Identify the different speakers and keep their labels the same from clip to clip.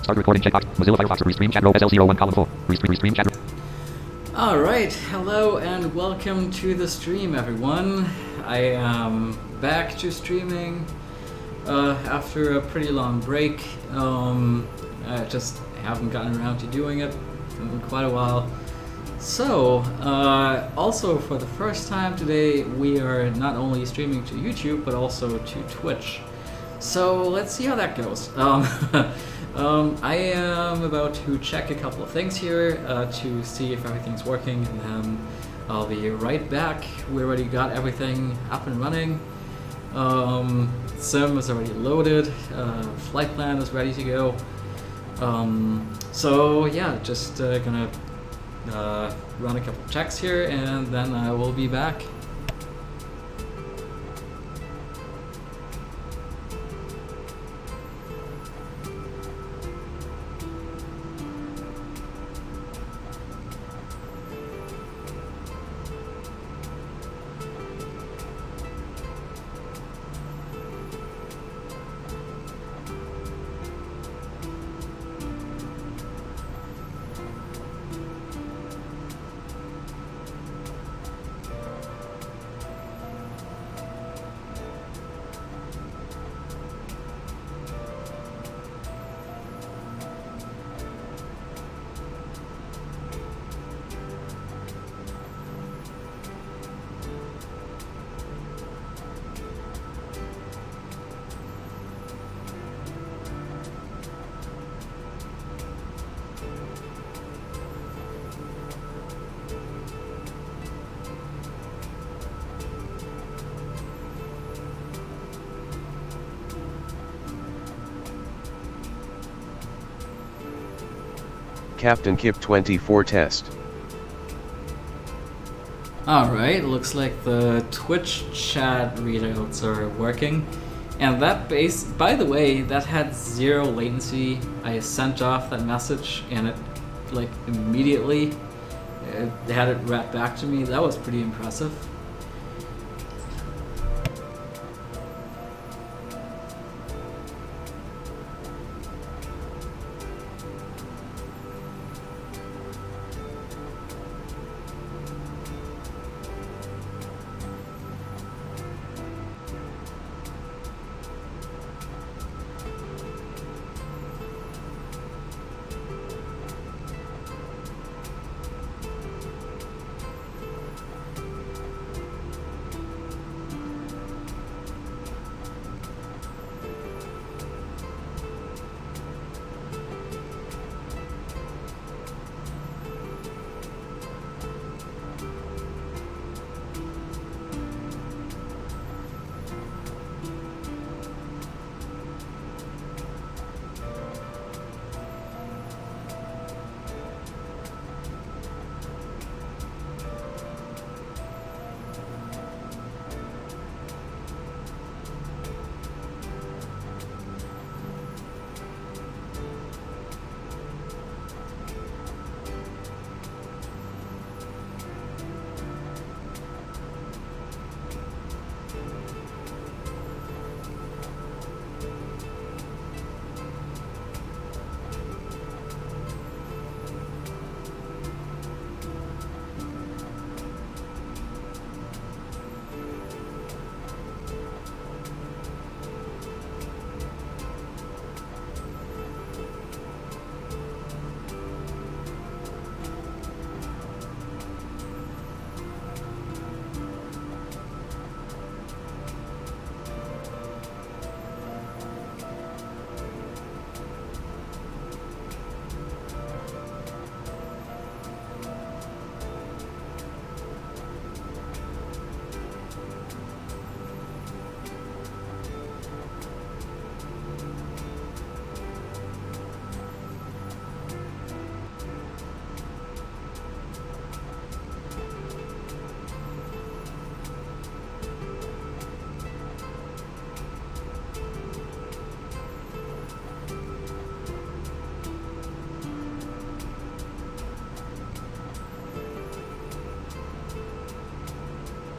Speaker 1: Start recording checkbox. Mozilla Firefox restream chat row SL01 column 4. Restream chat row.
Speaker 2: Alright, hello and welcome to the stream, everyone. I am back to streaming after a pretty long break. I just haven't gotten around to doing it in quite a while. So, also for the first time today, we are not only streaming to YouTube, but also to Twitch. So let's see how that goes. I am about to check a couple of things here to see if everything's working, and then I'll be right back. We already got everything up and running. Sim is already loaded. Flight plan is ready to go. So yeah, just gonna run a couple of checks here, and then I will be back.
Speaker 3: Captain Kip 24 test.
Speaker 2: Alright, looks like the Twitch chat readouts are working. And that by the way, that had 0 latency. I sent off that message and it like immediately had it wrapped back to me. That was pretty impressive.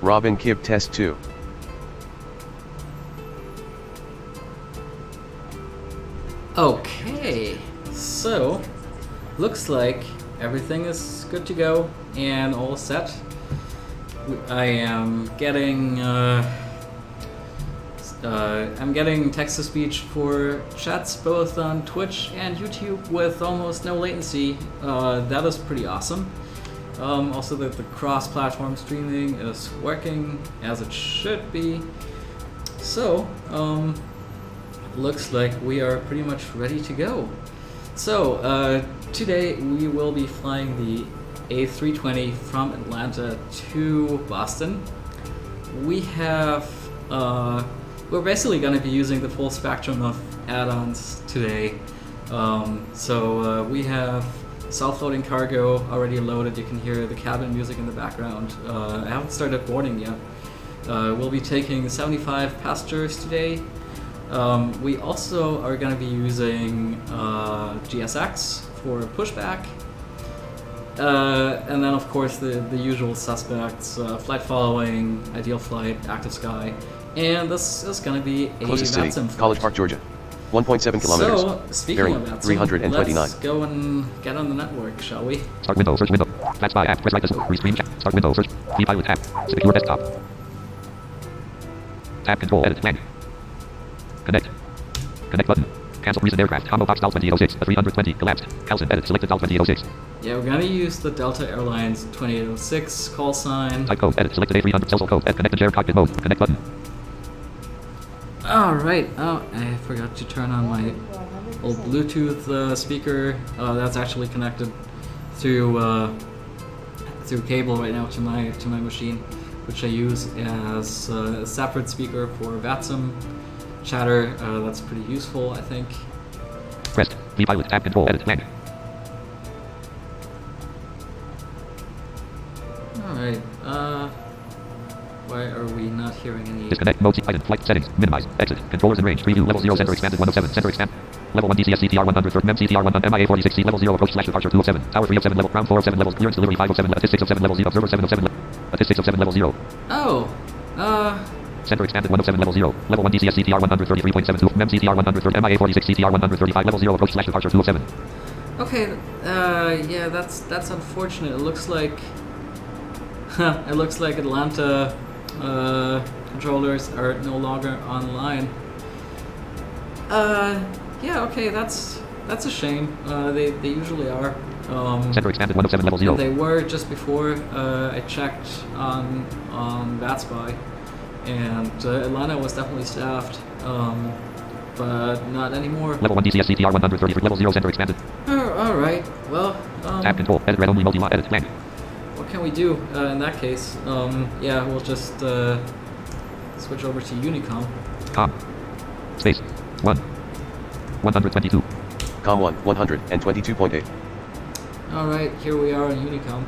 Speaker 3: Robin Kip test 2.
Speaker 2: Okay, So, looks like everything is good to go and all set. I am getting I'm getting text-to-speech for chats both on Twitch and YouTube with almost no latency. That is pretty awesome. Also, the cross-platform streaming is working as it should be. So, looks like we are pretty much ready to go. So, today we will be flying the A320 from Atlanta to Boston. We have, we're basically going to be using the full spectrum of add-ons today. We have self-loading cargo already loaded. You can hear the cabin music in the background. I haven't started boarding yet. We'll be taking 75 passengers today. We also are going to be using GSX for pushback. And then, of course, the usual suspects, flight following, ideal flight, active sky. And this is going to be a
Speaker 3: Closest
Speaker 2: VATSim
Speaker 3: city,
Speaker 2: flight.
Speaker 3: College Park, Georgia. 1.7 kilometers.
Speaker 2: So, speaking
Speaker 3: Bearing
Speaker 2: of VATSim,
Speaker 3: 329.
Speaker 2: let's go and get on the network, shall we?
Speaker 1: Start window, search window. That's by app. Press right this. Restream chat. Start window, search. Pilot app. Secure desktop. Tab control, edit, plan. Connect. Connect button. Cancel recent aircraft. Combo box Delta 2006. The 320 collapsed. Calcin, edit, selected Delta 2006.
Speaker 2: Yeah, we're gonna use the Delta Airlines 2806 call sign.
Speaker 1: Type code, edit, selected A300 cell code. Edit, connect and share cockpit mode. Connect button.
Speaker 2: Alright, oh, I forgot to turn on my old Bluetooth speaker. That's actually connected through cable right now to my machine, which I use as a separate speaker for VATSim chatter. That's pretty useful, I think.
Speaker 1: Pressed. Pilot tab control, edit, plan.
Speaker 2: Alright, why are we not hearing any...
Speaker 1: Disconnect mode, item, flight settings, minimize, exit, controllers and range, preview, level 0, center expanded 107, center expand. Level 1 DCS CTR 100, MEM CTR 100, MIA 46C, level 0, approach slash departure 207, tower 3 of 7, level, ground 4 of 7, levels, clearance delivery 5 of 7, statistics of 7, level 0, observer 7 of 7, statistics of 7, level 0.
Speaker 2: Oh,
Speaker 1: Center expanded 1 of 7, level 0, level 1 DCS CTR 133.72, MEM CTR 130, MIA 46 CTR 135, level 0, approach slash departure 2 of 7.
Speaker 2: okay, yeah, that's unfortunate. It looks like... it looks like Atlanta controllers are no longer online. Yeah, okay, that's a shame. They usually are.
Speaker 1: Center expanded 1 of 7, level 0.
Speaker 2: And they were just before I checked on VATSpy, and Atlanta was definitely staffed, but not anymore.
Speaker 1: Level 1 DCS CTR 133, level 0, center expanded.
Speaker 2: All right. Well,
Speaker 1: Tab control, edit, red only, multi-lot, edit, plan.
Speaker 2: what can we do in that case? Yeah, we'll just switch over to Unicom.
Speaker 1: Com. Space. 1. 122.
Speaker 3: Com 1, 122.8.
Speaker 2: All right, here we are on Unicom.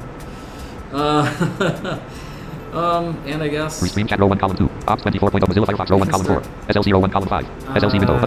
Speaker 2: And I guess
Speaker 1: Restream chat row 1 column 2. Ops 24.0 Mozilla Firefox row 1 column 4. SL01 column 5. SLC window.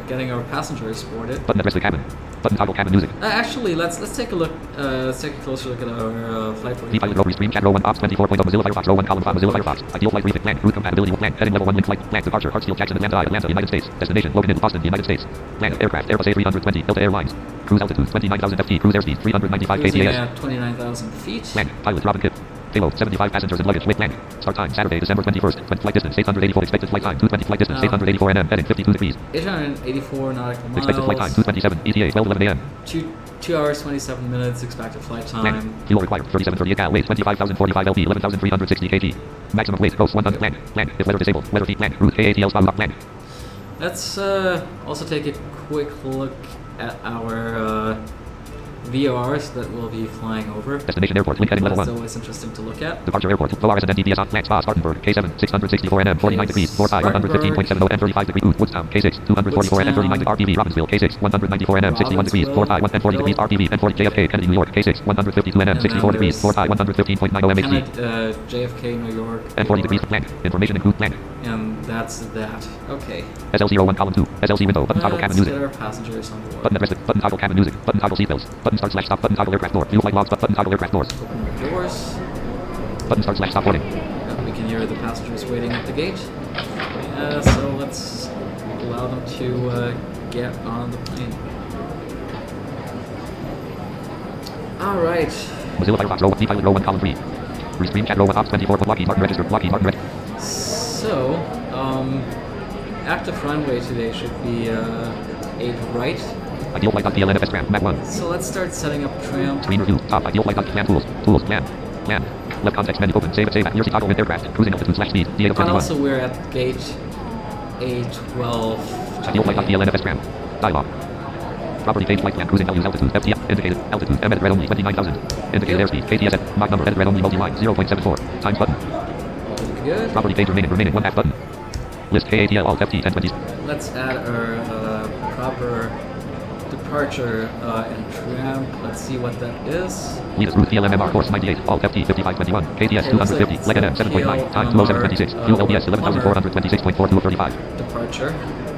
Speaker 2: getting our passengers boarded.
Speaker 1: Button address the cabin. Button toggle cabin music.
Speaker 2: Actually, let's take a look. Let's take a closer look at our flight briefing.
Speaker 1: Pilot row restream chat row 1 Ops 24.0 Mozilla Firefox row 1 column 5 Mozilla Firefox. Ideal flight briefing plan. Route compatibility will plan. Heading level 1 link flight plan. Departure Hartsfield Jackson Atlanta United States. Destination Logan Hill Boston United States. Plan aircraft Airbus A320 Delta Airlines. Cruise altitude 29,000 ft. Cruise airspeed 395
Speaker 2: Cruising
Speaker 1: kts.
Speaker 2: at 29,000 feet.
Speaker 1: Plan. Pilot Robin Kip. Payload 75 passengers and luggage. Wait plan. Start time Saturday, December 21st. Flight distance 884. Expected flight time 220. Flight distance 884 nm. Heading 52 degrees.
Speaker 2: 884 nautical miles.
Speaker 1: Expected flight time 227. ETA 12:11 a.m.
Speaker 2: 2 hours 27 minutes expected flight time.
Speaker 1: Plan. Fuel required 3730 cal. Weight 25,045 lb. 11,360 kg. Maximum weight goes 100. Plan. Plan. If weather disabled. Weather feet plan. Route KATL spot plan.
Speaker 2: Let's also take a quick look at our VORs that we'll be flying over.
Speaker 1: Destination airport. Link heading level
Speaker 2: That's
Speaker 1: 1.
Speaker 2: always interesting to look at.
Speaker 1: Departure airport. Low RS and DPS on flat spa Spartanburg. K7 664 nm 49 degrees. 45 115.70 and 35 degrees. Woodstown K6 244 and 39 RPV. Robbinsville K6 194 nm 61 degrees. 45 140 degrees RPV and 40 JFK Kennedy New York K6 152 nm 64 degrees. 45 115.90 MHD.
Speaker 2: JFK New York
Speaker 1: and 40 degrees plan. Information include plan.
Speaker 2: And that's that. Okay.
Speaker 1: SL01 column 2. SLC window. Button toggle cabin
Speaker 2: Let's
Speaker 1: music.
Speaker 2: get our passengers on board.
Speaker 1: Button address. Button toggle cabin music. Button toggle seatbelts. Button start slash stop. Button toggle aircraft door. Fuel flight logs. Button toggle aircraft doors.
Speaker 2: Open the doors.
Speaker 1: Button start slash stop boarding.
Speaker 2: We can hear the passengers waiting at the gate. So let's allow them to get on the plane. Alright.
Speaker 1: Mozilla Firefox row 1, Pilot row 1, column 3. Restream chat row 1, ops 24, Lockheed Martin register, Lockheed Martin register.
Speaker 2: So, active runway today should be 8 right.
Speaker 1: Ideal flight on PLN FS tram, map 1.
Speaker 2: So let's start setting up tram.
Speaker 1: Screen review, top, ideal flight on plan tools, plan. Left context menu open, save, near Chicago wind aircraft, cruising altitude / speed, DA of
Speaker 2: And
Speaker 1: 21.
Speaker 2: also we're at gate A12.
Speaker 1: Ideal flight on PLN FS tram, dialog. Property page flight plan, cruising values altitude, FTF, indicated, altitude, M edit red only, 29,000. Indicated airspeed, KTSF, Mach number edit red only, multi-line, 0.74. Times button.
Speaker 2: Good.
Speaker 1: Property page remaining, 1 half button. List KATL Alt FT 1020.
Speaker 2: Let's add our proper departure and tram. Let's see what that is.
Speaker 1: Leaders route PLMMR course 98, Alt FT 5521, KTS 250, leg NM 7.9, time low 726, fuel LBS 11,426.4235.
Speaker 2: Departure.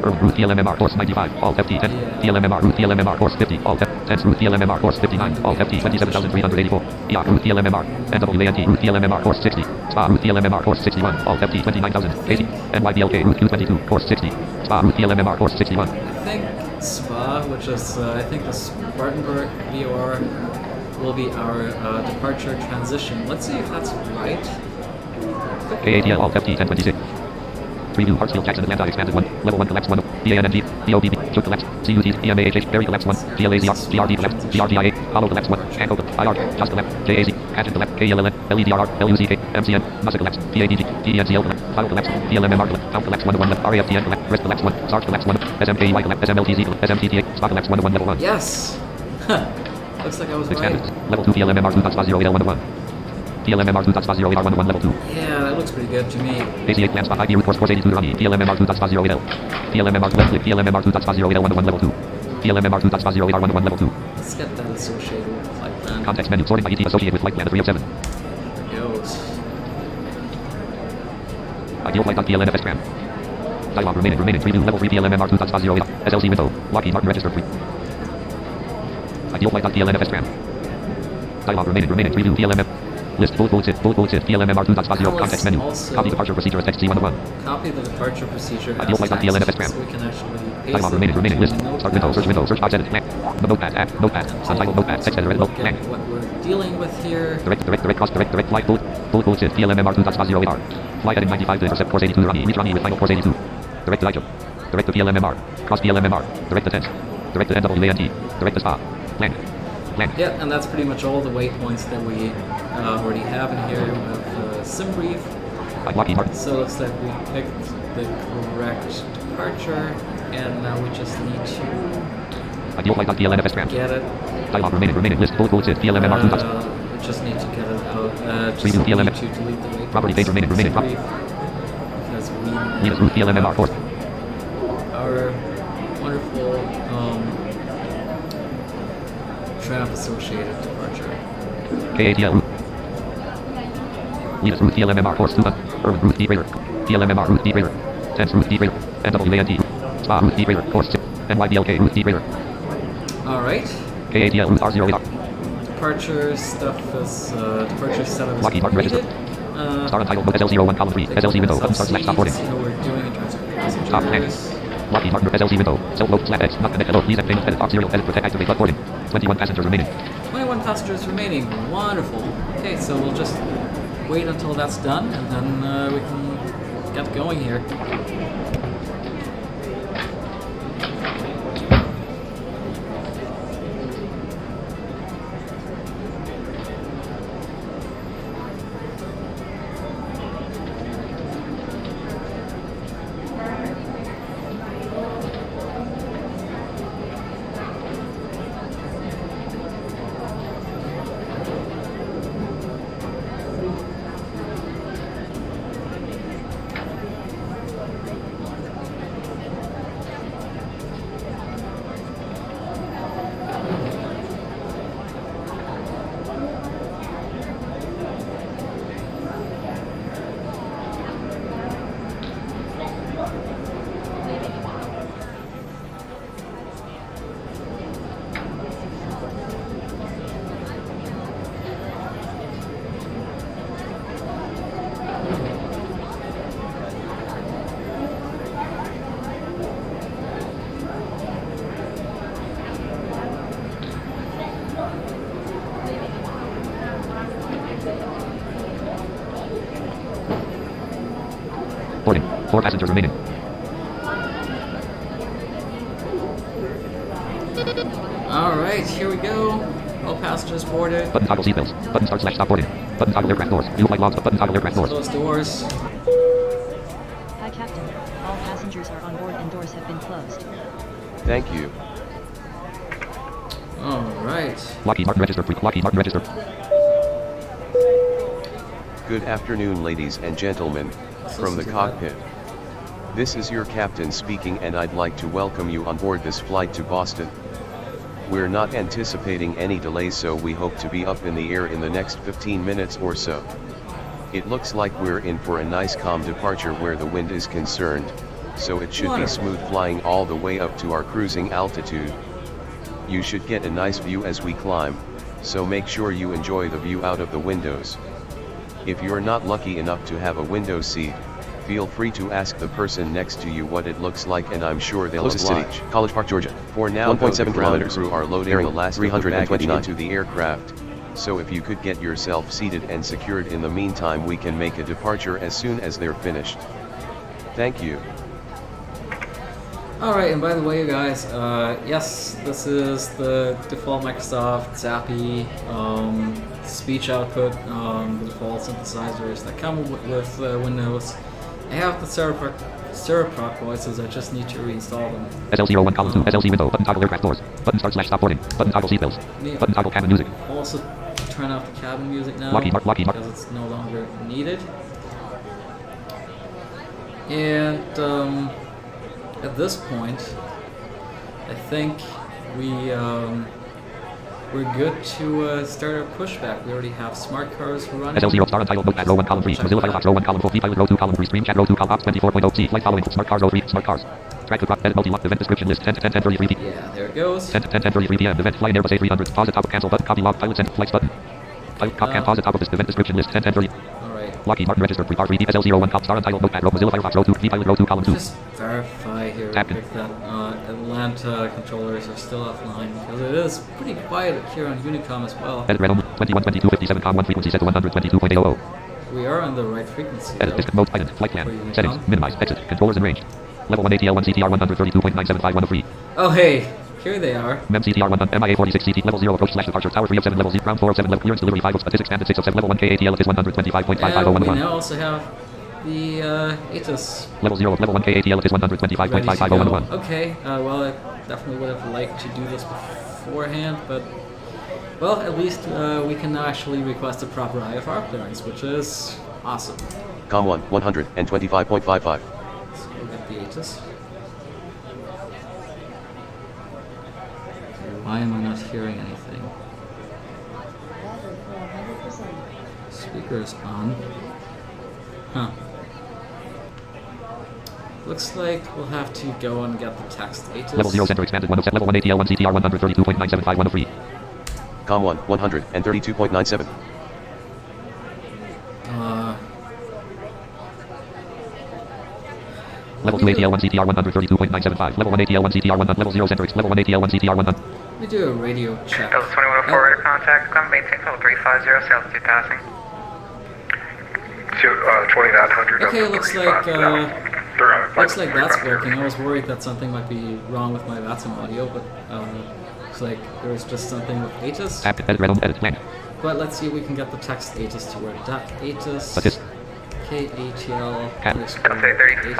Speaker 1: Route PLMMR course 95, Alt FT 10, PLMMR route PLMMR course 50, Alt F 10, route PLMMR course 59, Alt FT 27,384, EOC route PLMMR, NWANT route PLMMR course 60, SPA route PLMMR course 61, Alt FT 29,000, 80, NYBLK route Q22 course 60, SPA route PLMMR course 61.
Speaker 2: I think SPA, which is I think the Spartanburg VOR, will be our departure transition. Let's see if that's right.
Speaker 1: KATL Alt FT 1026. Preview Hartsfield Jackson Atlanta expanded 1, level 1 collapse 1, DANNG, DOBB, should collapse, CUTs, EMAHH, Berry collapse 1, GLAZR, GRD collapse, GRGIA, Hollow collapse 1, Hanko, IR, Just collapse, JAZ, Pageant collapse, KLLN, LEDRR, LUCK, MCN, NASA collapse, PADG, TENCL collapse, File collapse, PLMMR collapse, Count collapse 1 1, RAFTN collapse, Rest collapse 1, SARS collapse 1, SMKEY collapse, SMLTZ collapse, SMTTA, SPA collapse 1 1, level 1.
Speaker 2: Yes! Looks like I was
Speaker 1: Expanded,
Speaker 2: right.
Speaker 1: level 2 PLMMR 2.08L1 PLMMR 2.08R11 level 2.
Speaker 2: Yeah, that looks pretty good to me.
Speaker 1: ACA plan spot IP route course 82 Rani. PLMMR 2.08L. PLMMR left click PLMMR 2.08L11 level 2. PLMMR 2.08R11 level 2.
Speaker 2: Let's get that associated with the flight plan.
Speaker 1: Context menu sorting by ET associated with flight plan 3 of 7.
Speaker 2: There goes.
Speaker 1: Ideal flight on PLN FS tram. Dialog remaining preview level 3 PLMMR 2.08 SLC window. Lockheed Martin register 3. Ideal flight on PLN FS tram. Dialog remaining preview PLMM. List bullet PLMMR 2.0 context menu. Copy departure procedure as text C101.
Speaker 2: Copy the departure procedure
Speaker 1: Ideal flight on PLN FS tram.
Speaker 2: so we can actually paste
Speaker 1: Dialog
Speaker 2: it
Speaker 1: remaining list.
Speaker 2: into
Speaker 1: Start window, search box edit blank. Notepad app, untitled notepad, text editor edit blank.
Speaker 2: What we're dealing with here.
Speaker 1: Direct flight bullet PLMMR 2.08R. Flight heading 95 to intercept course 82 Rani. Reach Rani with final course 82. Direct to IJO. Direct to PLMMR. Cross PLMMR. Direct to TENS. Direct to NWANT. Direct to SPA. Blank.
Speaker 2: Yeah, and that's pretty much all the waypoints that we already have in here with sim brief.
Speaker 1: Lockheed Martin.
Speaker 2: So it looks like we picked the correct departure, and now we just need to
Speaker 1: Ideal flight on PLN FS tram.
Speaker 2: get it.
Speaker 1: Dialog remaining list bullet PLMMR 2.
Speaker 2: We just need to get it out. Just
Speaker 1: Preview
Speaker 2: need
Speaker 1: PLM.
Speaker 2: to delete the waypoints.
Speaker 1: Property page remaining
Speaker 2: because we
Speaker 1: Leaders route PLMMR course.
Speaker 2: our wonderful tram associated departure.
Speaker 1: KATL route. Leaders route PLMMR course 2. Urban route degrader. PLMMR route degrader. TENS route degrader. NWANT. SPA route degrader. Course 6. NYBLK route degrader.
Speaker 2: Alright.
Speaker 1: KATL route R08R.
Speaker 2: Departure stuff is departure setup is
Speaker 1: Lockheed Martin
Speaker 2: completed.
Speaker 1: Star untitled mode SL01 column 3. SLC window. Button start /stop boarding.
Speaker 2: See how we're doing in terms of
Speaker 1: Stop blank.
Speaker 2: passengers.
Speaker 1: Lockheed Martin SLC window. Self load /X. Not connect. Hello. Please payment edit. Serial edit. Protect. Activate. Blood boarding. 21 passengers remaining.
Speaker 2: 21 passengers remaining. Wonderful. Okay, so we'll just wait until that's done, and then we can get going here.
Speaker 1: 4 passengers remaining.
Speaker 2: Alright, here we go. All passengers boarded.
Speaker 1: Button toggle seatbelts. Button start / stop boarding. Button toggle aircraft doors. View flight logs. Button toggle aircraft doors.
Speaker 2: Close doors.
Speaker 4: Hi, Captain. All passengers are on board and doors have been closed.
Speaker 3: Thank you.
Speaker 2: Alright.
Speaker 1: Lockheed Martin register. Lockheed Martin register.
Speaker 3: Good afternoon, ladies and gentlemen, from the cockpit. This is your captain speaking, and I'd like to welcome you on board this flight to Boston. We're not anticipating any delays, so we hope to be up in the air in the next 15 minutes or so. It looks like we're in for a nice calm departure where the wind is concerned, so it should be smooth flying all the way up to our cruising altitude. You should get a nice view as we climb, so make sure you enjoy the view out of the windows. If you're not lucky enough to have a window seat, feel free to ask the person next to you what it looks like, and I'm sure they'll
Speaker 5: Closest
Speaker 3: oblige.
Speaker 5: city, College Park, Georgia.
Speaker 3: For now,
Speaker 5: 1.7
Speaker 3: the
Speaker 5: kilometers.
Speaker 3: crew are loading
Speaker 5: Bearing
Speaker 3: the last of the
Speaker 5: 329.
Speaker 3: baggage into the aircraft, so if you could get yourself seated and secured in the meantime, we can make a departure as soon as they're finished. Thank you.
Speaker 2: Alright, and by the way, you guys, yes, this is the default Microsoft Zappy speech output, the default synthesizers that come with Windows. I have the Seroproc voices, I just need to reinstall them.
Speaker 1: SL01 column 2. SLC window. Button toggle aircraft doors. Button start / stop boarding. Button toggle seatbelts. Button toggle cabin music.
Speaker 2: Also, turn off the cabin music now
Speaker 1: Lockheed Martin.
Speaker 2: because it's no longer needed. And at this point, I think we're good to start our pushback. We already have smart cars running.
Speaker 1: SL0 star untitled notepad row 1 column 3. Mozilla Firefox row 1 column 4. Free pilot row 2 column 3. Stream chat row 2 column ops 24.0. C flight following. Smart cars row 3. Smart cars. Track to edit multi-lock event description list 10 to 10:33 p.m.
Speaker 2: Yeah, there it goes.
Speaker 1: 10 to 10:33 p.m. Event flying Airbus A300. Pause at top of cancel button. Copy log. Pilot send flights button. Pilot cop can pause at top of this event description list 10 10:30.
Speaker 2: Alright.
Speaker 1: Lockheed Martin registered. Pre-par 3 SL01 top star untitled notepad row. Mozilla Firefox row 2. Free pilot row 2 column 2.
Speaker 2: Just verify here real
Speaker 1: Tap
Speaker 2: quick that Atlanta controllers are still offline because it is pretty quiet here on Unicom as well.
Speaker 1: Edit red 212257 com 1 frequency set to 122.800.
Speaker 2: We are on the right frequency.
Speaker 1: Edit
Speaker 2: though.
Speaker 1: disc mode item. Flight plan.
Speaker 2: For Unicom.
Speaker 1: Settings. Minimize. Exit. Controllers and range. Level 1 ATL 1 CTR 132.975
Speaker 2: Oh hey, here they are.
Speaker 1: MEM CTR 1 MIA 46 CT level 0 approach / departure tower 3 of 7 level 0 ground 4 of 7 level clearance delivery 5 statistics standard 6 of 7 level 1 KATL is 125.55011.
Speaker 2: We now also have the ATIS.
Speaker 1: Level 0 of level 1 KATL is
Speaker 2: Ready to
Speaker 1: 125.55011.
Speaker 2: go. Okay, well I definitely would have liked to do this beforehand, but well, at least we can now actually request a proper IFR clearance, which is awesome.
Speaker 3: Com 1 125.55.
Speaker 2: So we'll get the ATIS. Why am I not hearing anything? Speakers on. Huh. Looks like we'll have to go and get the text ATIS.
Speaker 1: Level 0 center expanded 1 of level 1 ATL 1 CTR 132.975
Speaker 3: Com 1 132.97.
Speaker 1: Level 2 ATL 1 CTR 132.975. Level 1 ATL 1 CTR 1 level 0 center level 1 ATL 1 CTR 1.
Speaker 2: Let me do a radio check.
Speaker 6: Delta 2104 radar contact, come maintain level 350, altitude passing.
Speaker 5: 2900.
Speaker 2: Okay, looks like that's working. I was worried that something might be wrong with my VATSim audio, but looks like there was just something with ATIS.
Speaker 1: Tap edit red edit plan.
Speaker 2: But let's see if we can get the text ATIS to work. ATIS.
Speaker 1: Assist.
Speaker 2: KATL.
Speaker 1: Cat.
Speaker 6: Delta 35,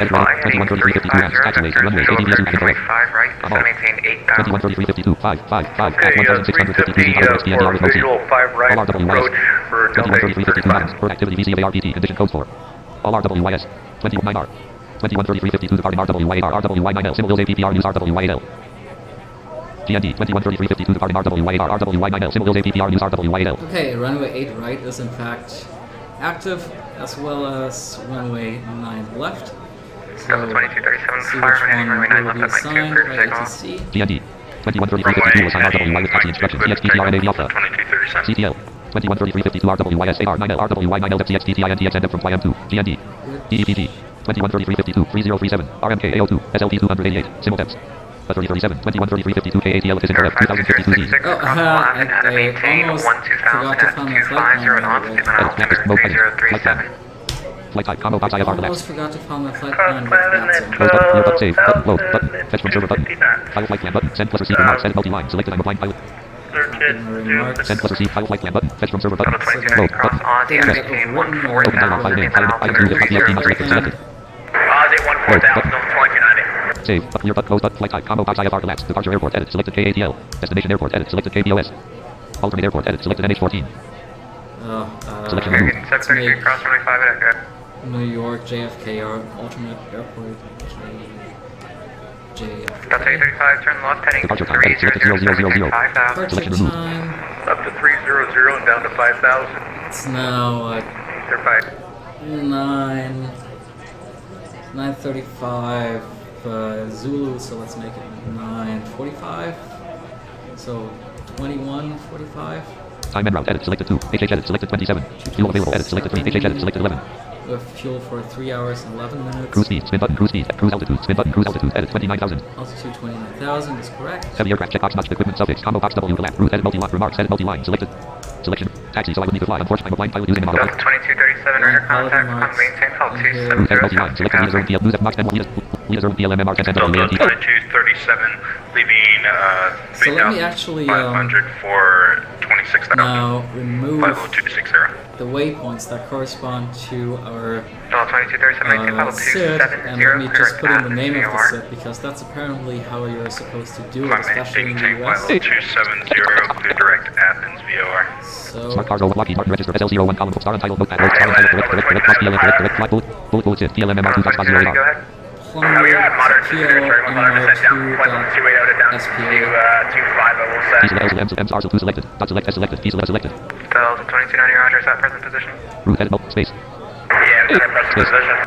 Speaker 1: Edit red 213352 amps. Taxi control. ADVS control.
Speaker 6: 35 right, so maintain 8000.
Speaker 1: 213352 5 5 5
Speaker 5: Okay,
Speaker 1: 1652 XPNR with no C.
Speaker 5: 305 right
Speaker 1: All RWYS.
Speaker 5: approach for Delta
Speaker 1: 213352 items. Bird activity VCARPT. Condition codes for. All RWYS. 219R. 213352 departing RWYAR. RWY9L. Symbol APPR news RWYAL. GND 213352 departing RWYAR. RWY9L. Symbol APPR news RWYAL.
Speaker 2: Okay, runway 8 right is in fact active, as well as runway 9 left. So,
Speaker 6: Delta 2237,
Speaker 2: see
Speaker 6: fire
Speaker 2: which
Speaker 6: remaining
Speaker 2: one
Speaker 6: runway 9
Speaker 2: will
Speaker 6: left
Speaker 2: be
Speaker 6: at Mike 2,
Speaker 2: assigned
Speaker 6: clear
Speaker 2: by
Speaker 6: signal.
Speaker 2: ATC.
Speaker 1: GND 213352 assign RWY with taxi instructions. EXPTR and Alpha.
Speaker 5: 2237.
Speaker 1: CTL 213352 RWYS AR 9L RWY9L FCXTTI and TXNF from YM2. GND DEPG 213352 3037 RMK AO2 SLT 288 Symbol temps. 3037 213352 KATL is in correct 2052 Z.
Speaker 2: Oh, I almost forgot to find my flight plan.
Speaker 1: Edit map mode item. Flight plan. Flight type, combo box IFR
Speaker 2: Almost
Speaker 1: collapse.
Speaker 2: forgot to find my flight plan with VATSim.
Speaker 1: Close button, clear button, save, button, load, button, fetch from server button. File flight plan button, send plus receive remarks, send multi-line, selected I'm a blind pilot.
Speaker 2: Remarks.
Speaker 1: Send plus receive, file flight plan button, fetch from server button.
Speaker 6: Level 22
Speaker 1: Load,
Speaker 6: cross
Speaker 1: button.
Speaker 6: on the
Speaker 2: Didn't
Speaker 6: Airbus
Speaker 2: get
Speaker 6: team
Speaker 2: overwritten.
Speaker 6: 140,000.
Speaker 1: Open dialog, file name, file item 2, file PLT, not selected, selected.
Speaker 6: Ozzy 14,000, 2290.
Speaker 1: Save, but clear button, close button, flight type, combo box IFR collapse, departure airport, edit, selected KATL. Destination airport, edit, selected KBOS. Alternate airport, edit, selected NH14. Selection removed.
Speaker 6: 733 cross 25 at Echo.
Speaker 2: New York, JFK, or alternate airport, JFK.
Speaker 6: Delta 835, turn left heading
Speaker 1: Departure time, edit, selected 0000.
Speaker 6: 5000.
Speaker 2: Departure
Speaker 1: Selection removed.
Speaker 2: time.
Speaker 5: Up to 300 and down to 5,000.
Speaker 2: It's now
Speaker 6: They're 5.
Speaker 2: 9:35 Zulu, so let's make it 9:45. So 21:45.
Speaker 1: Time and route, edit, selected 2. HH edit, selected 27. Fuel available, edit, selected 3. HH edit, selected 11.
Speaker 2: We have fuel for 3 hours and 11 minutes.
Speaker 1: Cruise speed, spin button, cruise speed, cruise altitude, spin button, cruise altitude, edit 29,000.
Speaker 2: Altitude 29,000 is correct.
Speaker 1: Heavy aircraft checkbox notched equipment suffix, combo box W collapse, route edit multi-line, remarks edit multi-line, selected. Selection, taxi, so I would need to fly, unfortunately I'm a blind pilot using a model.
Speaker 6: Delta 2237, radar contact, on maintain altitude
Speaker 1: Route edit multi-line,
Speaker 6: 706.
Speaker 1: selected Leader Zone PL, news F Max 10 Leader Zone PL MMR 10
Speaker 5: Delta
Speaker 1: WANT.
Speaker 5: 2237, leaving
Speaker 2: So let me actually
Speaker 5: 500 for 26,000.
Speaker 2: now remove
Speaker 5: 50260.
Speaker 2: the waypoints that correspond to our
Speaker 6: Delta 2237, maintain altitude
Speaker 2: SID, and let me
Speaker 6: 770,
Speaker 2: just put in the name of the
Speaker 6: VOR.
Speaker 2: SID because that's apparently how you're supposed to do it,
Speaker 5: My
Speaker 2: especially in the
Speaker 5: maintain
Speaker 2: US.
Speaker 5: level 270, clear direct Athens VOR.
Speaker 2: So
Speaker 1: Smart cars over Lockheed Martin register SL01 column star untitled notepad road star untitled correct cross PLM correct flight bullet SID PLMMR 2 dot 0
Speaker 6: Go
Speaker 1: radar.
Speaker 6: ahead.
Speaker 2: plumber
Speaker 1: Diesel L2 M SARS 2 selected. Dot select S selected. Diesel L selected.
Speaker 6: Delta 2290, roger, is that present position?
Speaker 1: Route edit space.
Speaker 6: Yeah, it's in present
Speaker 1: Space.
Speaker 6: position.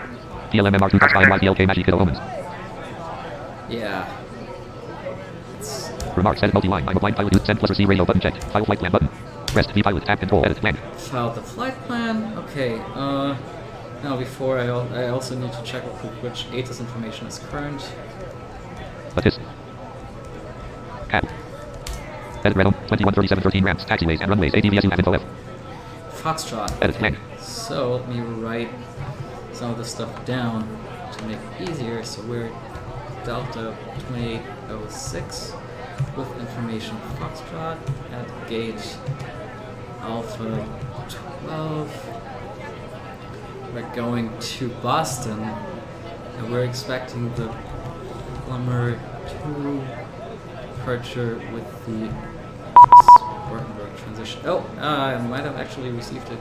Speaker 1: PLMMR 2 dot 5 YPLK Magic Kiddo Omens.
Speaker 2: yeah. It's
Speaker 1: Remarks edit multi-line. I'm a blind pilot. Send plus receive radio button checked. File flight plan button. Press V pilot tab control edit plan.
Speaker 2: filed the flight plan. Okay. Now before I also need to check which ATIS information is current.
Speaker 1: ATIS. KATL. Edit Redom 213713 ramps, taxiways and runways. ADVS you have info F.
Speaker 2: Foxtrot.
Speaker 1: Edit plan.
Speaker 2: So let me write some of this stuff down to make it easier. So we're Delta 2806 with information Foxtrot at gauge Alpha 12. We're going to Boston and we're expecting the plumber 2 departure with the Spartanburg transition. Oh, I might have actually received a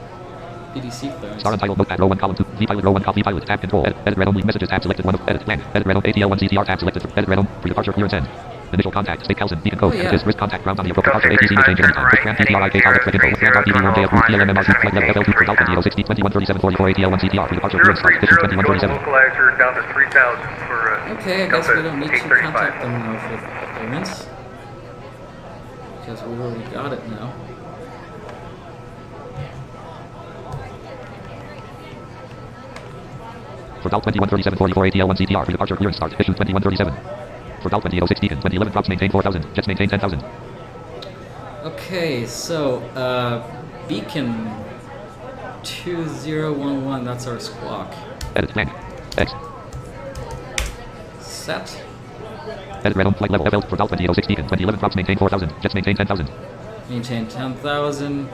Speaker 2: PDC clearance.
Speaker 1: Star untitled notepad row 1 column 2. V pilot row 1 copy pilot tab control edit red only messages tab selected 1 of edit plan. Edit red ATL 1 CTR tab selected edit red pre-departure clearance end. Initial contact, state Kelson, beacon code,
Speaker 2: yeah.
Speaker 1: risk contact ground on the approach departure, ATC may change at any time, push grand PTRIK target threat info, grand RTV 1 day approved, PLMMR2, flight level FL2 for Delta 2060, 213744, ATL 1 CTR, pre-departure clearance start, distance 2137.
Speaker 5: Localizer down to 3,000 for
Speaker 2: Okay, I guess we don't need to contact them now for clearance. Because we already got it now.
Speaker 1: For Delta 213744, ATL 1 CTR, pre-departure clearance start, issue 2137. For Delta 2806 Beacon, 2011 drops maintain 4,000, jets maintain 10,000.
Speaker 2: Okay, so Beacon 2011, that's our squawk.
Speaker 1: Edit plan. X.
Speaker 2: Set.
Speaker 1: Edit red on flight level FL for Delta 2806 Beacon, 2011 drops maintain 4,000, jets maintain 10,000.
Speaker 2: Maintain 10,000.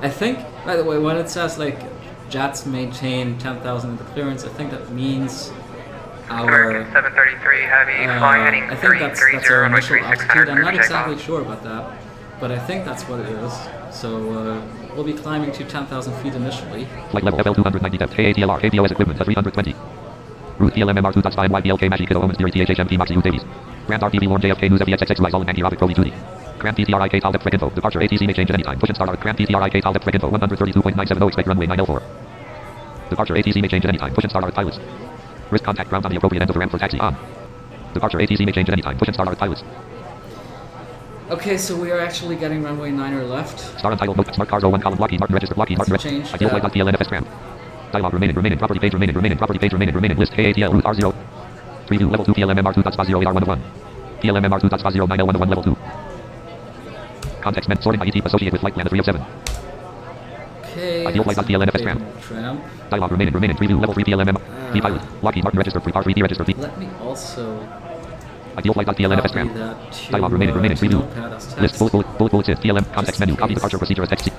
Speaker 2: I think, by the way, when it says like jets maintain 10,000 in the clearance, I think that means our
Speaker 6: 733 heavy, fly heading
Speaker 2: I think that's our
Speaker 6: 330,
Speaker 2: initial
Speaker 6: 3600,
Speaker 2: altitude. I'm not
Speaker 6: clear for
Speaker 2: exactly
Speaker 6: takeoff.
Speaker 2: sure about that, but I think that's what it is. So we'll be climbing to 10,000 feet initially.
Speaker 1: Flight level FL 290 depth, KATLR, KBOS equipment, A320. Route PLMMR 2.5 YPLK Magic Kiddo Omens Theory THHMP Moxie U Davies. Grand RTV Lorne JFK News FEXXX Rise All Anti-Robic Pro Duty. Grand PTRIK Tal Depth Threat Info. Departure ATC may change at any time. Push and start. Grand PTRIK Tal Depth Threat Info 132.970 expect runway 9L4. Departure ATC may change at any time. Push and start pilots. Risk contact ground on the appropriate end of the ramp for taxi on. Departure ATC may change at any time. Push and start pilots.
Speaker 2: Okay, so we are actually getting runway 9 or left.
Speaker 1: Star untitled note. Smart cars 01 column Lockheed Martin register. Lockheed Martin
Speaker 2: Let's
Speaker 1: register.
Speaker 2: change
Speaker 1: Ideal
Speaker 2: that.
Speaker 1: flight PLNFS ramp. Dialog remaining property page remaining property page remaining list KATL route R0. Preview level 2 PLMMR 2.0 AR101. PLMMR 2.0 9L101 level 2. Context meant sorting by ET associated with flight plan 3 of 7.
Speaker 2: Okay.
Speaker 1: Ideal flight
Speaker 2: let's
Speaker 1: KLNFS
Speaker 2: enable
Speaker 1: tramp.
Speaker 2: tramp.
Speaker 1: Dialogue remaining preview level 3 PLMM. V pilot. Lockheed Martin registered 3 registered 3.
Speaker 2: Let me also
Speaker 1: Ideal flight KLNFS
Speaker 2: copy
Speaker 1: tramp.
Speaker 2: that to,
Speaker 1: Dialogue remaining
Speaker 2: to
Speaker 1: preview.
Speaker 2: Notepad as
Speaker 1: List
Speaker 2: text.
Speaker 1: bullet list TLM context menu. Copy
Speaker 2: case.
Speaker 1: departure procedure as text.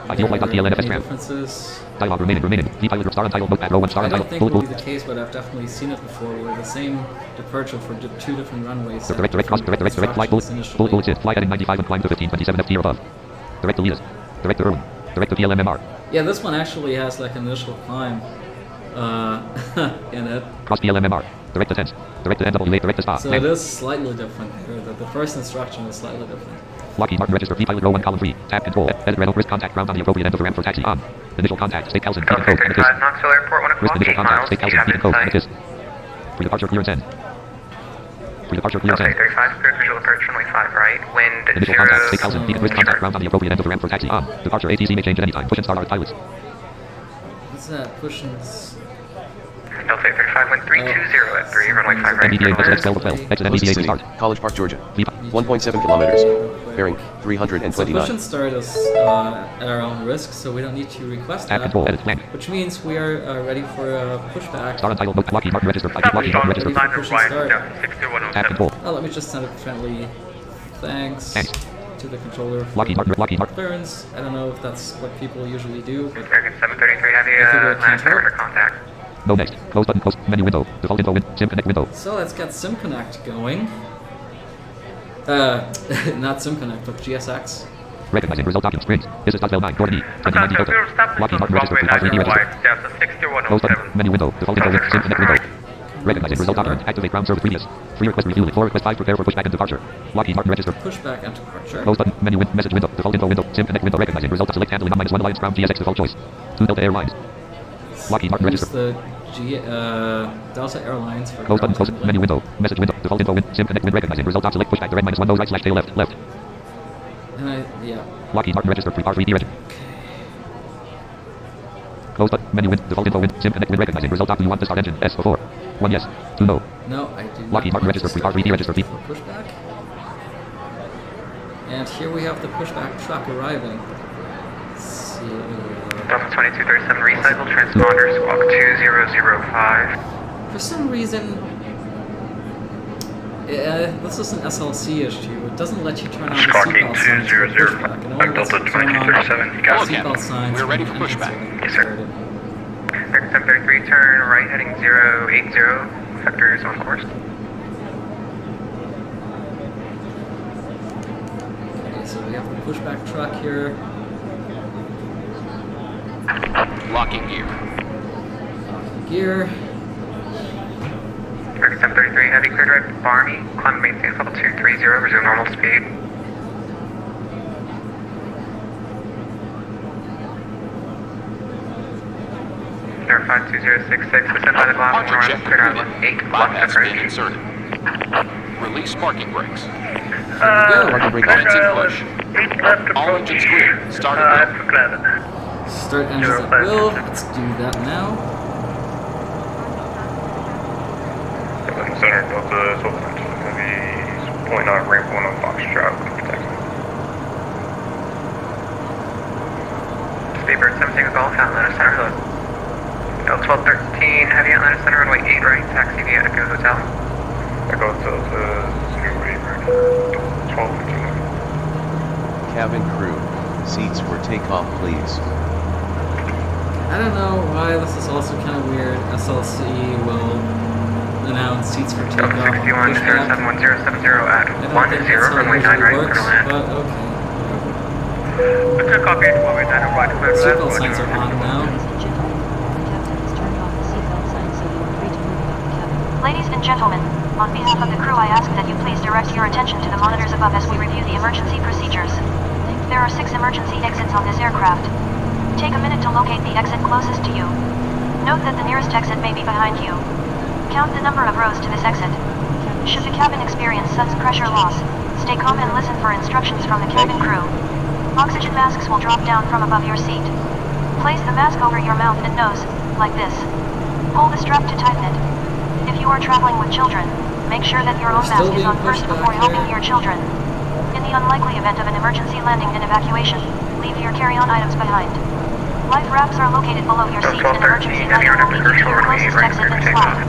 Speaker 1: Ideal flight
Speaker 2: Any
Speaker 1: KLNFS tramp.
Speaker 2: differences?
Speaker 1: Dialogue remaining. V pilot star untitled notepad row 1 star
Speaker 2: I don't
Speaker 1: untitled
Speaker 2: think it
Speaker 1: bullet
Speaker 2: will be the case, but I've definitely seen it before where the same departure for two different runways. have
Speaker 1: direct
Speaker 2: different
Speaker 1: flight bullet
Speaker 2: instructions
Speaker 1: bullet list flight heading 95 and climb to 1527 FT or above. Direct to Leas. Direct to Irwin. Direct to PLMMR.
Speaker 2: Yeah, this one actually has like an initial climb in it.
Speaker 1: Cross PLMMR. Direct to Tense. Direct to NWA. Direct to Spa.
Speaker 2: So it is slightly different here. The first instruction is slightly different.
Speaker 1: Lockheed Martin register V pilot row 1 column 3. Tab control. Edit Renault risk contact ground on the appropriate end of the ramp for taxi on. Initial contact. State Kelson. Beacon
Speaker 6: Delta
Speaker 1: code. Amethyst.
Speaker 6: 35, Knoxville Airport, 1
Speaker 1: Risk
Speaker 6: o'clock,
Speaker 1: initial
Speaker 6: 8
Speaker 1: contact.
Speaker 6: miles.
Speaker 1: State
Speaker 6: Do you
Speaker 1: Kelson.
Speaker 6: have
Speaker 1: Beacon code.
Speaker 6: insight?
Speaker 1: Amethyst. Pre-departure clearance end. Pre-departure clearance
Speaker 6: Delta
Speaker 1: end.
Speaker 6: 35, cleared visual approach runway 5 right, wind
Speaker 1: Initial
Speaker 6: 0.
Speaker 1: contact. State Kelson. Beacon risk contact ground on the appropriate end of the ramp for taxi on. Departure ATC may change at any time. Push and start our pilots.
Speaker 2: What's that? Pushing.
Speaker 6: Delta 35, wind 320 at 3, runway 5 right.
Speaker 1: NBDA exit X 12 12. Exit
Speaker 3: Closest
Speaker 1: NBDA
Speaker 3: city,
Speaker 1: start.
Speaker 3: College Park, Georgia.
Speaker 1: V
Speaker 3: 1.7 kilometers. Bearing
Speaker 2: So
Speaker 3: 329.
Speaker 2: push and start is at our own risk, so we don't need to request
Speaker 1: Tab
Speaker 2: that.
Speaker 1: control. Edit flank.
Speaker 2: Which means we are ready for a pushback.
Speaker 1: Start untitled note. Lockheed Martin register. Lockheed Martin register.
Speaker 2: Ready for push and start.
Speaker 1: Tab control.
Speaker 2: Oh, let me just send a friendly thanks
Speaker 1: Thanks.
Speaker 2: to the controller for
Speaker 1: Lockheed Martin.
Speaker 2: clearance. I don't know if that's what people usually do, but
Speaker 6: American 733, have you
Speaker 2: I figure it can't
Speaker 6: landed under
Speaker 2: hurt.
Speaker 6: contact?
Speaker 1: No next. Close button. Close. Menu window. Default info. Sim connect window.
Speaker 2: so let's get SimConnect going. Not SimConnect, but GSX.
Speaker 1: Recognizing result document strings. This is Doswell 9. Gordon E. 2090 Delta. Lockheed Martin register. 3 register. Close button. Menu window. Default info. Sim connect window. Recognizing result document. Activate ground service previous. 3 request review. 4 request 5 prepare for pushback and departure. Lockheed Martin register.
Speaker 2: Pushback and departure.
Speaker 1: Close button. Menu message window. Default info window. Sim connect window. Recognizing result. Select handling on -1 Alliance ground GSX default choice. 2 Delta Airlines. Lockheed Martin
Speaker 2: Use
Speaker 1: register.
Speaker 2: the Delta Airlines for
Speaker 1: Close button.
Speaker 2: ground
Speaker 1: Close.
Speaker 2: handling.
Speaker 1: Menu window. Message window. Default info. Sim connect win. Recognizing result. Select pushback. Direct -1 nose right / tail left. Left.
Speaker 2: And yeah.
Speaker 1: Lockheed Martin register. Pre-R 3D register. Close button. Menu win. Default info win. Sim connect win. Recognizing result. Do you want to start engine? S 4. 1 yes. 2 no.
Speaker 2: No, I do not.
Speaker 1: Lockheed Martin
Speaker 2: want
Speaker 1: register.
Speaker 2: to
Speaker 1: Pre-R 3D
Speaker 2: start
Speaker 1: register.
Speaker 2: for pushback. And here we have the pushback truck arriving. Let's see.
Speaker 6: Delta 2237, recycle transponder, squawk 2005.
Speaker 2: For some reason, this is an SLC issue. It doesn't let you turn on the
Speaker 5: Squawking
Speaker 2: seatbelt signs for
Speaker 5: 200,
Speaker 2: pushback. It only lets
Speaker 5: Delta
Speaker 2: you turn on
Speaker 5: 2237, you got it.
Speaker 2: seatbelt signs.
Speaker 7: We're ready
Speaker 2: when
Speaker 7: for
Speaker 2: engines
Speaker 7: pushback.
Speaker 2: are
Speaker 6: Yes, sir.
Speaker 2: started.
Speaker 6: American 733, turn right heading 080, sectors on course.
Speaker 2: Okay, so we have the pushback truck here.
Speaker 7: Locking gear.
Speaker 2: Gear.
Speaker 6: American 733, heavy clear direct Barney, climb and maintain level 230, resume normal speed. Verify 2066, descend by the glass and
Speaker 7: Archer
Speaker 6: run,
Speaker 7: check
Speaker 6: clear out
Speaker 7: completed.
Speaker 6: 8, left
Speaker 7: Bypass pin
Speaker 6: approach.
Speaker 7: inserted. Release parking brakes.
Speaker 3: Parking brake on.
Speaker 7: Engine push. All engines green. Start at will.
Speaker 2: Start engines at will. Let's do that now.
Speaker 5: Center, Delta, heavy 0.9 ramp 1 on Foxtrot, protect.
Speaker 6: Speedbird 17 Golf, Atlanta Center Hood. L1213, heavy Atlanta Center, runway 8 right, taxi via Echo Hotel.
Speaker 5: Echo Delta 08 right, 1215.
Speaker 3: Cabin crew, seats for takeoff please.
Speaker 2: I don't know why this is also kind of weird. SLC will announce seats for takeoff on
Speaker 6: 61
Speaker 2: pushback.
Speaker 6: 071070 at
Speaker 2: I don't
Speaker 6: 10,
Speaker 2: think that's how it
Speaker 6: runway 9
Speaker 2: usually
Speaker 6: right,
Speaker 2: works,
Speaker 6: clear to land.
Speaker 2: but okay.
Speaker 6: Hotel copy 8 right, clear to land.
Speaker 2: Seatbelt signs are on now.
Speaker 8: Ladies and gentlemen, on behalf of the crew I ask that you please direct your attention to the monitors above as we review the emergency procedures. There are 6 emergency exits on this aircraft. Take a minute to locate the exit closest to you. Note that the nearest exit may be behind you. Count the number of rows to this exit. Should the cabin experience sudden pressure loss, stay calm and listen for instructions from the cabin crew. Oxygen masks will drop down from above your seat. Place the mask over your mouth and nose, like this. Pull the strap to tighten it. If you are traveling with children, make sure that your own
Speaker 2: Still
Speaker 8: mask is on
Speaker 2: being
Speaker 8: first
Speaker 2: pushed
Speaker 8: before
Speaker 2: back
Speaker 8: helping
Speaker 2: here.
Speaker 8: your children. In the unlikely event of an emergency landing and evacuation, leave your carry-on items behind. Life rafts are located below your seat and emergency lighting will lead you to your closest exit and slide.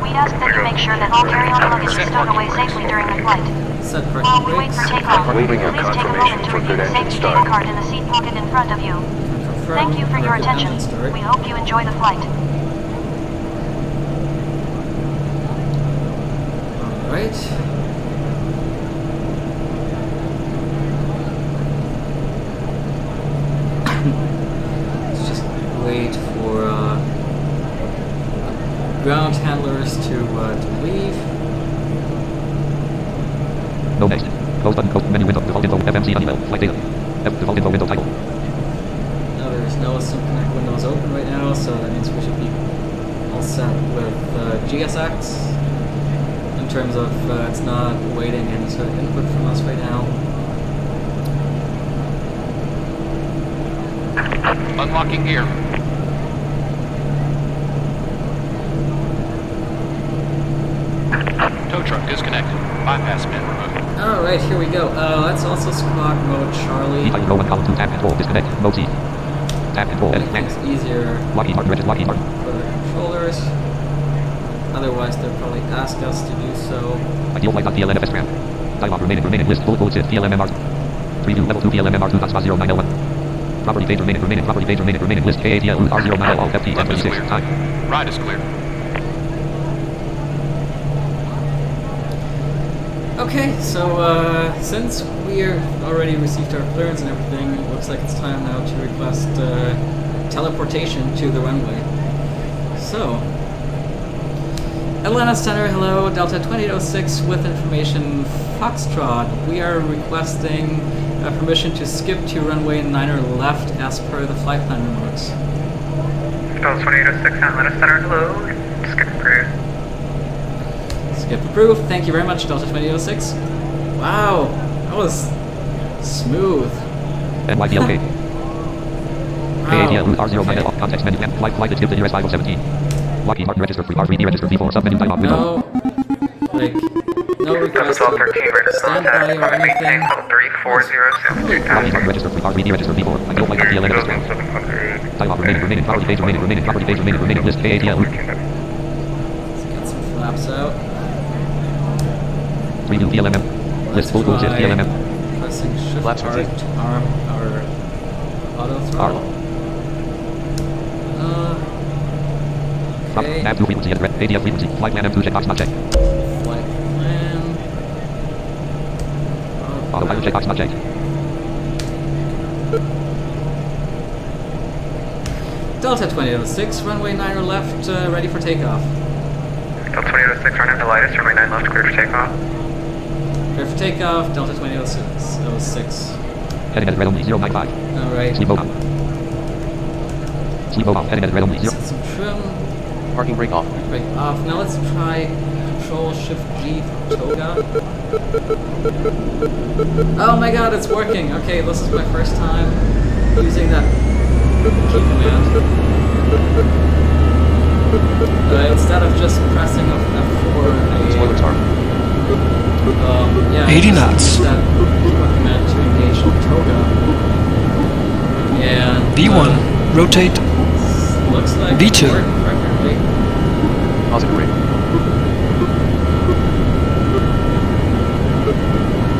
Speaker 8: We ask that you make sure that all carry-on luggage is stowed away safely during the flight.
Speaker 2: Set
Speaker 8: While
Speaker 2: parking
Speaker 8: we wait
Speaker 2: brakes.
Speaker 8: for takeoff,
Speaker 7: Waiting
Speaker 8: please
Speaker 7: on
Speaker 8: take a
Speaker 7: confirmation
Speaker 8: moment to
Speaker 7: for
Speaker 8: review
Speaker 7: good
Speaker 8: the
Speaker 7: engine
Speaker 8: safety
Speaker 7: start.
Speaker 8: data card in the seat pocket in front of you.
Speaker 2: Confirm
Speaker 8: Thank you for your
Speaker 2: good
Speaker 8: attention.
Speaker 2: engine start.
Speaker 8: We hope you enjoy the flight.
Speaker 2: Alright. Let's just wait for ground handlers to leave.
Speaker 1: No next. Close button, close menu window, default info, FMC Honeywell, flight data. Default info window title.
Speaker 2: No, there's no SimConnect windows open right now, so that means we should be all set with GSX in terms of it's not waiting any sort of input from us right now.
Speaker 7: Unlocking gear. Tow truck disconnected. Bypass bin removed.
Speaker 2: Alright, here we go. That's also squawk mode Charlie.
Speaker 1: Define row 1 column 2 tab control disconnect mode C. Tab control edit
Speaker 2: It's
Speaker 1: next.
Speaker 2: easier
Speaker 1: Lockheed Martin register Lockheed Martin.
Speaker 2: for the controllers. Otherwise, they'll probably ask us to do so.
Speaker 1: Ideal flight DLN FS RAM. Dialog remaining list bullet exist PLMMR. Preview level 2 PLMMR 2.09L1. Property page remaining property page remaining list KATL R09L all FT
Speaker 7: Left is
Speaker 1: 1026
Speaker 7: clear.
Speaker 1: time.
Speaker 7: Right is clear.
Speaker 2: Okay, so since we already received our clearance and everything, it looks like it's time now to request teleportation to the runway. So, Atlanta Center, hello, Delta 2806 with information Foxtrot. We are requesting permission to skip to runway 9 left as per the flight plan remarks.
Speaker 6: Delta 2806 Atlanta Center, hello. Skip approved.
Speaker 2: Skip approved. Thank you very much, Delta 2806. Wow, that was smooth.
Speaker 1: NYDLK.
Speaker 2: Wow.
Speaker 1: KATL R09L off context menu. Flight is skipped in US 5017. Lockheed Martin register free R3D register V4 submenu dialog window.
Speaker 2: No, like, no
Speaker 6: Delta
Speaker 2: request
Speaker 6: 1213, ready to
Speaker 2: stand by
Speaker 6: contact.
Speaker 2: or
Speaker 6: Climate
Speaker 2: anything.
Speaker 6: maintain level 3406.
Speaker 1: Lockheed Martin register free R3D register V4. Ideal flight DLN FS RAM.
Speaker 5: 700.
Speaker 1: Dialog remaining property page remaining list KATL.
Speaker 2: Let's get some flaps out.
Speaker 1: Preview PLMM. List full exist
Speaker 2: Try
Speaker 1: PLMM.
Speaker 2: pressing shift
Speaker 3: Flaps
Speaker 2: R
Speaker 3: routine.
Speaker 2: to arm our auto throttle. Okay.
Speaker 1: Nav 2 frequency and red ADF frequency. Flight plan M2 checkbox not checked.
Speaker 2: Flight plan.
Speaker 1: Autopilot checkbox not checked.
Speaker 2: Delta 2806, runway 9 left, ready for takeoff.
Speaker 6: Delta 2806, running to Lightus, runway 9 left, clear for takeoff.
Speaker 2: Clear for takeoff, Delta 2806.
Speaker 1: Heading at red only 095.
Speaker 2: Alright.
Speaker 1: Sleep mode on. Sleep mode on. Heading at red only 0.
Speaker 2: Set some trim.
Speaker 3: Parking brake off.
Speaker 2: Break off. Now let's try Control Shift G for toga. Oh my god, it's working! Okay, this is my first time using that key command. Instead of just pressing F4,
Speaker 3: Spoiler tarp.
Speaker 2: yeah,
Speaker 9: 80
Speaker 2: just
Speaker 9: knots.
Speaker 2: use that keyboard command to engage toga. And
Speaker 9: B1, rotate.
Speaker 2: looks like
Speaker 9: B2.
Speaker 2: it worked perfectly.
Speaker 3: Positive rate.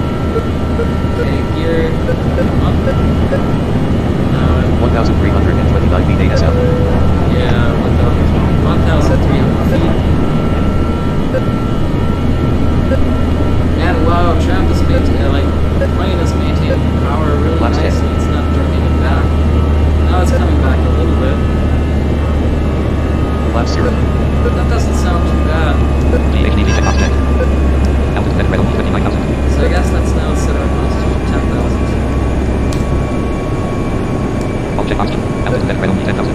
Speaker 2: Okay, gear come up. Now
Speaker 3: 1,329 feet ASL.
Speaker 2: yeah, 1,300 feet. And wow, tram is the plane is maintaining power really
Speaker 3: Last hit.
Speaker 2: nicely. It's not jerking it back. Now it's coming back a little bit.
Speaker 3: Lap 0.
Speaker 2: That doesn't sound too bad.
Speaker 1: DHDV checkbox checked. Altitude at red only 59,000.
Speaker 2: So I guess let's now set our altitude to 10,000.
Speaker 1: All checkbox checked. Altitude at red only 10,000.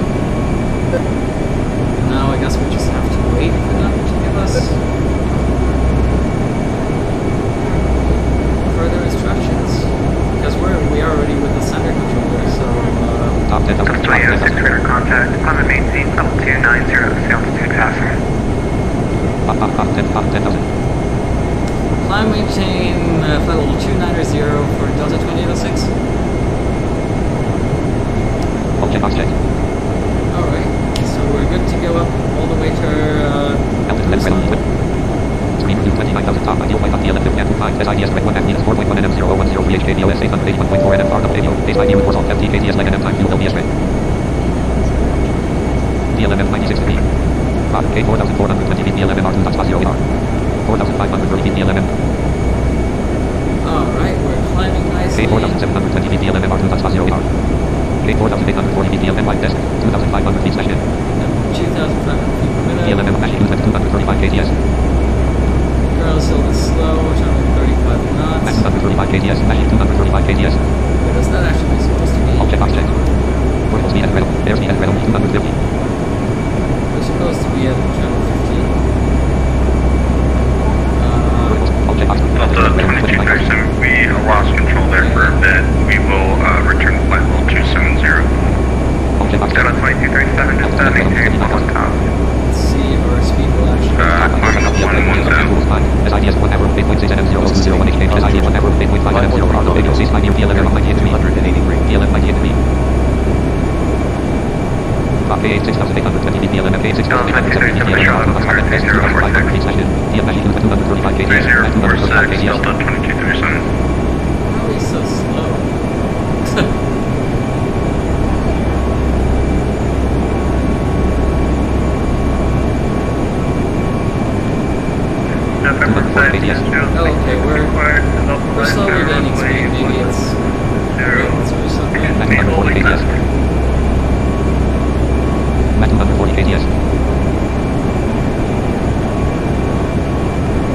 Speaker 2: Now I guess we just have to wait for them to give us further instructions. Because we are already with the center controller, so
Speaker 1: Top 10,000.
Speaker 6: Delta 2806, radar contact. Climate maintain level 290, altitude passer.
Speaker 1: Top 10,000.
Speaker 2: climb maintain flight level 290
Speaker 1: KBOS 881.4 NM Far Radio. Base ID with horizontal FT KTS leg NM time fuel LBS rate. DLMM 96 degree. K 4420 feet DLMM R2.0 ER. 4530 feet DLMM.
Speaker 2: Alright, we're climbing nicely.
Speaker 1: K 4720 feet DLMM R2.0 ER. K 4840 feet DLMM right desk. 2500 feet session.
Speaker 2: 2,500 feet per minute.
Speaker 1: DLMM machine 235 KTS.
Speaker 2: Curl is slow, which I'm at 35 knots.
Speaker 1: Max 235 KTS. Machine 235 KTS.
Speaker 2: What is that actually supposed to be?
Speaker 1: Object box check. Vertical speed at red. Airspeed at red only 250.
Speaker 2: We're supposed to be at channel 15.
Speaker 1: Object box.
Speaker 5: Delta 2237, we lost control there for a bit. We will return to flight level 270.
Speaker 1: Object box.
Speaker 6: Delta 2237, just maintain on top.
Speaker 2: Let's see if our speed will actually...
Speaker 5: Climbing up 110.
Speaker 1: SIDS 1 Ever 8.6 NM 020 1 HK. SID 1 Ever 8.5 NM 0 R. Radio 6 5 DLM 98 degree. DLM 98 degree. K 6820 feet DLM K 6870 feet DLM 2500 feet session. DLM machine 235 KTS. 235 KTS.
Speaker 5: Delta 2237.
Speaker 2: How are we so slow? Oh, okay, we're slowly gaining speed. Maybe it's or something.
Speaker 1: 240 KTS. 240 KTS.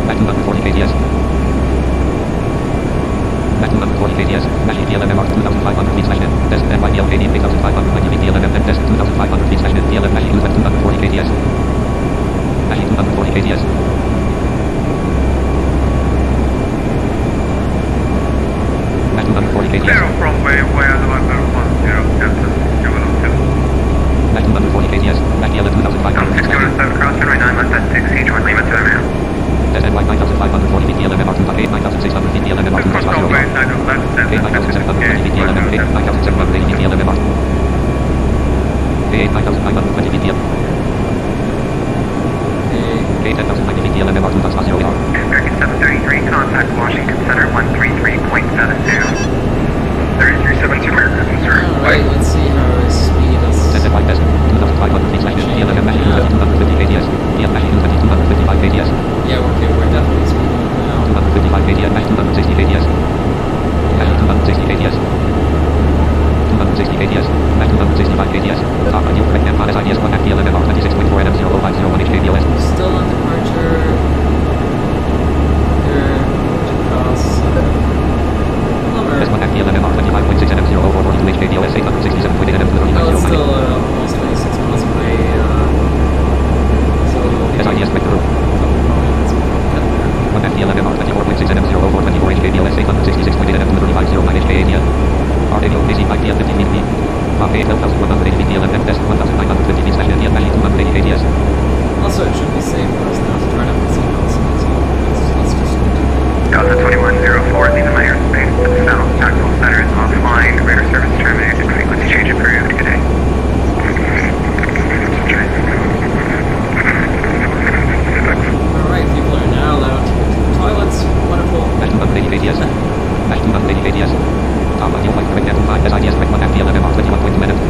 Speaker 1: 240 KTS. 240 KTS. Machine DLM MR 2500 feet session. Desk NYDL KD 8590 feet DLM and desk 2500 feet session. DLM machine 240 KTS. Machine 240 KTS. Mach 240 KTS.
Speaker 6: Zero from way on the 110, Delta 002.
Speaker 1: Mach 240 KTS. Mach DLM 2500 feet session.
Speaker 6: 607 cross runway 9 left at 6, join Lima to the man.
Speaker 1: Desk NY 9540 feet DLM MR 2.8 9600 feet DLM MR 2.0. K 9720 feet DLM K 9780 feet DLM MR. K 9520 feet DLM. K 10090 feet DLM MR 2.0 ER.
Speaker 6: American 733, contact Washington Center 133.72. 3372 American, sir.
Speaker 2: Alright, let's see how our speed is.
Speaker 1: Desk NY desk 2500 feet session. DLM machine 250 KTS. DLM machine 255 KTS.
Speaker 2: Yeah, okay, we're definitely speeding up now.
Speaker 1: 255 KTS. Mach 260 KTS. Mach 260 KTS. 260 KTS. Mach 265 KTS. Top ideal correct M SIDS 1 FDLM MR 26.4 NM 050 1 HKBOS.
Speaker 2: Still on departure. Here, to cross.
Speaker 1: S1 FDLM MR 25.6 NM 00442 HKBOS 867.8 NM 230
Speaker 2: Oh, it's still almost 26 miles away. So
Speaker 1: SIDS vector.
Speaker 2: let's get there.
Speaker 1: 1 FDLM MR 24.6 NM 0424 HKBOS 866.8 NM 235 HKADL. Radio AC 5 DM 15 feet. K 12,180 feet DLM desk 1,950 feet session DLM machine 280 KTS.
Speaker 2: Also, it should be safe for us now to turn up the signals. So let's just do that.
Speaker 6: Delta 2104, leaving my airspace. The south tactical center is offline. Radar service terminated. Frequency change approved. Good day.
Speaker 2: Alright, people are now allowed to go to the toilets. Wonderful.
Speaker 1: Mach 280 KTS. Mach 280 KTS. Top ideal flight correct M5 SIDS correct 1 FDLM MR 21.2 minutes.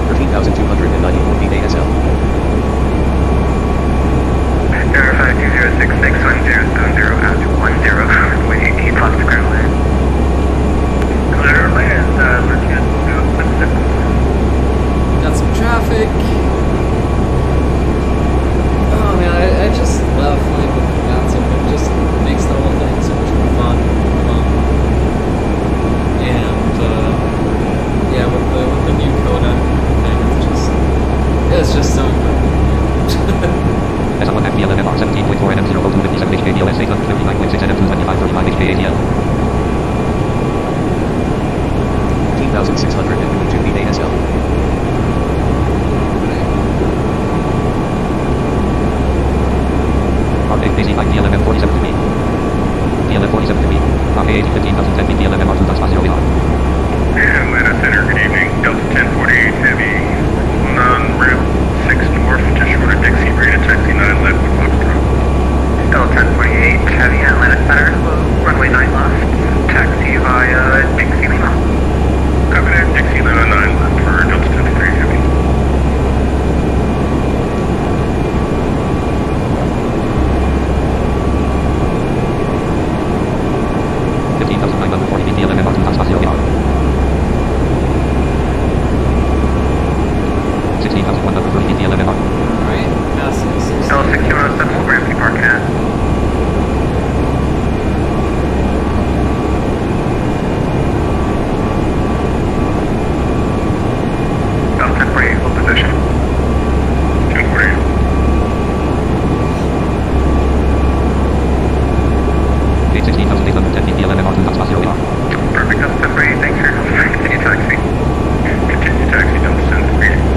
Speaker 1: 13,294 feet ASL.
Speaker 6: Verify 20661070 out to 10, runway 8 clocks to ground line. Clear land, Lieutenant 266.
Speaker 2: Got some traffic. Oh man, I just love flying with VATSim. It just makes the whole thing so much more fun. And yeah, with the new code and everything, it's just so incredible.
Speaker 1: S1 FDLM MR 17.4 NM 00257 HKBOS 859.6 NM 22535 HKADL. 13,652 feet ASL. AC 5 DLM M 47 to me. DLM 47 to me. K 15,010 feet DLM MR 2.0 ER.
Speaker 5: Atlanta Center, good evening. Delta 1048 Heavy, non-rail 6 north, just short of Dixie, read a taxi 9 left with Foxtrot.
Speaker 6: Delta 1048, Heavy, Atlanta Center,
Speaker 1: 10 feet VLM MR 2.0 AR.
Speaker 6: Perfect, Delta 1048, thanks for your help. Continue taxi. Continue taxi, Delta 1048.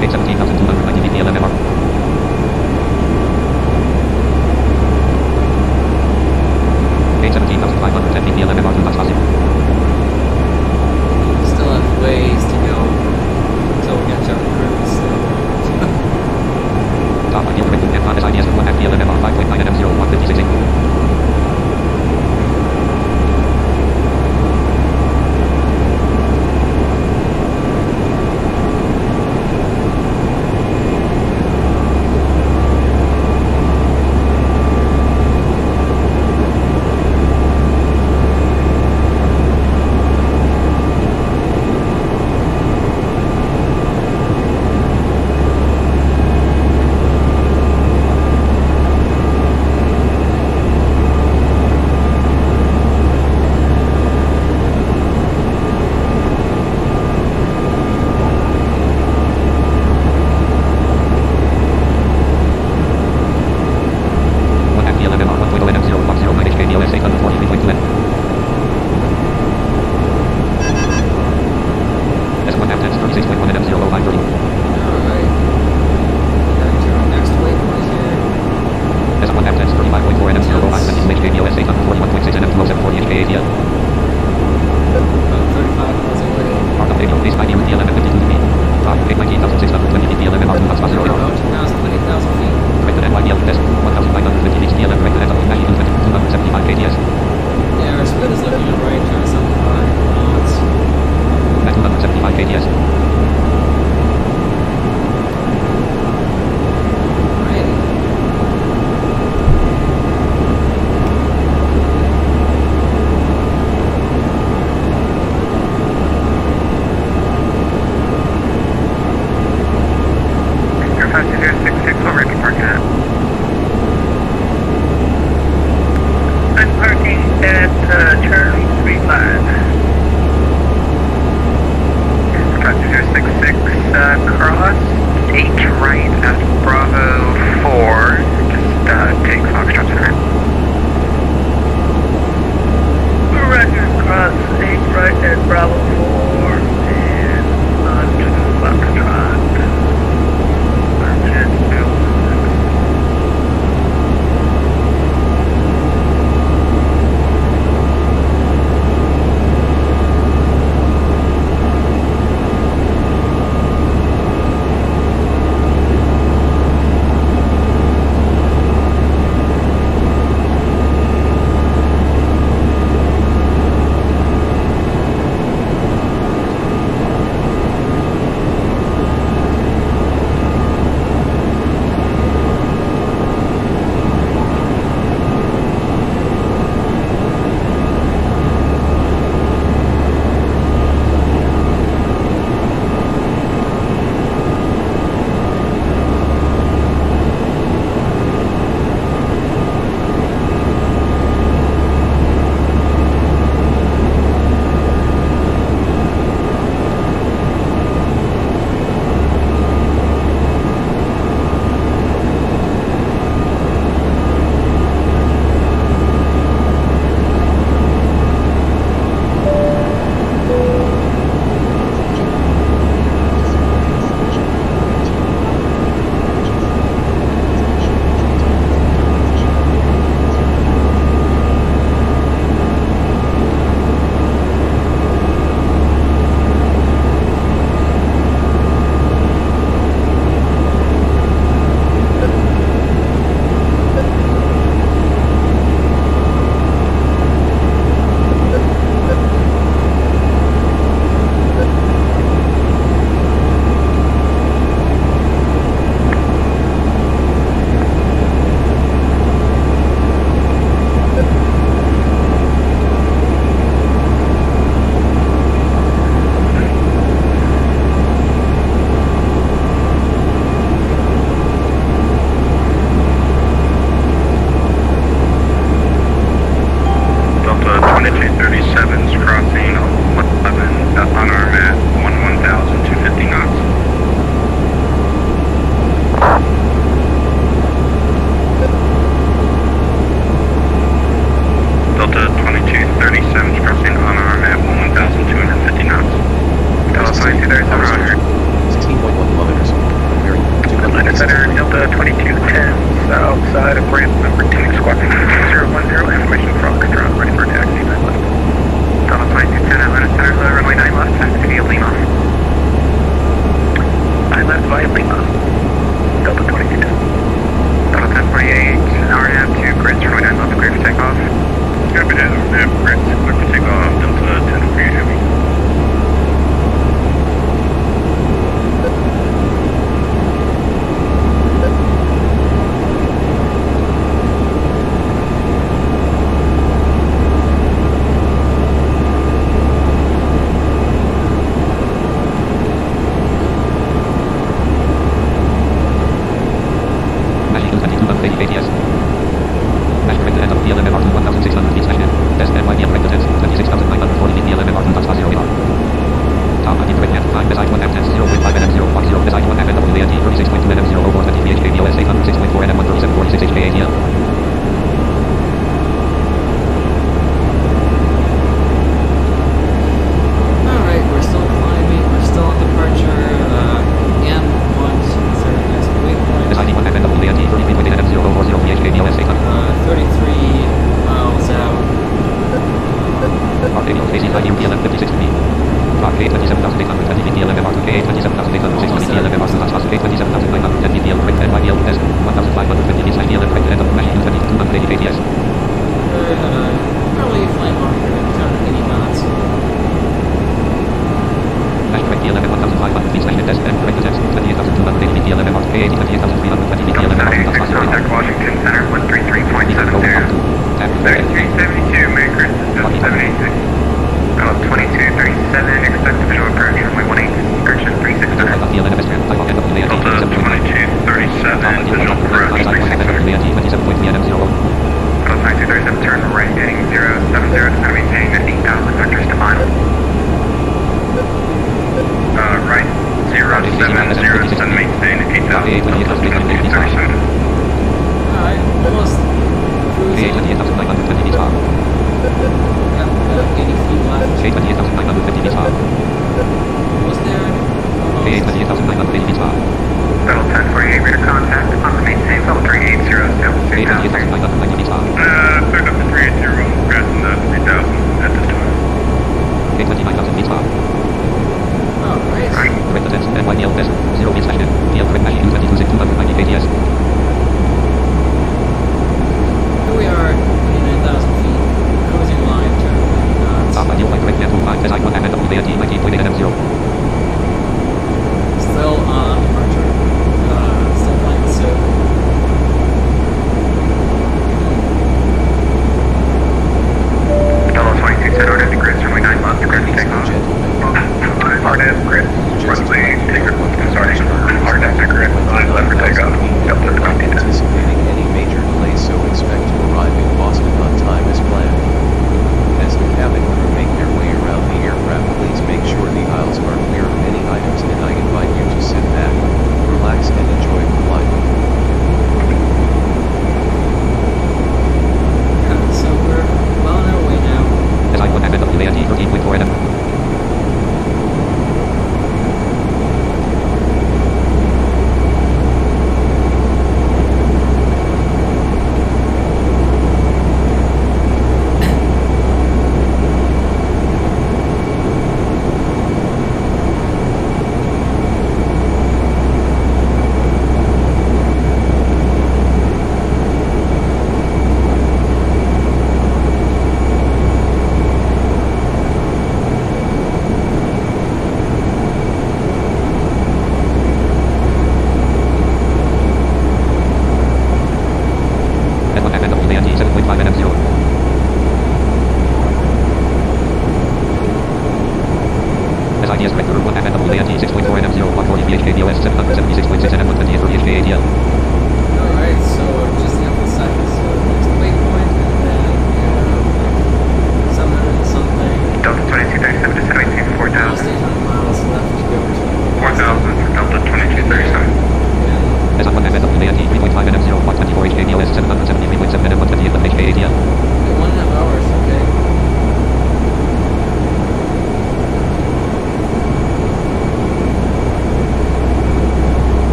Speaker 1: Gate 17,290 feet VLM MR. Gate 17,510 feet VLM MR 2.0.
Speaker 2: Still have ways to go until we get Jet Cruise.
Speaker 1: Top ideal directed and Honda's IDS 1 at VLM MR 5.9 NM 0156 8.
Speaker 6: via Lima. Delta 22. Delta 1048, RNAV to grid 29 left, clear for takeoff.
Speaker 5: Copy that, RNAV, grid, clear for takeoff, Delta 1048 Heavy.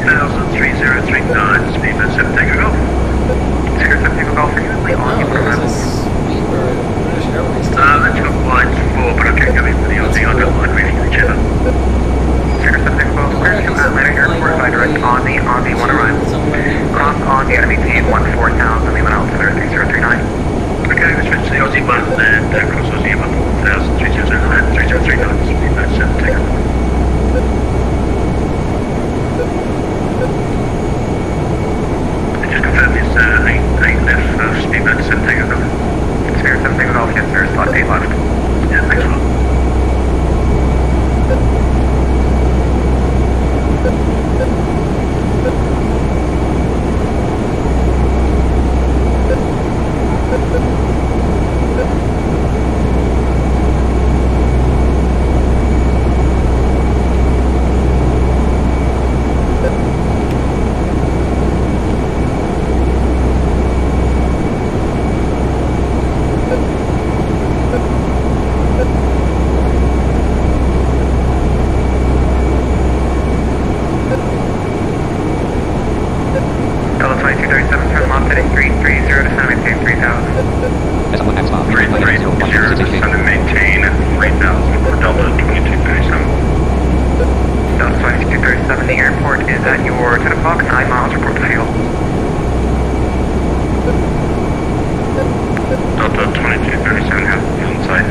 Speaker 5: 4039, speed at 7 Tango Golf.
Speaker 6: 07 Tango Golf, are you in late on
Speaker 2: Oh,
Speaker 6: your
Speaker 2: there
Speaker 6: program?
Speaker 2: was a Speedbird British Airways.
Speaker 5: Let's go flight 4, but okay, coming for the Aussie on the line, waiting for each other.
Speaker 6: 07 Tango Golf, clear to Atlanta Airport by direct Aussie, Aussie 1 arrival. Cross Aussie, enemy speed 14,000, leaving altimeter 3039.
Speaker 5: Okay, we switch to the Aussie 1 and cross Aussie 1,000, 3039, 3039, speed at 7 Tango Golf. Just confirm this 8 left, speed at 7 Tango Golf.
Speaker 6: 07 Tango Golf, yes sir, slot 8 left.
Speaker 5: Yeah, thanks a lot.
Speaker 6: Delta 2237, turn left heading 330 to San maintain 3000.
Speaker 1: S1 X
Speaker 5: 330 to maintain 3000 for Delta 2237.
Speaker 6: Delta 2237, the airport is at your 10 o'clock, 9 miles, report to field.
Speaker 5: Delta 2237 has fuel in sight.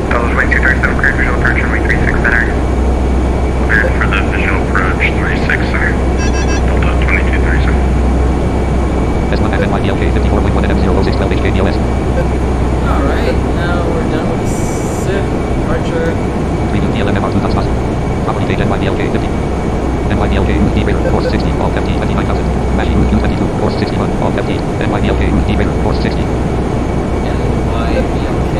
Speaker 6: Delta 2237, cleared visual approach runway 36 center.
Speaker 5: Cleared for the visual approach 36 center. Delta 2237.
Speaker 1: S1 FNYBLK 54.1 and M06 12 HKBOS.
Speaker 2: Alright, now we're done with the SIP departure.
Speaker 1: 3 DLM MR 2 knots. Property page NYBLK 50. NYBLK with D-Radar, course 60, all FT 29,000. Machine with Q22, course 61, all FT. NYBLK with D-Radar, course 60.
Speaker 2: NYBLK.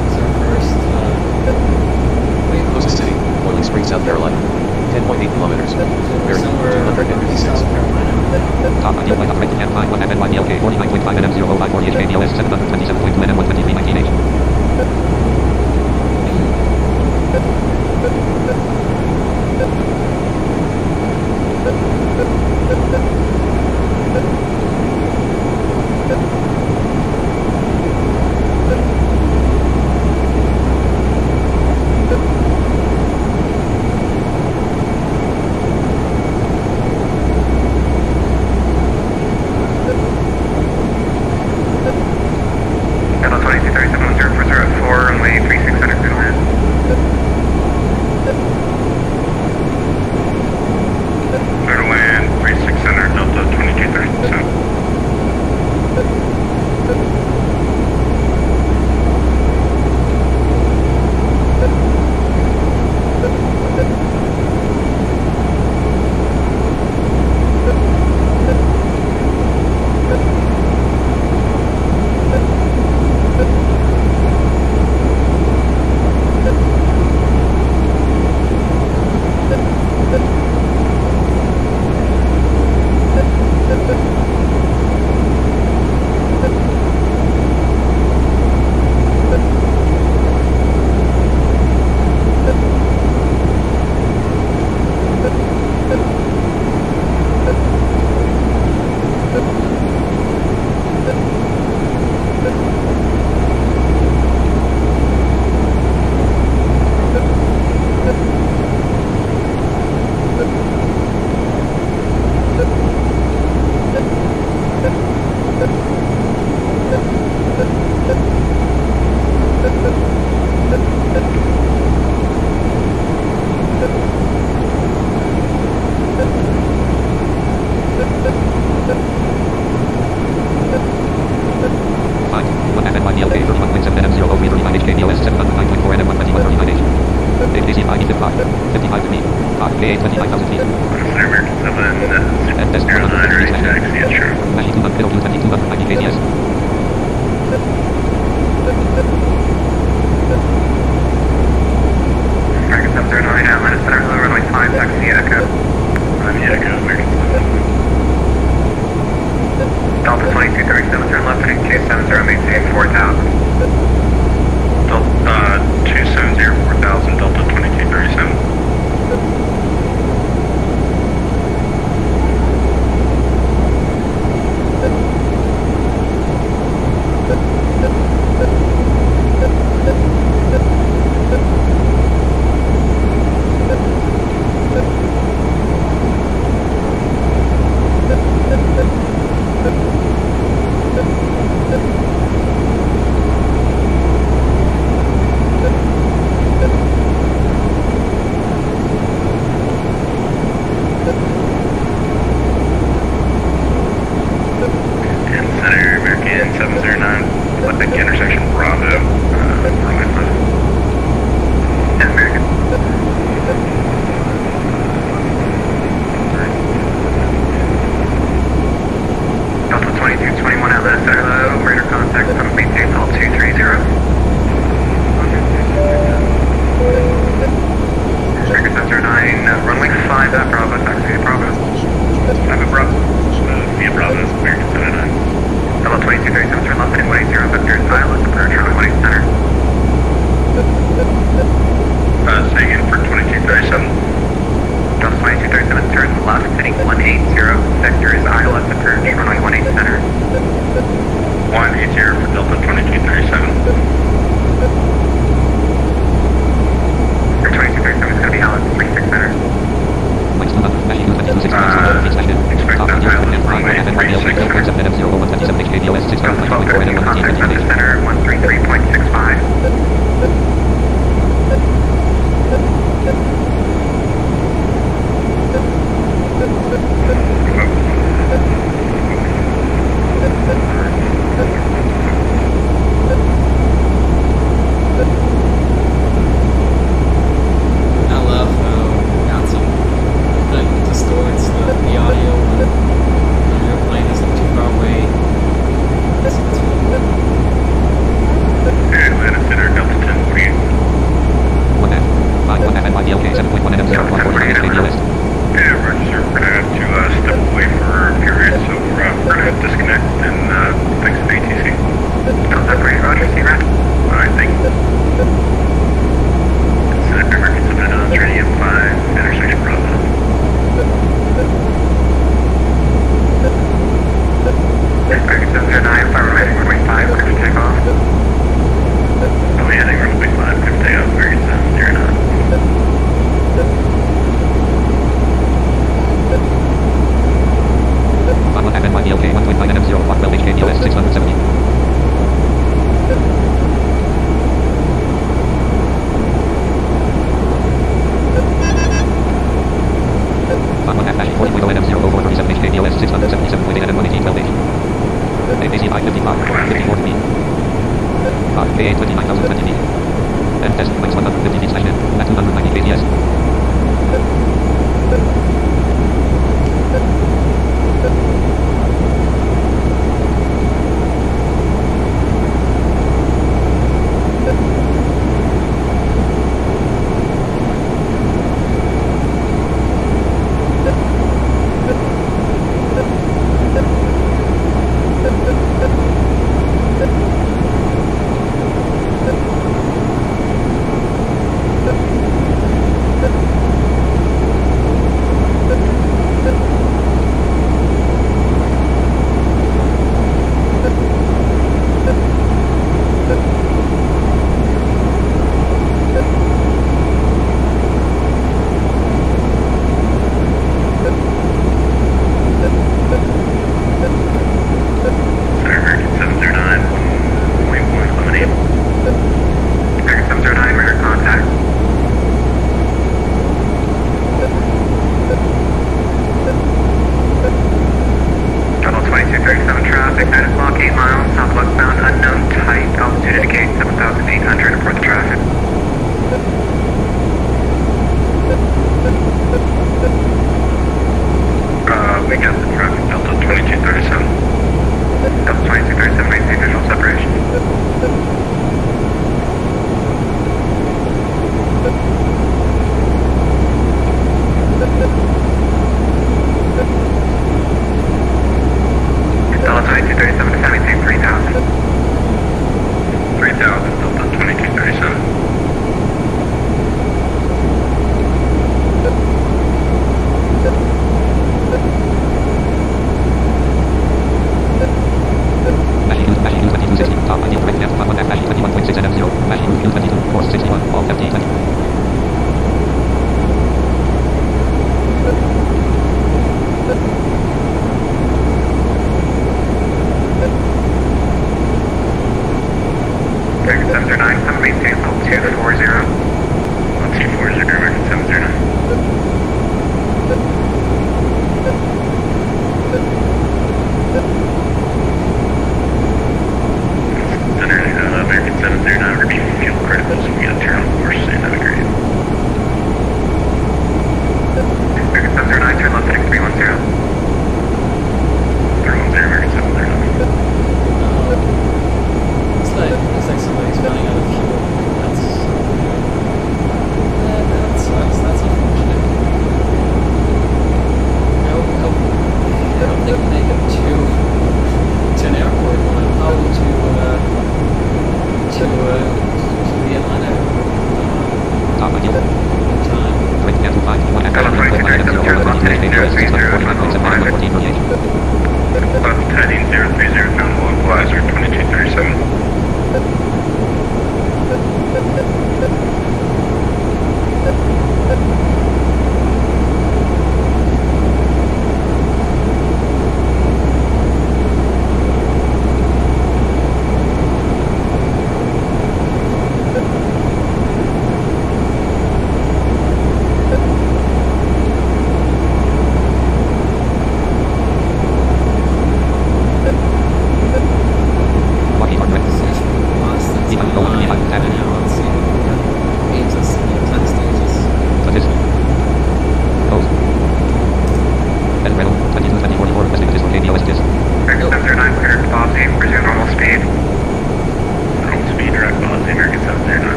Speaker 2: It's our first, wait,
Speaker 3: Closest city, Boiling Springs, South Carolina. 10.8 kilometers. Bearing
Speaker 2: somewhere
Speaker 3: 256.
Speaker 2: South Carolina.
Speaker 1: Top ideal flight operating at 5 1 NYBLK 49.5 and M00540 HKBOS 727.2 and M123 19H.
Speaker 6: Delta 2237, 0404, runway 36 center, clear to land.
Speaker 5: Clear to land 36 center, Delta 2237. American 7, airline, ready to taxi at True.
Speaker 1: Machine 200, middle 220, 290 KCS.
Speaker 6: American 709, Atlanta Center, hello, runway 5, taxi Echo.
Speaker 5: I'm the Echo, American 7.
Speaker 6: Delta 2237, turn left heading 270, maintain 4000.
Speaker 5: Delta 270, 4000, Delta 2237.
Speaker 6: left, heading 180, vector is ILS approach, runway 18 center.
Speaker 5: 180 for Delta 2237.
Speaker 6: Your 2237 is going to be ILS 36 center.
Speaker 1: Winds 200, mesh 2226,
Speaker 5: Expect
Speaker 1: top
Speaker 5: that
Speaker 1: radio,
Speaker 5: pilot
Speaker 1: and 5
Speaker 5: runway
Speaker 1: FM,
Speaker 5: 36 center.
Speaker 1: 0.7 FM, 0127 KBOS, 600.4 and 1
Speaker 6: Contact center, 133.65.
Speaker 2: I love how VATSim like distorts the audio when the airplane is too far away. Listen to it.
Speaker 5: Atlanta Center, Delta 1048.
Speaker 1: 1 F, 1 FM, YDLK, 7.1 FM, 0.4 KBOS.
Speaker 5: Yeah, Roger, we're gonna have to step away for a period, so we're gonna have to disconnect and thanks to ATC.
Speaker 6: Delta 3, Roger, see you around.
Speaker 5: Alright, thank you. Center American 7 on Tritium 5, intersection Bravo.
Speaker 6: American 709, fire runway 4.5, clear for takeoff.
Speaker 5: Oh yeah, I think runway 5, clear for takeoff, American 709.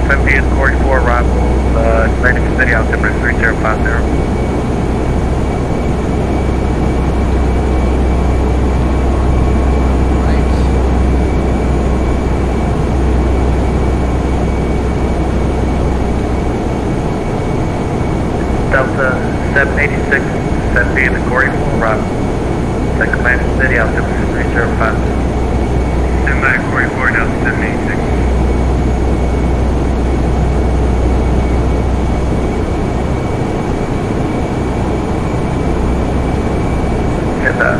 Speaker 6: 70 is Corey 4, arrivals, Atlantic City, altimeter 3050. Delta 786, 70 in the Corey 4, arrival. Like Atlantic City, altimeter 3050.
Speaker 5: Stand by Corey 4, Delta 786.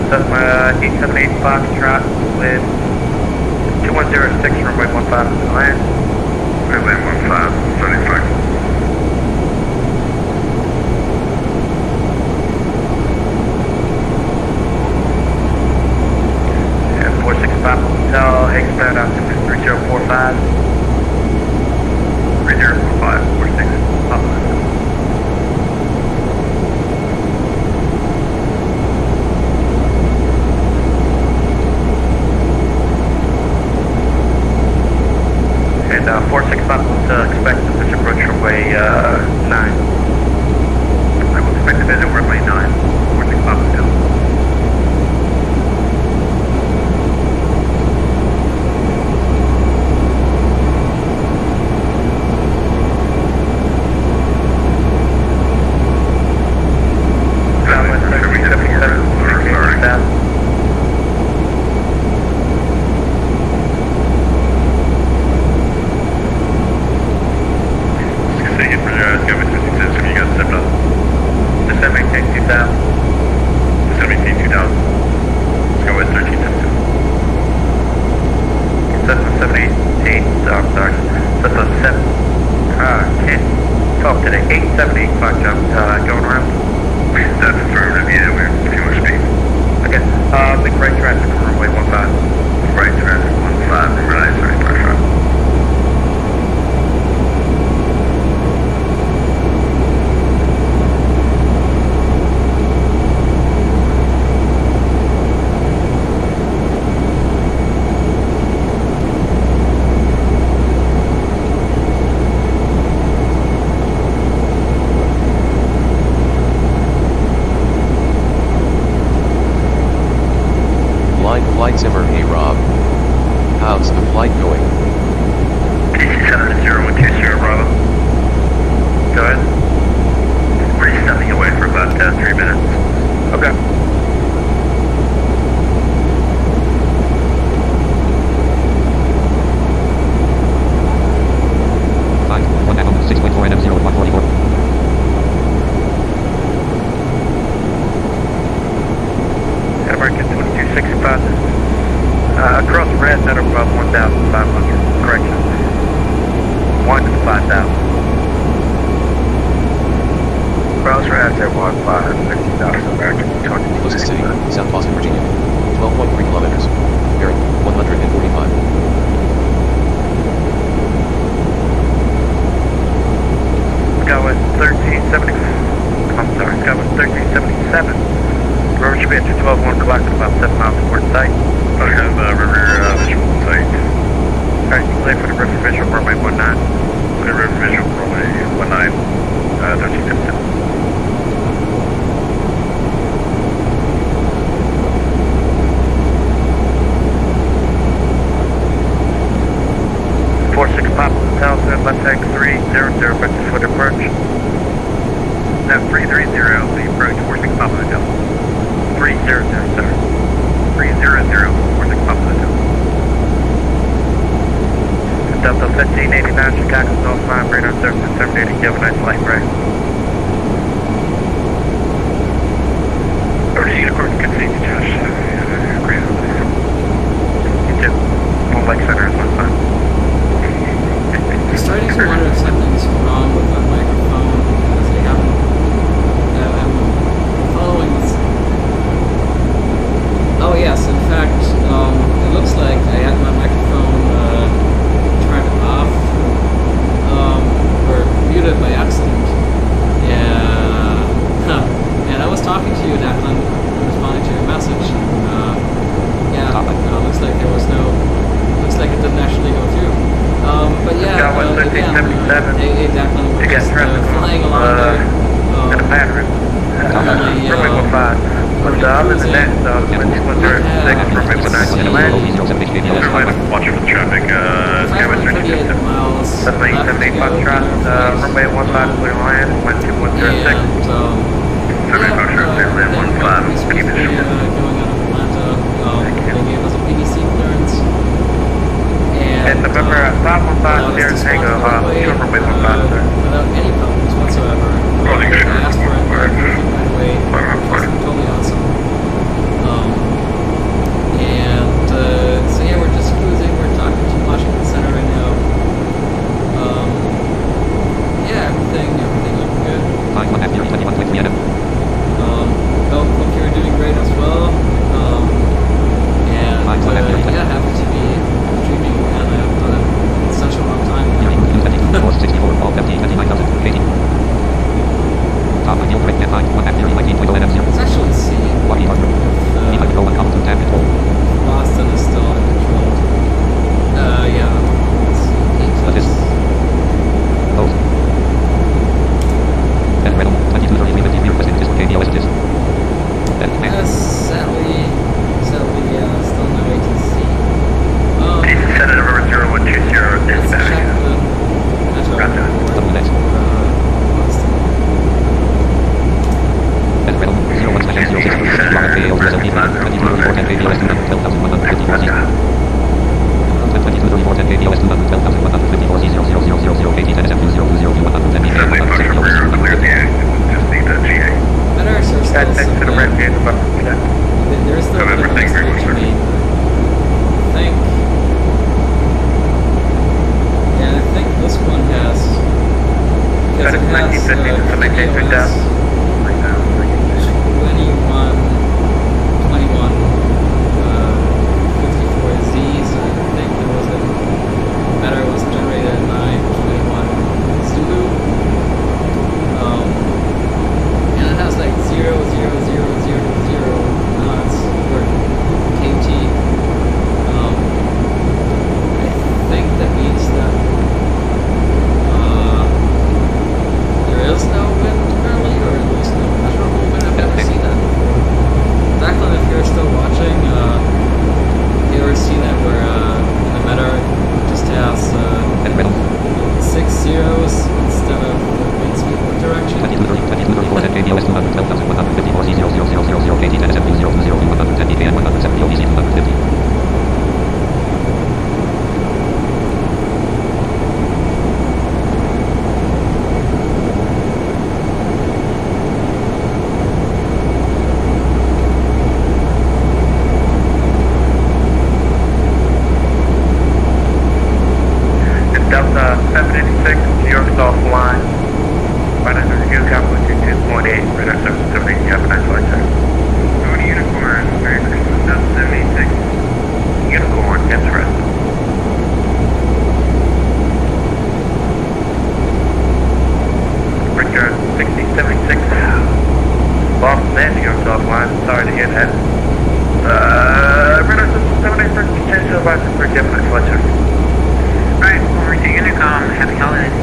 Speaker 6: Cessna 878 Foxtrot with 2106, runway 15 to the land.
Speaker 5: Runway 15, 75.
Speaker 6: And 465 Hotel, Higgsbound altimeter 3045.
Speaker 5: 3045, 46, Papa.
Speaker 6: And 465 expect the pitch approach runway 9.
Speaker 5: I will expect to visit runway 9, 465 Hotel.
Speaker 6: Southwest 1377, 16,000.
Speaker 5: Say it for Skyway 56, have you got stepped up?
Speaker 6: The 718 2000.
Speaker 5: 17, 2000. Skyway 1372.
Speaker 6: Cessna 718, I'm sorry. Cessna 7, can't talk today. 878 Foxtrot, going around.
Speaker 5: That's affirmative, yeah, we're too much speed.
Speaker 6: Okay, big right traffic on runway 15.
Speaker 5: Right traffic 15, right, sorry, pressure.
Speaker 3: Flight Simmer, hey Rob. How's the flight going?
Speaker 5: DC 70120 Bravo.
Speaker 6: Go ahead.
Speaker 5: We're stepping away for about 3 minutes.
Speaker 6: Okay.
Speaker 1: Fine. 1 Echo, 6.4 NM 0 144.
Speaker 6: American 2265. Across red, that are above 1,500. Correction. 1 to 5,000. Cross red, at 1,550,000. American 2265.
Speaker 3: Closest city, South Boston, Virginia. 12.3 kilometers. Bearing, 145.
Speaker 6: Skywest 1370. I'm sorry, Skywest 1377. Rover should be at 212-1 clock at about 7 miles toward site.
Speaker 5: I have river visual site.
Speaker 6: Alright, clear for the river visual runway 19.
Speaker 5: The river visual runway 19, 1357.
Speaker 6: left tank 300, back to foot approach.
Speaker 5: No, 330, the approach, 46 Papa Hotel.
Speaker 6: 300, sir.
Speaker 5: 300, 46 Papa Hotel.
Speaker 6: Delta 1589, Chicago, North Line, radar service terminated. You have a nice flight, right?
Speaker 5: Proceed according to safety, Josh. Great.
Speaker 6: You too. Moonlight Center is my time.
Speaker 2: I'm starting to wonder if something's wrong with that microphone because I haven't. I'm following this. Oh yes, in fact, it looks like I had my microphone turned off or muted by accident. Yeah. And I was talking to you, Declan, staying along there.
Speaker 6: And a bad route.
Speaker 2: Normally,
Speaker 6: Runway 15. But other than that, 2106, runway 19 land.
Speaker 5: Watch for the traffic, Skywest
Speaker 2: 538 miles.
Speaker 6: 78 Foxtrot, runway 15 clear land, 12106.
Speaker 2: Keep it short. Going out of Atlanta. They gave us a PDC clearance.
Speaker 6: And November 515 Sierra Tango, short runway 15, sir.
Speaker 2: Without any problems whatsoever. I asked for it right away. Totally awesome. So yeah, we're just cruising. We're talking to Washington Center right now. Yeah, everything looking good. Hope you're doing great as well. Yeah, happy to be streaming at such a long time. Let's actually see if Boston is still uncontrolled. Yeah. Let's see. Sadly, yeah, still no ATC.
Speaker 6: Set at over 0120
Speaker 2: Let's
Speaker 6: dispatch.
Speaker 2: check the Meters are still there is still a bit of a mistake you made. I think this one has, because it has KBOS 21, 54Zs. I think there was a matter was generated at 921 Zulu. And it has like 00000 knots or KT. I think that means that there is no wind currently, or at least no measurable wind. I've never seen that before. Declan, if you're still watching, you ever seen that where in the meta just has 6 zeros instead of wind speed direction?
Speaker 6: Delta 786, New York South line. Final review, Cowboy 2.8, radar 778, have a nice flight, sir. Go to Unicorn, Merry Christmas, Delta 786. Unicorn, interesting. Richard 6076, Boston and New York South line, sorry to hear that. Radar 786, change to advise for have a nice flight, sir. Alright, over to Intercom. Happy holidays.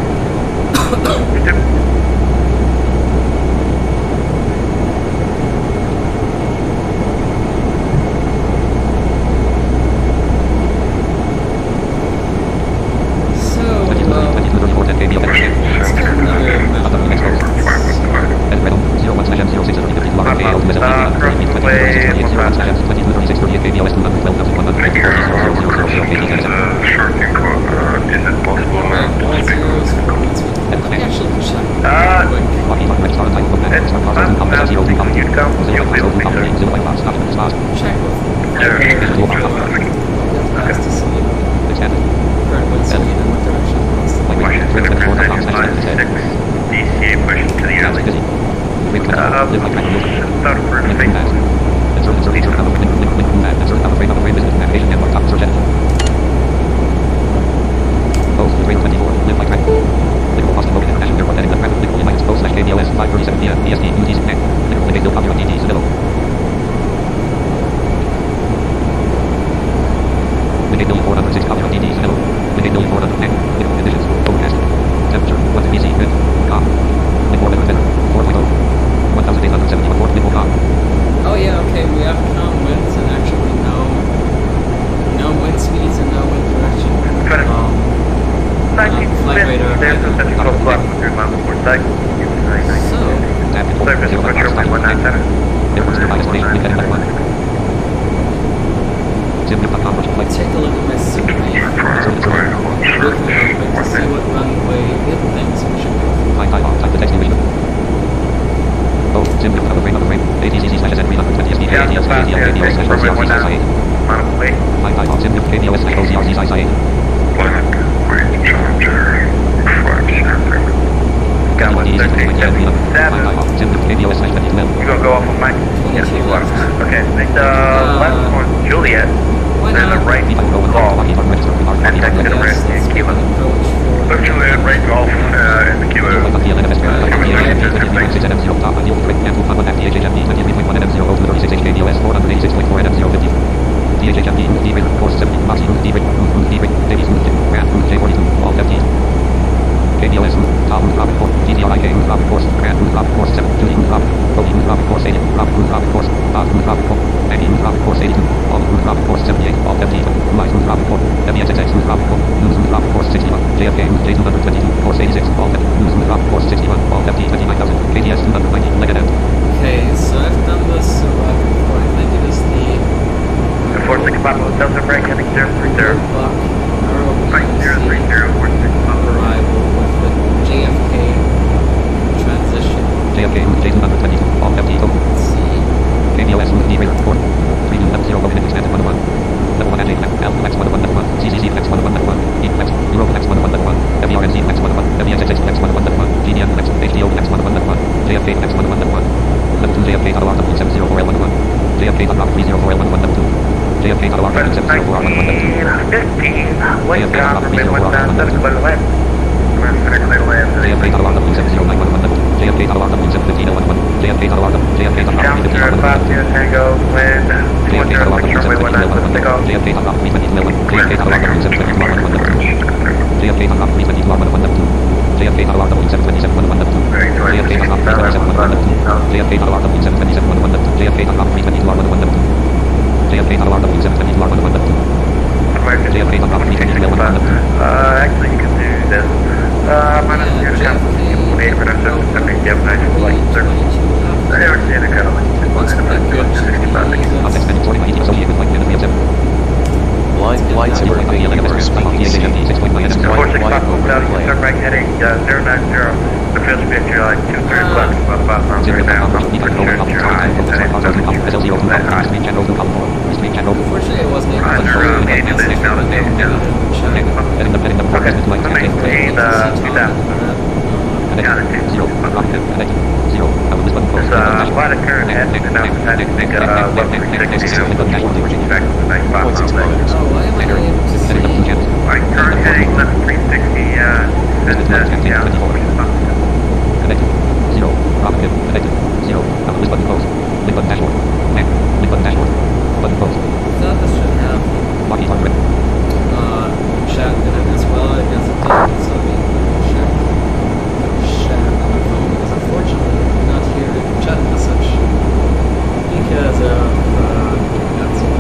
Speaker 6: contact.
Speaker 2: So,
Speaker 6: Service Butcher 197.
Speaker 1: Airport's nearby destination, we've headed level 1. Sim.com, virtual flight.
Speaker 2: take a look at my Supreme. Looking over to see what runway it thinks we should go for.
Speaker 1: Flying high, type the text English. Oh, Sim, out of frame, ATCC/S320 SPK, ATL, ATL, KBOS/OCRZ,
Speaker 6: On the way.
Speaker 1: Flying high, Sim, KBOS/OCRZ,
Speaker 5: Flight Wing Challenger 5
Speaker 6: Got 113.77.
Speaker 1: Flying high, Sim, KBOS/2012.
Speaker 6: You gonna go off of Mike? Yes, you are. Okay, make the left on Juliet,
Speaker 2: Why
Speaker 6: then the
Speaker 2: not?
Speaker 6: right golf, and text it around in Kilo.
Speaker 5: Left Juliet, right Golf, in the Kilo.
Speaker 1: KBOS, Tom, Robin Course, GTRIK, Robin Course, Grand, Robin Course, 7, Judy, Robin, Robin, Robin Course, 80, Robin Course, Bob, Robin Course, Andy, Robin Course, 82, All, Robin Course, 78, All, FT, Light, Robin Course, WXXX, Robin Course, News, Robin Course, 61, JFK, J222, Course 86, All, News, Robin Course, 61, All, FT, 29,000, KTS, 290, negative.
Speaker 2: Okay, so I've done this before. I think it is the
Speaker 6: 46 Papa, Delta break, heading 030.
Speaker 2: Buck
Speaker 6: Right, 030, 46 Papa.
Speaker 2: arrival with the JFK transition.
Speaker 1: JFK, J222, All, FT,
Speaker 2: Let's see.
Speaker 1: KBOS, D-Rate, 4, 3270, open and expanded 101. Level 1 NJ, L, Flex 101, level 1, CCC, Flex 101, level 1, E, Flex, Euro, Flex 101, level 1, WRNC, Flex 101, WXXX, Flex 101, level 1, GDM, Flex, HDO, Flex 101, level 1, JFK, Flex 101, level 1, level 2, JFK, Total R, 704L11, JFK, Total R, 304L11, level 2, JFK, Total R, 704L11, level 2,
Speaker 6: 15, wait, government 197, clear land.
Speaker 1: JFK, Total R, 70911, level 2, JFK, Total R, 715L11, JFK, Total R, JFK, Total R,
Speaker 6: Challenger 50 Tango, wind, 200, runway 19, take off.
Speaker 1: JFK, Total R, 320, JFK, Total R, 721, level 2, JFK, Total R, 320, level 2, JFK, Total R, 727, level 2, JFK, Total R, 327, level 2, JFK, Total R, 727, level 2, JFK, Total R, 320, level 2, JFK, Total R, 720, level 2, JFK, Total R, 320, level 2.
Speaker 6: Actually, you can do this. Minus 0 to company, 18 for 70, have nice flight, sir. I never seen a kind of like,
Speaker 2: That's pretty good.
Speaker 6: 65.
Speaker 3: Blind flight sim briefing, you are speaking C.
Speaker 6: 46
Speaker 3: Flight
Speaker 6: Papa,
Speaker 3: over
Speaker 6: Valley,
Speaker 3: plane.
Speaker 6: turn right heading 090. The field should be at your like 230 flex, about 5 miles right now. I'm pretty sure it's your high, and then it's that high.
Speaker 2: Unfortunately, I wasn't able to
Speaker 6: Roger,
Speaker 2: control that
Speaker 6: engage
Speaker 2: message,
Speaker 6: this
Speaker 2: but
Speaker 6: now,
Speaker 2: I
Speaker 6: engage
Speaker 2: know
Speaker 6: now.
Speaker 2: check.
Speaker 6: Okay, somebody need 2000. Got it, dude. There's a lot of current heading and now I think level 360 back to the 95
Speaker 3: Point 6
Speaker 6: miles.
Speaker 3: kilometers.
Speaker 2: Oh, why am I not able to see?
Speaker 6: Like current heading level 360, yeah,
Speaker 2: I thought this should have chat in it as well. I guess it did, so let me check chat on my phone because unfortunately I did not hear a chat message because of VATSim.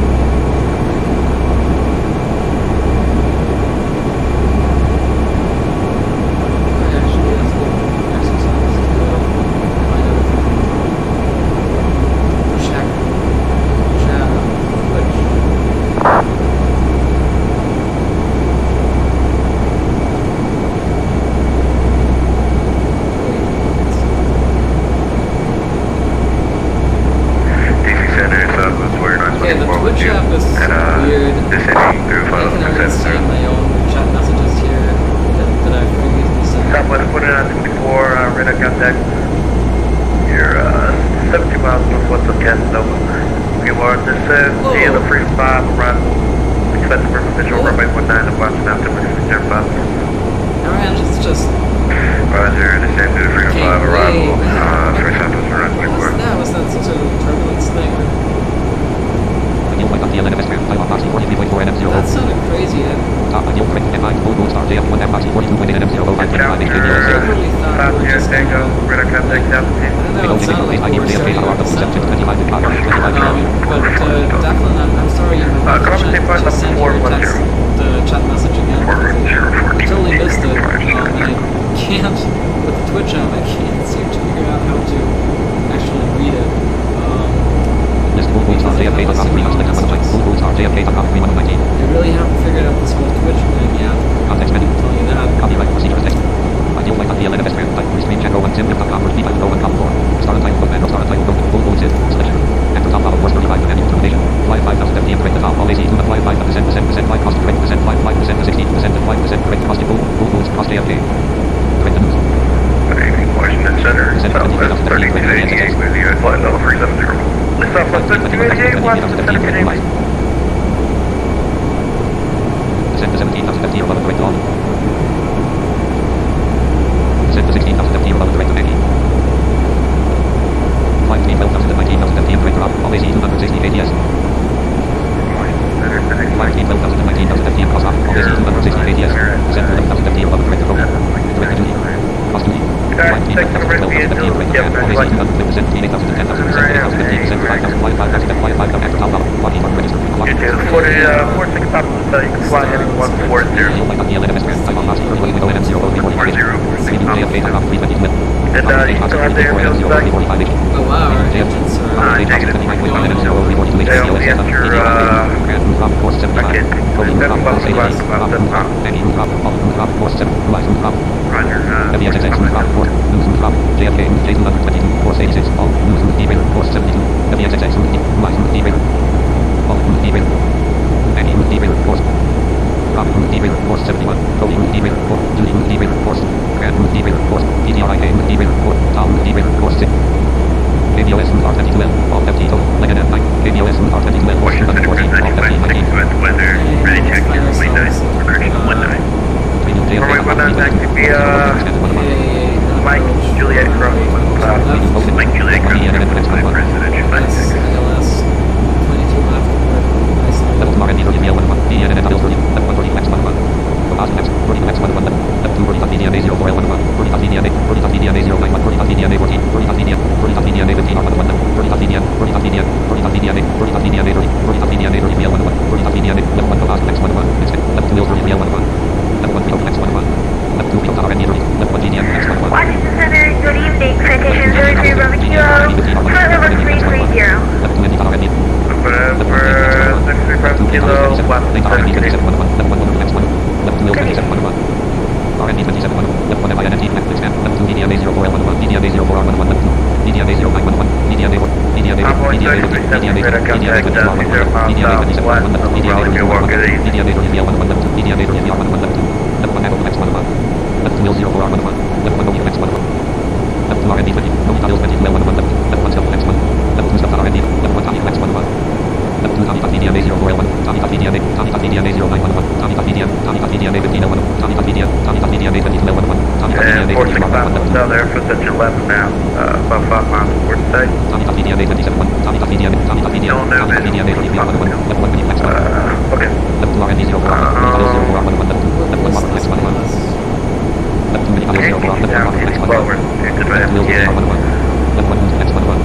Speaker 2: Actually, that's a good exercise to find everything. Check chat on Twitch.
Speaker 5: DC Center, Southwest Warrior
Speaker 2: Okay, the
Speaker 5: 924 with
Speaker 2: Twitch
Speaker 5: you.
Speaker 2: app is
Speaker 5: And,
Speaker 2: weird.
Speaker 5: descending through
Speaker 2: I can already see my own chat messages here that I've previously sent.
Speaker 6: Southwest 4924, radar contact. You're 72 miles northwest of Casanova. Okay, well, this says the other Freedom 5 arrival. Expect for visual runway 19 and watching out to 05.
Speaker 2: Alright, let's just.
Speaker 5: Roger, descend to Freedom
Speaker 2: Okay,
Speaker 5: 5 arrival.
Speaker 2: wait.
Speaker 5: First Southwest
Speaker 2: What was
Speaker 5: 924.
Speaker 2: that? Was that some sort of turbulence thing? That sounded crazy. I literally thought we were just gonna.
Speaker 6: Tango, radar contact altitude.
Speaker 2: I don't know, it sounded like we were starting our descent. But Declan, I'm sorry you might have to send your text, the chat message again. I totally missed it, and I can't, with the switch on. I can't seem to figure out how to actually read it.
Speaker 1: List full quotes on JFK.com 3 months full quotes on JFK.com 3 1 19.
Speaker 2: I really haven't figured out this whole Twitch thing yet.
Speaker 1: Context menu.
Speaker 2: I'll tell you that.
Speaker 1: Copyright procedures text. Ideal like KATL and best type restream chat go on sim.com or speed go on com 4. Start title book and start title book full quotes is selection. After top level course 35 annual termination. Fly 5,000 FTM correct the top all AC to the fly 5% 5 cost correct percent 5% to 16% to 5% correct cost full quotes cost JFK. Correct the news.
Speaker 5: Good evening, Washington Center, Southwest 3288 with you at flight level 370. Southwest 3288, Washington Center, good evening.
Speaker 1: Descend to 17,000 FT above correct all. Descend to 16,000 FT above correct Maggie. Flight between 12,000 and 19,000 FT correct drop. All AC 260 ATS. Flight between 12,000 and 19,000 FT cross off. All AC 260 ATS. Descend to 11,000 FT above correct road. Correct duty. Cost duty. Flight between 12,000 and 12,000 FT correct ground. All AC 250%, 8,000 to 10,000, 8,000 FT, 5,000, fly 5,000, fly 5,000 after top level. Lockheed Martin register.
Speaker 5: You do 46 top of the you can fly heading 140. And you still have the airfield site?
Speaker 2: Oh wow, our engines are...
Speaker 5: Negative. They'll be after, bucket. That's about the last about the top. Roger,
Speaker 1: JFK, J222, course 86, all, derail, course 72, WXXX, derail, all, derail, Maggie, derail, course, Rob, derail, course 71, Cody, derail, course, Judy, derail, course, Grant, derail, course, PDRIK, derail, course, Tom, derail, course 6, KBOS, R22L, all FT total, Legan at 9, KBOS, R22L,
Speaker 5: Washington Center,
Speaker 1: 240, all FT 19.
Speaker 5: weather, ready check your runway 9, recruiting 19. Runway 19, that could be, Mike Juliet Cross, Mike Juliet Cross, presidential flight.
Speaker 2: ILS 22 left.
Speaker 1: Level 2 RND 30 L11, DN and L30, level 130 X 11, Composite X, 30 X 11, level 2 30 DNA 04 L11, 30 DNA, 30 DNA 091, 30 DNA 14, 30 DNA, 30 DNA 15 R11, 30 DNA, 30 DNA, 30 DNA, 30 DNA 30, 30 DNA 30 L11, 30 DNA, level 1 Composite X 11, level 2 L30 L11, level 1 Field X 11, level 2 Field RND 30, level 1 GDN X 11.
Speaker 8: Washington Center, good evening. Citation 03 Bravo Kilo, flight level 330.
Speaker 1: Level 2 ND RND.
Speaker 5: Whatever, 63 Bravo Kilo, Washington Center, good evening.
Speaker 1: Level 2 L27 RND 27 level 1 MINT expand, level 2 DDMA 04 L11, DDMA 04 R11, level 2, DDMA 0911, DDMA 4, DDMA 4, DDMA 50, DDMA 50, DDMA 50 R11, DDMA 27 level 2, DDMA 30 R11, DDMA 30 L11, level 2, DDMA 30 R11, level 2, level 1 Apple X11, level 2 L04 R11, level 1 OU X11, level 2 RND 20, no L 20 L11, level 1 Self X1, level 2 Self RND, level 1 Tommy X11, level 2 Tommy DDMA 04 L1, Tommy DDMA, Tommy DDMA 0911, Tommy DDMA, Tommy DDMA 15 L1, Tommy DDMA, Tommy DDMA 22 L11, Tommy
Speaker 5: And
Speaker 1: DDMA
Speaker 5: 46
Speaker 1: 15
Speaker 5: miles down there, for such 11 now, about 5 miles forward today.
Speaker 1: Tommy DDMA 27 Tommy DDMA, Tommy DDMA, Tommy DDMA 33 R11, level 1 X1,
Speaker 5: Okay.
Speaker 1: level 2 RND 04 R11, level 1 X1, level 2
Speaker 5: Can't keep you down any slower. It's an FTA.
Speaker 1: level 1 X11,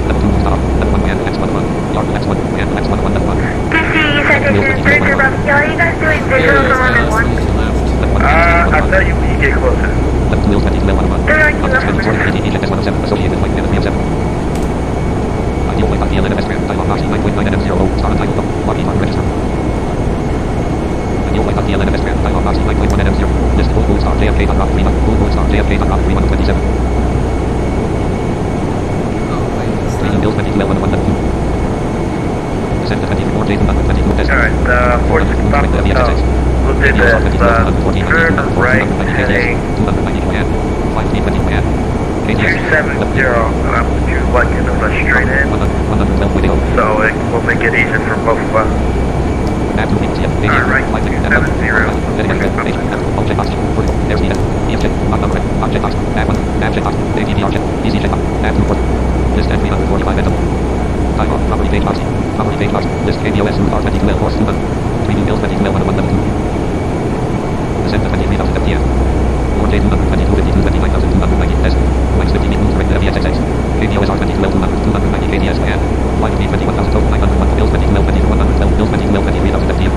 Speaker 1: level 2 stop, level 1 man X11, yard X1, man X11, level 1.
Speaker 8: DC Citation 03 Bravo Kilo, are you guys doing visual from London 1?
Speaker 5: I'll tell you when you get closer.
Speaker 1: Level 2 L20 L11,
Speaker 8: They're on
Speaker 1: Context menu,
Speaker 8: kilo.
Speaker 1: 40 AT HX107, associated like NM7. Ideal like KATL and MS time on Nazi 9.9 NM0, start on title, Lockheed Martin register. Ideal like KATL and MS time on Nazi 9.1 NM0, list full star JFK.rock 3, full star JFK.rock 3127. Region Bill 22 L11, level 2. Descend to 24 J2 22 test.
Speaker 5: Alright, 46 stop, we'll do this, turn right heading
Speaker 1: 290 plan.
Speaker 5: 270, and I'll put you like into the straight in,
Speaker 1: 112 way to go.
Speaker 5: so it will make it easier for both of us.
Speaker 1: Alright,
Speaker 5: 270.
Speaker 1: Object box, vertical, there's the object, object box, add 1, object box, ATV object, easy check box, add 2 port. List and 345 mental. Time off, property page box, list KBOS, R22L, horse 2, 3 new bills, 22L, 1, level 2. Descend to 23,000 FTM. 4 J222, 52, 29,290, test. Flights 50 meters, direct to VXXX. KBOS R22L, 290 KBS, and flight speed 21,000 total, 901, bills 22L, 112, bills 22L, 23,000 FTM.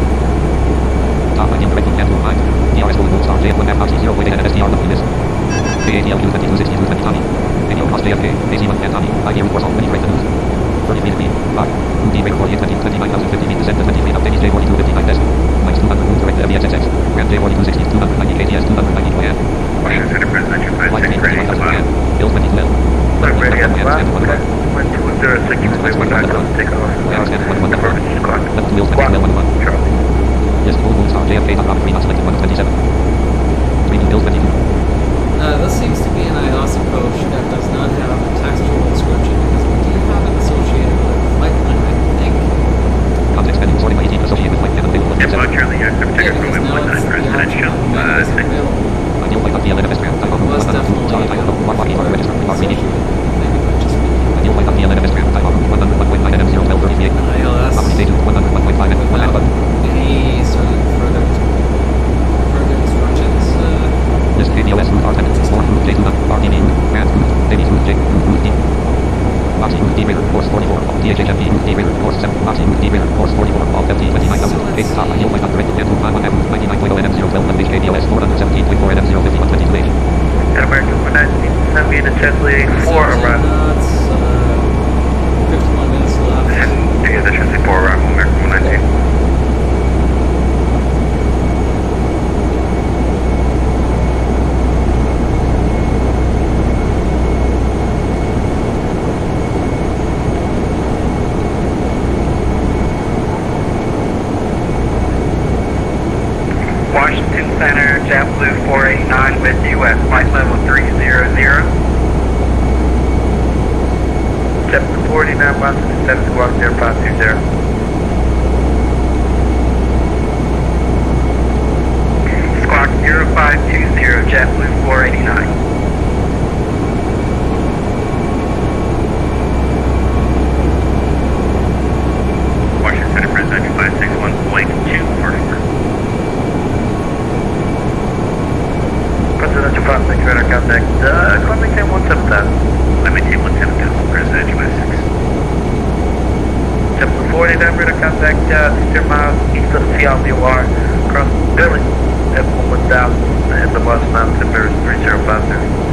Speaker 1: Top 19 direct to Cancel 5. DRS full star J1 F Nazi 0 weighted at SDR list. Deep 48, 29,050 feet, descend to 20 feet, up Davies J42, 59 decimal. Minus 200, room direct to FEXXX. Grand J42, 60, 290, KTS, 290, plan.
Speaker 5: Washington Center, President,
Speaker 1: Flight
Speaker 5: 26, ready to fly.
Speaker 1: Hills 20 12.
Speaker 5: We're ready at fly. Okay. 1206, we're not going to take off. Emergency squad.
Speaker 1: Left to Hills 20
Speaker 5: Squad.
Speaker 1: 12,
Speaker 5: Charlie.
Speaker 1: Yes, full moon star JFK, top Robert 3 knots, selected 127. 3 Hills 22.
Speaker 2: This seems to be an IOS approach that does not have a textual description because we do have it associated with a flight plan, I think.
Speaker 1: Context pending, sorting by 18, associated with flight plan available.
Speaker 5: Yes, Charlie, active
Speaker 2: Yeah,
Speaker 5: ticket
Speaker 2: because
Speaker 5: from
Speaker 2: now it's
Speaker 5: 19
Speaker 2: the
Speaker 5: presidential.
Speaker 2: option is available.
Speaker 1: Ideal flight up DLN FS ground, type
Speaker 2: It was definitely
Speaker 1: register,
Speaker 2: associated
Speaker 1: RPD.
Speaker 2: with maybe by just speaking.
Speaker 1: Ideal flight up DLN FS ground, type 101.9 NM 01238.
Speaker 2: An ILS
Speaker 1: Operating stage 101.5 and 1
Speaker 2: without
Speaker 1: button.
Speaker 2: any sort of further instructions.
Speaker 1: List KBOS route R10, 4 route J2, RDB route, Grand route, Davies route J, route D. Boxy route D radar, course 44, DHHMP route D radar, course 7, Boxy route D radar, course 44, all FT 29,000, 8 top, ideal flight up direct to Cancun, 99.0 NM 012, London KBOS 417.4 NM 051 2280.
Speaker 5: And American 119, send me to Chesley 4 around.
Speaker 2: Knots, 51 minutes left.
Speaker 5: Yeah, the Chesley 4 around American 119. Washington Center, JetBlue 489 with US flight level 300. JetBlue 489, Washington 7 squawk 0520. Squawk 0520, JetBlue 489. Washington Center, Presidential 561.2 for Presidential 560 radar contact, Clementine 170. Clementine 170, Presidential 56. JetBlue 489 radar contact, 60 miles east of CLDOR, across Billy, F1 1000, and the bus mountain bears 3050.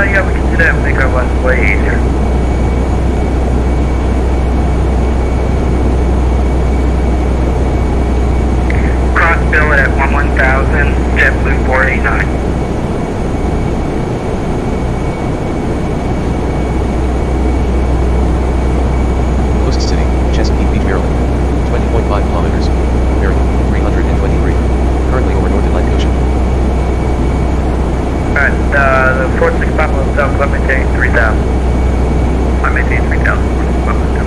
Speaker 5: Yeah, we can do that and make our life way easier. Cross billet at 1000, JetBlue 489.
Speaker 3: Coast City, Chesapeake Beach, Maryland. 20.5 kilometers. Maryland, 323. Currently over North Atlantic Ocean.
Speaker 5: Alright, the 46 Papa Hotel, Clementine 3000. Clementine 3000, Papa Hotel.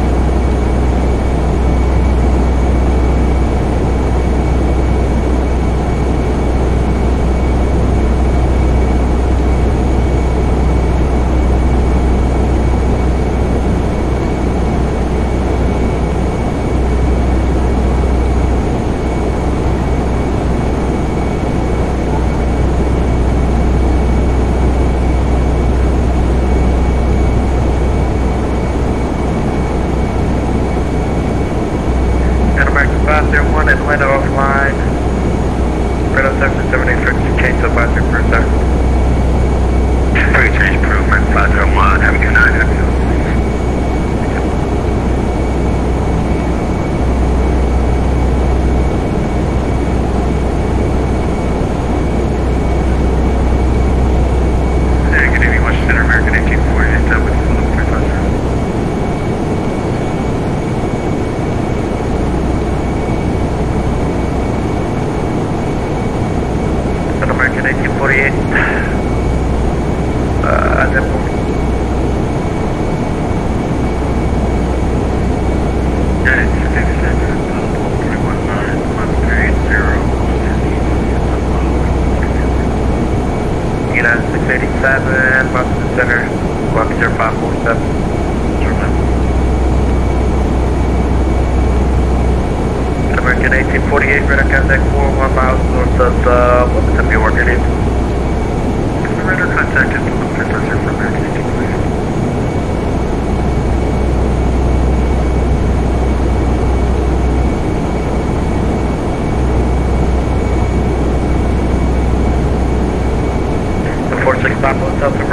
Speaker 5: One Atlanta offline. Radar 778 change to 5 per second. Free change improvement 501. Have a good night. Have a good night. Hey, good evening, Washington Center, American 1848. With full professor. American 1848. United 687, Washington Center, Squawk 0547. American 1848, radar contact 41 miles north of Wilmington, New York. It is. The radar contact is from Professor for American 1848.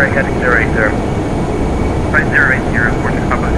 Speaker 5: runway heading 080. Right, 080, reporting Papa.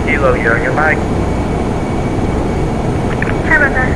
Speaker 5: Kilo, you're on your mic.
Speaker 8: Sorry about that.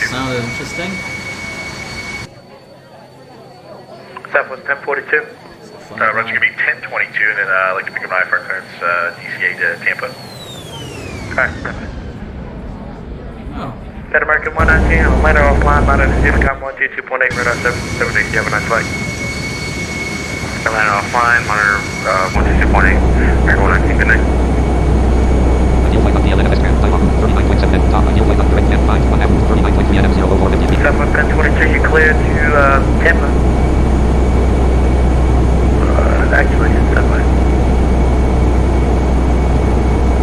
Speaker 2: Sounded interesting.
Speaker 5: Southwest 1042. Roger, going to be 1022, and then I'd like to pick up my fire clearance, DCA to Tampa. Alright.
Speaker 2: Oh.
Speaker 5: That American 119, I'm later offline, monitor Zipcom 122.8, radar 778, you have a nice flight. Atlanta offline, monitor 122.8, American 119, good night.
Speaker 1: Ideal flight on the LNFS ground, flight on 39.7 and top, ideal flight on direct and 5, 1 hour, 39.3 NM 00450.
Speaker 5: Southwest 1022, you're clear to Tampa. Actually, it's Southwest.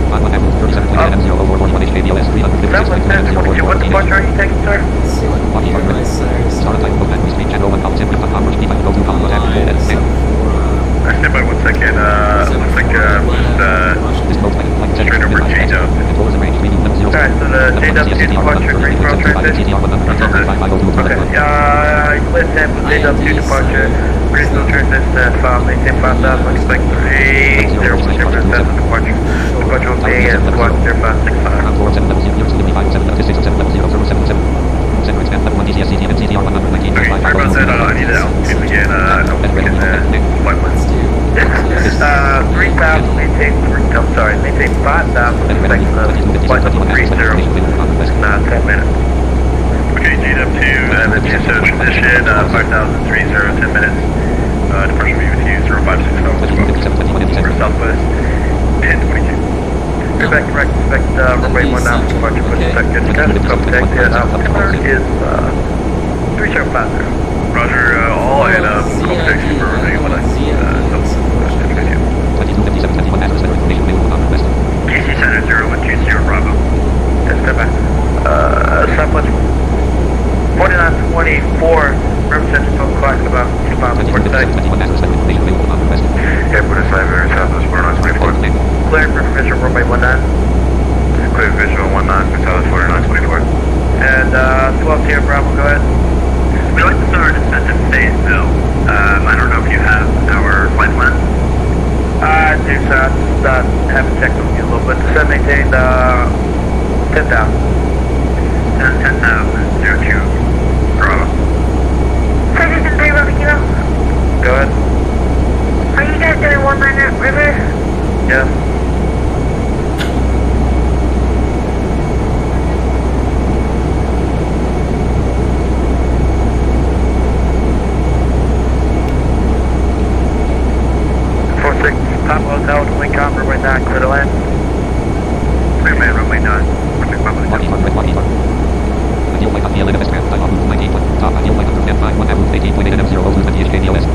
Speaker 1: 1 hour, 37.8 NM 00441 KBOS 356.7
Speaker 5: Southwest 1022, what departure are you taking, sir?
Speaker 2: Let's see what I say.
Speaker 1: Start time open, we street channel 1 column 10 with column roach go to column attack full and
Speaker 5: Stand by 1 second, looks like,
Speaker 1: this mode like
Speaker 5: straight over J-Dub. Alright, so the J-Dub 2 departure, Greensboro transition? Okay, clear Tampa, J-Dub 2 departure, Greensboro transition at 5, maintain 5,000, expect 3, 0, 0, departure. Departure will be at squad 0565. Sorry about that, I need the altitude again, flight one. 3,000, maintain 3, I'm sorry, maintain 5,000, expect flight level 30, 10 minutes. Okay, J-Dub 2, and then transition, 5,000, 30, 10 minutes. Departure will be with you, 0560, for Southwest, 1022. Go back, correct, expect runway 19, departure, push second, protected, altimeter is 3750. Roger, all and call protection for runway 19, GC Center 0120 Bravo. Yes, step back. Southwest 4924, represents phone clock about 2 miles before the site. Airport is 5 Southwest 4924. Cleared for provision runway 19.
Speaker 6: Clear visual 19 for Tower 4924. And 12 Sierra Bravo, go ahead.
Speaker 5: We'd like to start our descent in phase, Bill. I don't know if you have our flight plan.
Speaker 6: I do, sir. I just haven't checked with you a little bit. Descent maintained 10,000.
Speaker 5: 10,000, 02, Bravo.
Speaker 8: Service in 3 Bravo Kilo.
Speaker 6: Go ahead.
Speaker 8: Are you guys doing 1 minute river?
Speaker 6: Yes. Top Hotel to Lincoln, runway 9, clear to land.
Speaker 5: Clear man, runway 9. Perfect, Bravo.
Speaker 1: Lockheed Martin, Lockheed Martin. Ideal flight on KATL Express, time on route 19. Top ideal flight under stand 5, 1 at route 18.8 and M0, lose 20 KBOS.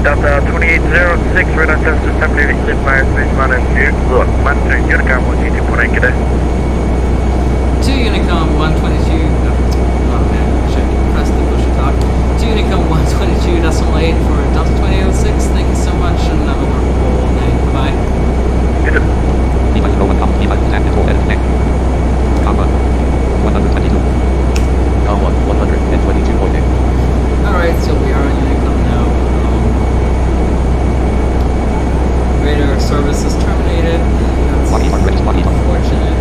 Speaker 6: Delta 2806, radar 7 September, lift my airspace, monitor Unicom 122.8, good day.
Speaker 2: 2 Unicom 122. Oh man, should press the push to talk. 2 Unicom 122.8 for Delta 2806. Thank you so much and have a wonderful night. Bye bye.
Speaker 6: Good day.
Speaker 1: P5 Pro 1, P5 Sam control edit neck. Comma 122. Comma 122.8.
Speaker 2: Alright, so we are on Unicom now. Radar service is terminated. That's
Speaker 1: Lockheed Martin, register Lockheed Martin.
Speaker 2: unfortunate.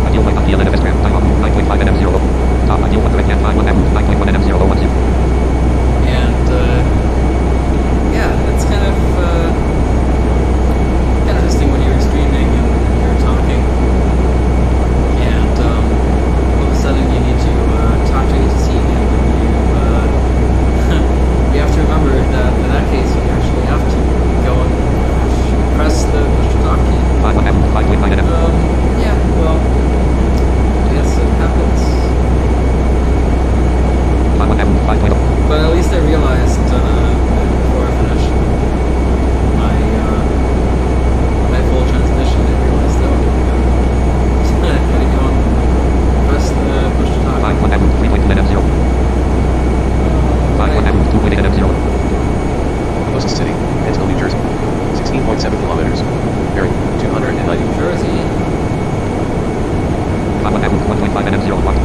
Speaker 1: Ideal flight on KATL Express, time on route 9.5 and M0. Top ideal 1 direct 5, 1 at route 9.1 and M0, 10.
Speaker 2: And yeah, it's kind of interesting when you're streaming and you're talking, and all of a sudden you need to talk to ATC, and you have to remember that in that case you actually have to go and press the push to talk key.
Speaker 1: 5 1 at route 5.9 and M.
Speaker 2: Yeah, well, I guess it happens.
Speaker 1: 5 1 at route 5.0.
Speaker 2: But at least I realized before I finished my my full transmission, I realized that I had to go and press the push to talk.
Speaker 1: 5 1 at route 3.2 and M0. 5 1 at route 2.8 and M0. Coast City, Pennsville, New Jersey. 16.7 kilometers. Bearing 290.
Speaker 2: Jersey.
Speaker 1: 5 1 at route 1.5 and M0 blocked.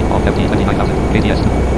Speaker 1: Alt FT 29,000. KTS 2.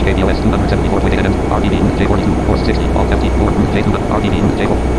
Speaker 1: KBOS 274.8 nm, RDB, J42, 460, Alt FT, 4, J2, RDB, J4.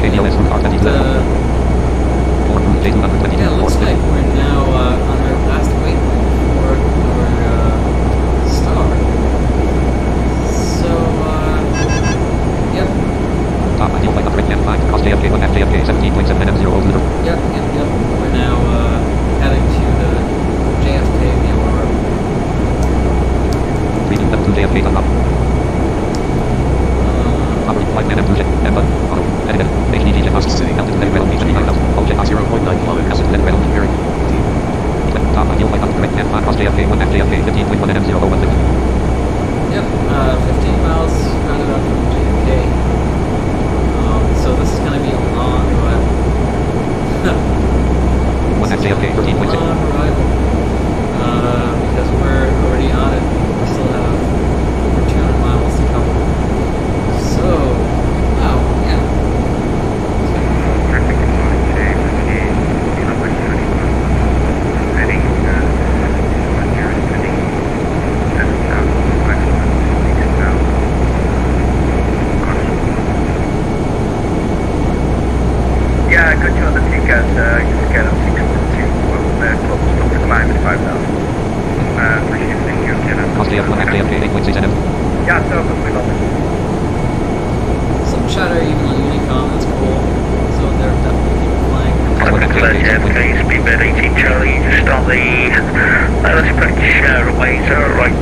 Speaker 1: KBOS route R22 level. 4 route J222.
Speaker 2: Yeah, it looks like we're now on our last waypoint before our start. So, yep.
Speaker 1: Top ideal flight up right hand 5 cross JFK 1 half JFK 17.7 NM 0 over the
Speaker 2: Yep. We're now heading to the JFK VOR.
Speaker 1: 3272 JFK done up. Operating flight NM 2 J, M button, auto, edited, HDG jet
Speaker 3: West City,
Speaker 1: altitude red only 39,000, OJ
Speaker 3: 0.9 kilometers,
Speaker 1: altitude red only,
Speaker 3: bearing,
Speaker 1: top ideal flight up right hand 5 cross JFK 1 half JFK 15.1 NM 0 over the
Speaker 2: Yep, 15 miles roundabout from JFK. So this is going to be a long ride.
Speaker 1: 1 half JFK 13.6.
Speaker 2: Long arrival. Because we're already on it. We still have over 200 miles to cover. So, wow, yeah.
Speaker 6: Yeah, I got you on the ticket, you can get on 612, well, the closest stop to climb is 5,000. Appreciate it, thank you, Lieutenant.
Speaker 1: Cross JFK 1 half JFK 8.6 NM.
Speaker 6: Yeah, so, we love it.
Speaker 2: Some chatter even on Unicom, that's cool. So they're definitely keeping flying.
Speaker 5: JFK, speedbed 18 Charlie, just on the let's approach runway 0 right,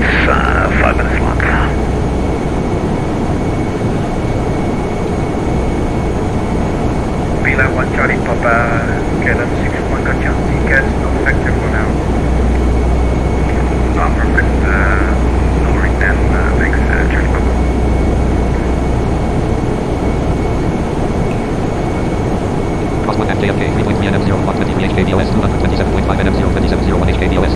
Speaker 5: 5 minutes long.
Speaker 6: Beeline 1 Charlie Papa, get up 61, got you on tickets, no effective for now. Perfect, lowering them, thanks, Charlie Papa.
Speaker 1: Cross 1 half JFK 3.3 NM 0 block 23 HKBOS 227.5 NM 0 2701 HKBOS.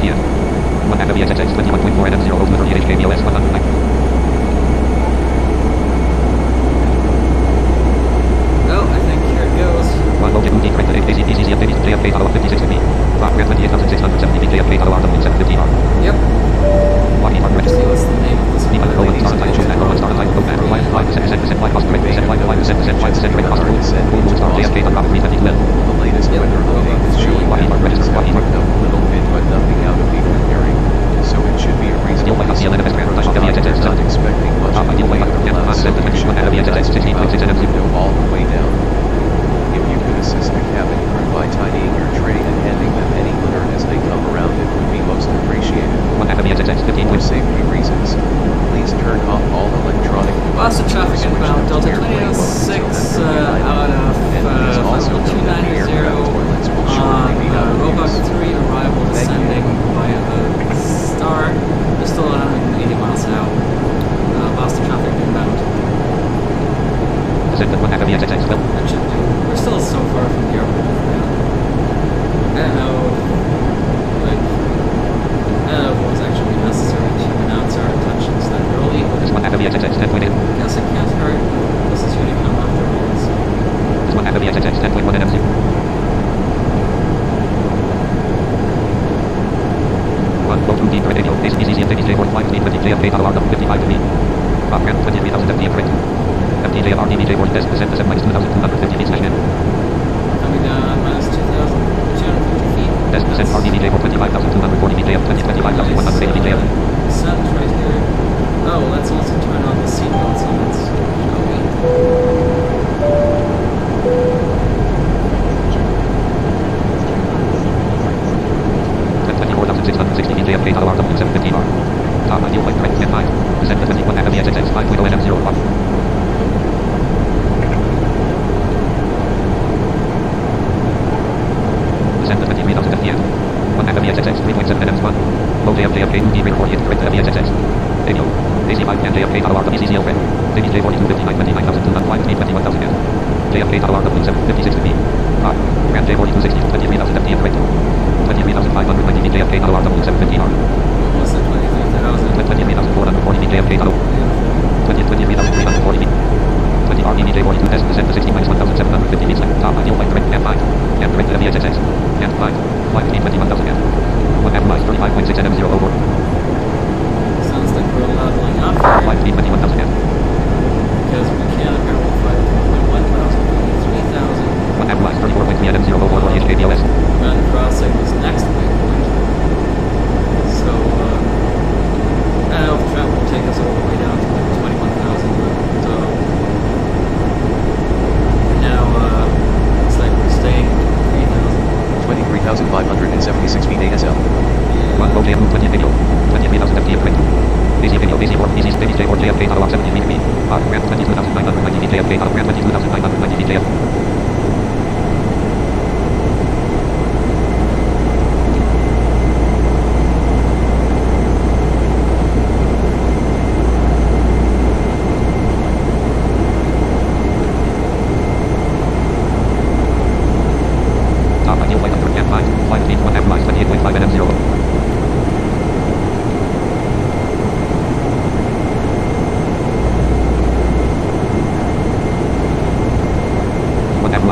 Speaker 1: p.m. 1 half of VXXX 21.4 NM 0 over 38 KBOS 109.
Speaker 2: Oh, I think here it goes.
Speaker 1: 1 low Djibouti correct to ACPC CFK JFK Talo 56 to B. Clock 28,670 JFK Talo RW 750R.
Speaker 2: Yep.
Speaker 1: Lockheed Martin
Speaker 2: Let's see
Speaker 1: registered.
Speaker 2: what's the name of this
Speaker 1: Lima
Speaker 2: one.
Speaker 1: Colon Star Type Show Macro 1 Star Type Load Macro 5% cost correct 5% direct cost Full Star JFK on Robert 372 L.
Speaker 3: The latest weather update is showing
Speaker 1: Lockheed Martin registered. Lockheed Martin.
Speaker 3: a little bit but nothing out of the ordinary, so it should be a
Speaker 1: Steel
Speaker 3: reasonable
Speaker 1: White House CLNS Grand Dash VXXX
Speaker 3: not expecting much
Speaker 1: Top Ideal White House
Speaker 3: clouds, so you should have
Speaker 1: VXXX 16.6 NM 0.
Speaker 3: all the way down. If you could assist the cabin crew by tidying your tray and handing them any litter as they come around, it would be most appreciated.
Speaker 1: 1 half of VXXX
Speaker 3: For
Speaker 1: 15.6.
Speaker 3: safety reasons, please turn off all electronic
Speaker 2: Lots of traffic
Speaker 3: switch
Speaker 2: inbound.
Speaker 3: them to
Speaker 2: Delta
Speaker 3: airplane mode so
Speaker 2: 2006
Speaker 3: that they're
Speaker 2: out of
Speaker 3: and please also
Speaker 2: Flight
Speaker 3: note that the
Speaker 2: 290
Speaker 3: aircraft toilets will shortly be out of
Speaker 2: Roebuck
Speaker 3: use.
Speaker 2: 3 arrival
Speaker 3: Thank you.
Speaker 2: descending via the Star. We're still at 180 miles out. Lots of traffic inbound.
Speaker 1: Descent at 1 half of VXXX Phil.
Speaker 2: That should do. We're still so far from the airport. I don't know. Like, I don't know if it was actually necessary to announce our intentions that early, but
Speaker 1: This 1 half of VXXX 10.8.
Speaker 2: I guess it can't hurt. This is Unicom after all, so.
Speaker 1: This 1 half of VXXX 10.1 NM 0. 1 low 2D direct radio. ACPC CFK J4 flight 320 JFK Talo RW 55 to B. Clock 23,000 FT correct. FT JFR DB J4 descent to 7 minus 2,250 feet slash in.
Speaker 2: Coming down minus 2,250 feet.
Speaker 1: Descent RDB J4 25,240 feet JF 25,180 feet JF.
Speaker 2: Descent right here. Oh, let's also turn on the seatbelt signs, shall we?
Speaker 1: 24,660 feet JFK Talo RW 750R. Top ideal flight correct 10.9. Descent to 21 half of VXXX 5.0 NM 0 1. Descent to 23,000 FTM. 1 half of VXXX 3.7 NM 1. Low JFK UD radar 48 correct to VXXX. Radio. AC5 and JFK Talo RW CCL friend. JB J42 59 29,205 feet 21,000 F. JFK Talo RW 756 to B. Clock. Grand J42 60 23,000 FTM correct. 23,590 feet JFK Talo RW 750R.
Speaker 2: What's the 23,000?
Speaker 1: 23,440 feet JFK Talo. 23,340 feet. 20 RDB J42 descent to 60 minus 1,750 feet. Top ideal flight correct. Camp 5. Camp correct to VXXX. Camp 5. Flight speed 21,000 F. 1 half miles 35.6 NM 0 over.
Speaker 2: Sounds like we're leveling up
Speaker 1: Flight speed 21,000 F.
Speaker 2: because we can't apparently fly 1,000,
Speaker 1: 1 half miles 34.3 NM 0 over 48 KBOS.
Speaker 2: Run crossing this next waypoint. So, I don't know if traffic will take us all the way down to like 21,000, but now, looks like we're staying at
Speaker 3: 23,576 feet ASL.
Speaker 1: 1 low JFK 20 video. 23,000 FTM correct. AC video AC4 AC space J4 JFK Talo 70 feet to B. Grand 22,990 feet JFK Talo Grand 22,990 feet JF. Top ideal flight under Camp 5. Flight speed 1 half miles 28.5 NM 0. 1 half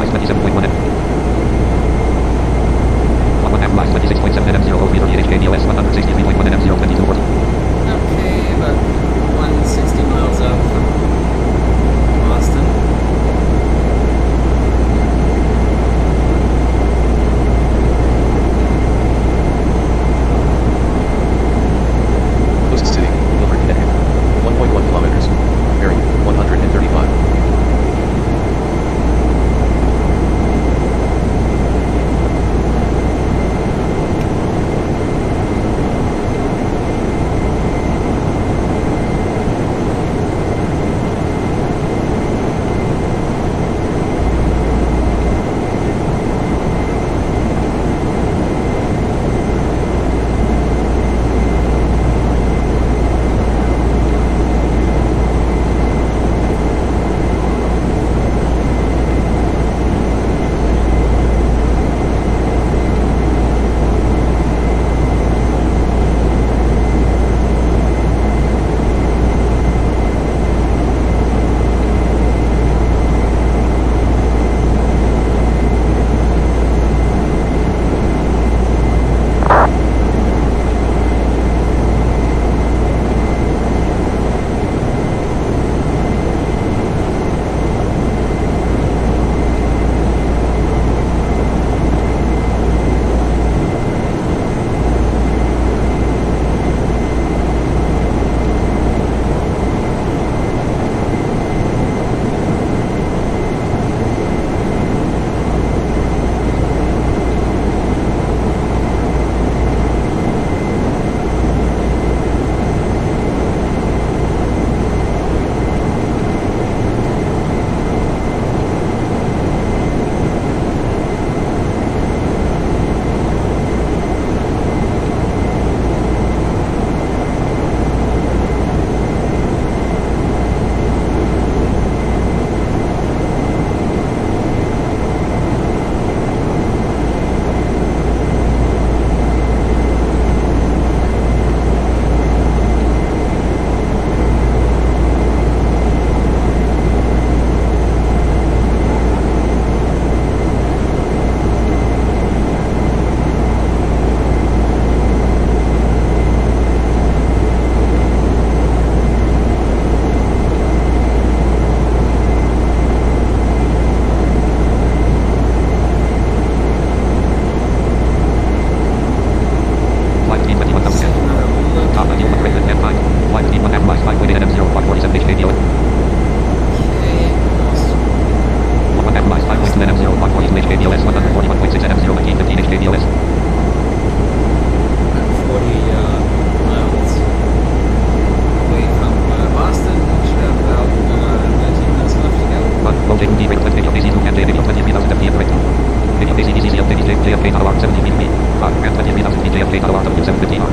Speaker 1: KATL 715R.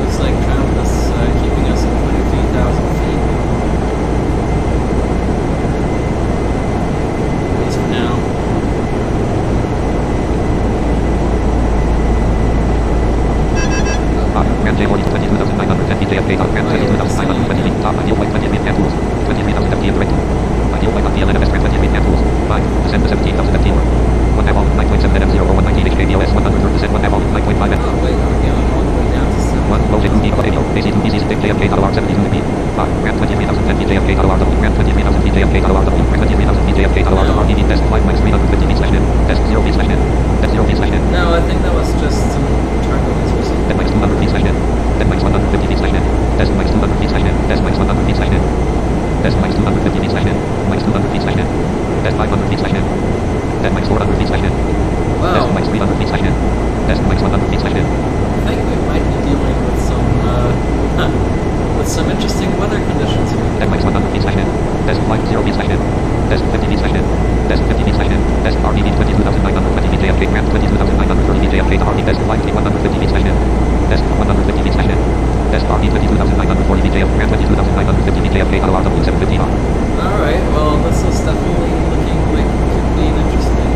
Speaker 2: Looks like Trump is keeping us at 23,000 feet. At least for now.
Speaker 1: Grand J40 22,910 feet JFK, Grand 22,920 feet, top ideal white 28 hand tools, 23,000 FT direct. Ideal white on DLNMS, Grand 28 hand tools, 5, descend to 17,000 FT. 1 half volume, 9.7 NM0, 119 HKBOS, 100%, 1 half volume, 9.5 N.
Speaker 2: Oh wait, okay, I'm all the way down to 7.
Speaker 1: 1, low J2D, radio, AC2, DC, stick, JFK, JFK, 72 feet. 5, Grand 23,010 feet JFK, Grand 23,000 feet JFK, Grand 23,000 feet JFK, RTB, test, flight minus 350 feet slash NIM, test 0 feet slash NIM, test 0 feet slash NIM.
Speaker 2: No, I think that was just some turbulence or something.
Speaker 1: Then minus 200 feet slash NIM, then minus 150 feet slash NIM, test minus 200 feet slash NIM, test minus 100 feet slash NIM, test minus 250 feet slash NIM, minus 200 feet slash NIM, test 500 feet slash NIM, then minus 400 feet slash NIM, test
Speaker 2: Wow.
Speaker 1: minus 300 feet slash NIM, test minus 100 feet slash NIM.
Speaker 2: I think we might be dealing with some interesting weather conditions here.
Speaker 1: Then minus 100 feet slash NIM, test flight 0 feet slash NIM, test 50 feet slash NIM, test 50 feet slash NIM, test RTB 22,920 feet JFK, Grand 22,930 feet JFK, RT test flight 150 feet slash NIM, test 150 feet slash NIM, test RT 22,940 feet JFK, Grand 22,950 feet JFK, RW 715R.
Speaker 2: Alright, well, this is definitely looking like it could be an interesting...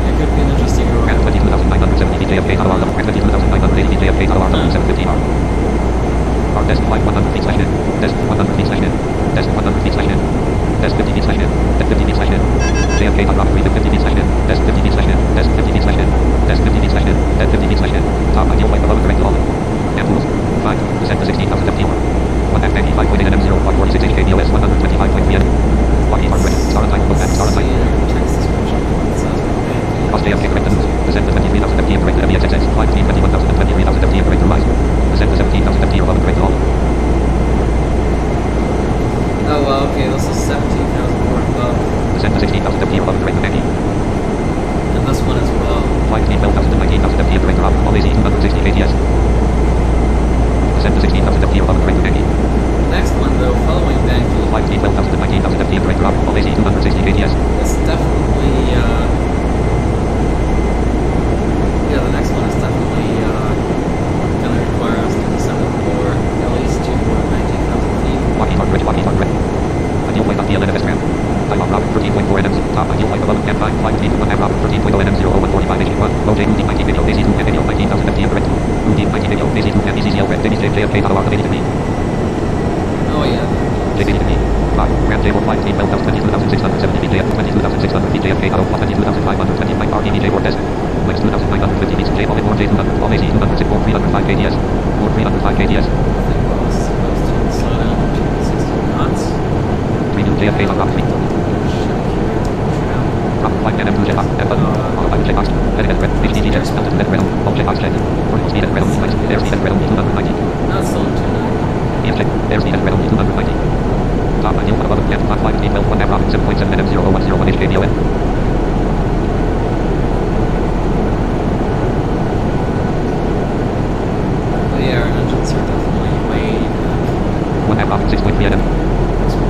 Speaker 2: it could be an interesting
Speaker 1: Grand
Speaker 2: road.
Speaker 1: 22,970 feet JFK, RW, Grand 22,980 feet JFK, RW 715R. R test flight 100 feet slash NIM, test 100 feet slash NIM, test 100 feet slash NIM, test 50 feet slash NIM, test 50 feet slash NIM, JFK, RW 50 feet slash NIM, test 50 feet slash NIM, test 50 feet slash NIM, test 50 feet slash NIM, test 50 feet slash NIM, top ideal white above direct all. And tools, 5, descend to 16,000 FT. 1 F 95.8 NM0, 46 HKBOS, 125.3 N. Lockheed Martin, star type, no star type.
Speaker 2: Text description. It says
Speaker 1: Boss JFK correct the news. Descend to 23,000 FT and correct the MBXXX. Flight between 21,000 and 23,000 FT and correct the rise. Descend to 17,000 FT above and correct all.
Speaker 2: Oh, well, okay, this is 17,000 more above.
Speaker 1: Descend to 16,000 FT above and correct the Yankee.
Speaker 2: And this one as well.
Speaker 1: Flight between 12,000 and 19,000 FT and correct the Rob. All AC 260 KTS. Descend to 16,000 FT above and correct the Yankee.
Speaker 2: Next one, though, following Banky,
Speaker 1: Flight between 12,000 and 19,000 FT and correct the Rob. All AC 260 KTS.
Speaker 2: it's definitely, yeah, the next one is definitely, gonna require us to descend more, at least to 19,000 feet.
Speaker 1: Lockheed Martin. Ideal white on DLNMS Grand. Type Robin 13.4 NM. Top ideal white above and 5. Flight between 1 half Robin 13.0 NM0 145 HQ1. Low J Udeep 19 video. AC2 and video 19,000 FT and correct. Udeep 19 video. AC2 and ECCL red. Dennis JFK Colorado 80 degree.
Speaker 2: Oh, yeah.
Speaker 1: JFK degree. 5. Grand J4 flight between 22,670 feet JF 22,600 feet JFK Auto 22,525 RTB J4 test. Minus 2,950 feet J4 and more J200. All AC 206 more 305 KTS. More 305 KTS.
Speaker 2: I think I was supposed to slow down to 16 knots.
Speaker 1: 3 new JFK on Rob 3. Rob flight NM2 J-Box. F button. Auto pilot J-Box. Head red. HDD jet. Delta red red. All J-Box check. Vertical speed at red only light. Airspeed at red only 290.
Speaker 2: Not still in 290.
Speaker 1: EF check. Airspeed at red only 290. Top ideal above and flat. Flight between 12 1 half Robin 7.7 NM0 101 HKBOS.
Speaker 2: But yeah, our engines are definitely way back.
Speaker 1: 1 half Robin 6.3 NM.
Speaker 2: This one.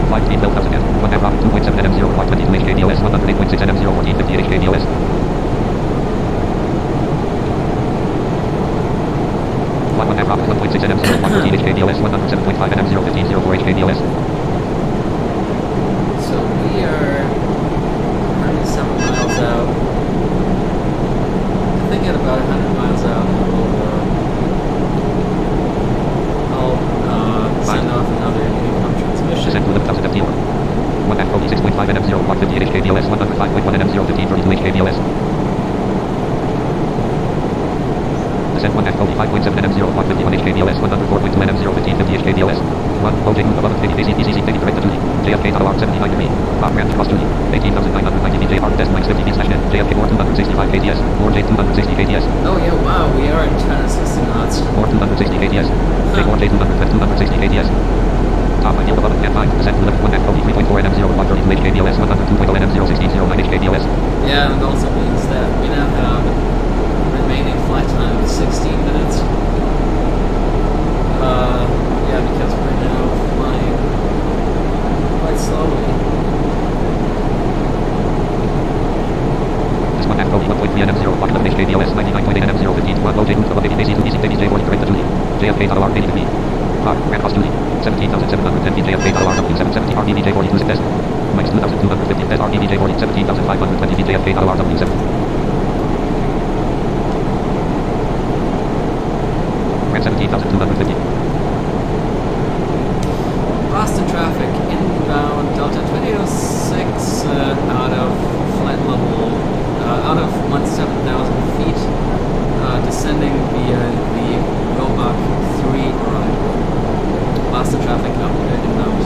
Speaker 1: Flight between 12,000 and 1 half Robin 2.7 NM0 flight 22 HKBOS 108.6 NM0 1450 HKBOS. Flight 1 half Robin 1.6 NM0 113 HKBOS 107.5 NM0 1504 HKBOS.
Speaker 2: So we are 107 miles out. I think at about 100 miles out, I'll send off another income transmission.
Speaker 1: Descend to 11,000 FT. 1 half 6.5 NM0 158 HKBOS 105.1 NM0 1532 HKBOS. Descend 1 half 5.7 NM0 151 HKBOS 104.2 NM0 1550 HKBOS. 1, OJ move above 80 AC, ECC, taking direct to duty. JFK tower arc 79 degree. Ramp cross duty. 18,990 VJR, desk minus 50 slash net. JFK more 265 KTS. More J 260 KTS.
Speaker 2: Oh yeah, wow, we are at 260 knots.
Speaker 1: More 260 KTS. J more J 260 KTS. Top ideal above at 5, descend to level 1 at 3.4 NM0, 132 HKBOS, 102.0 NM0, 1609 HKBOS.
Speaker 2: Yeah, and it also means that we now have remaining flight time of 16 minutes. Yeah, because we're now flying quite slowly.
Speaker 1: This one at 1.3 NM0, 11 HKBOS, 99.8 NM0, 15, 1 low J move above 80 AC, easy, baby J 40 direct to duty. JFK tower 80 degree. Ramp cross duty. 17,710 VJFK tower W770 RPV J40 to desk. Minus 2,250 desk RPV J40, 17,520 VJFK tower W7. Ramp 17,250.
Speaker 2: Boston traffic inbound Delta 2006 out of flight level, out of 17,000 feet, descending via the Robach 3 arrival. Boston traffic up inbound.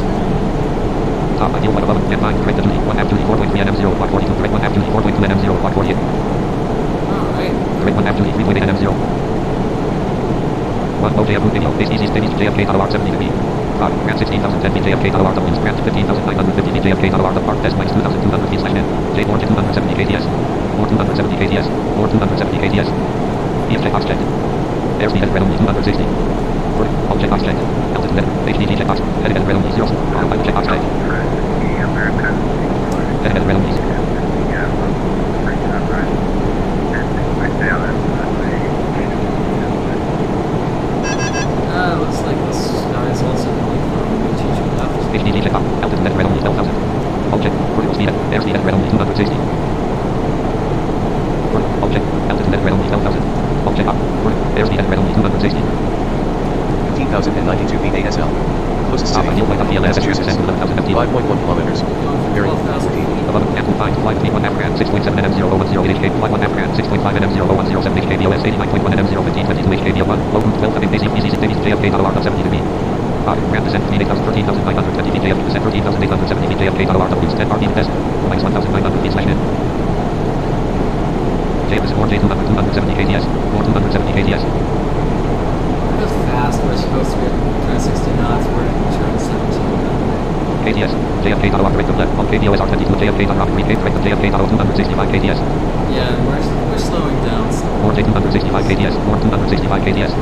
Speaker 1: Top ideal white above and 9 direct to duty. 1 half duty 4.3 NM0 block 42. Direct 1 half duty 4.2 NM0 block 48.
Speaker 2: Alright.
Speaker 1: Direct 1 half duty 3.8 NM0. 1 OJ approved video. ACC stages JFK tower 70 degree. 5 Ramp 16,010 VJFK tower W. Ramp 15,950 VJFK tower W. Desk minus 2,200 feet slash net. J 4 270 KTS. More 270 KTS. More 270 KTS. EFJ box checked. Airspeed at red only 260. All checkbox checked. Altitude letter. HDG checkbox. Headed at red only 0. Final checkbox checked. Headed at red only 0.
Speaker 2: Looks like this guy is also coming from teacher left.
Speaker 1: HDG checkbox. Altitude letter red only 12,000. All check. Vertical speed at airspeed at red only 260. All check. Altitude letter red only 12,000. All check. Airspeed at red only 260.
Speaker 3: 15,092 feet ASL. Closest city, Massachusetts, 5.1 kilometers. Bearing 14.
Speaker 1: Above Apple 5 flight 1 half grand 6.7 NM010 HK flight 1 half grand 6.5 NM0107 HKBOS 89.1 NM0 1522 HKBO1 low route 12 having AC easy stages JFK tower 70 degree. 5 grand descent 13,920 VJFK descent 13,870 VJFK tower W 10 RPM test minus 1,900 feet slash net. JFS 4 J 270 KTS 4 270 KTS.
Speaker 2: It's fast, we're supposed to be at 260 knots, we're at 217.
Speaker 1: KTS, JFK tower right to left, on KBOS R22, JFK tower right to JFK tower 265 KTS.
Speaker 2: Yeah, we're slowing down.
Speaker 1: More J 265 KTS, more 265 KTS.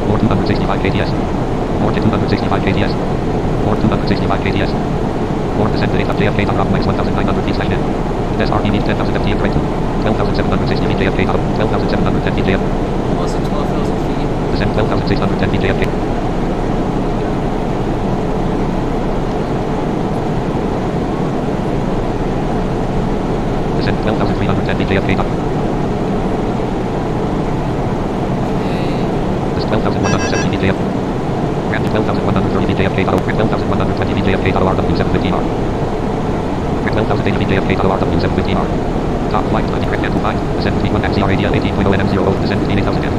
Speaker 1: More 265 KTS. More J 265 KTS. More 265 KTS. More descent to 8 of JFK tower minus 1,900 feet slash net. Des RPV 10,000 FT right to 12,760 VJFK tower, 12,710 VJFK.
Speaker 2: Almost at 12,000 feet.
Speaker 1: Descent 12,610 VJFK. Descent 12,310 VJFK top. This 12,170 VJFK. Ramp 12,130 VJFK tower. Ramp 12,120 VJFK tower RW750R. Ramp 12,080 VJFK tower RW750R. Top flight 20 Ramp 25. Descent 1 XCR ADL 18.0 NM0. Descent 8,000 F.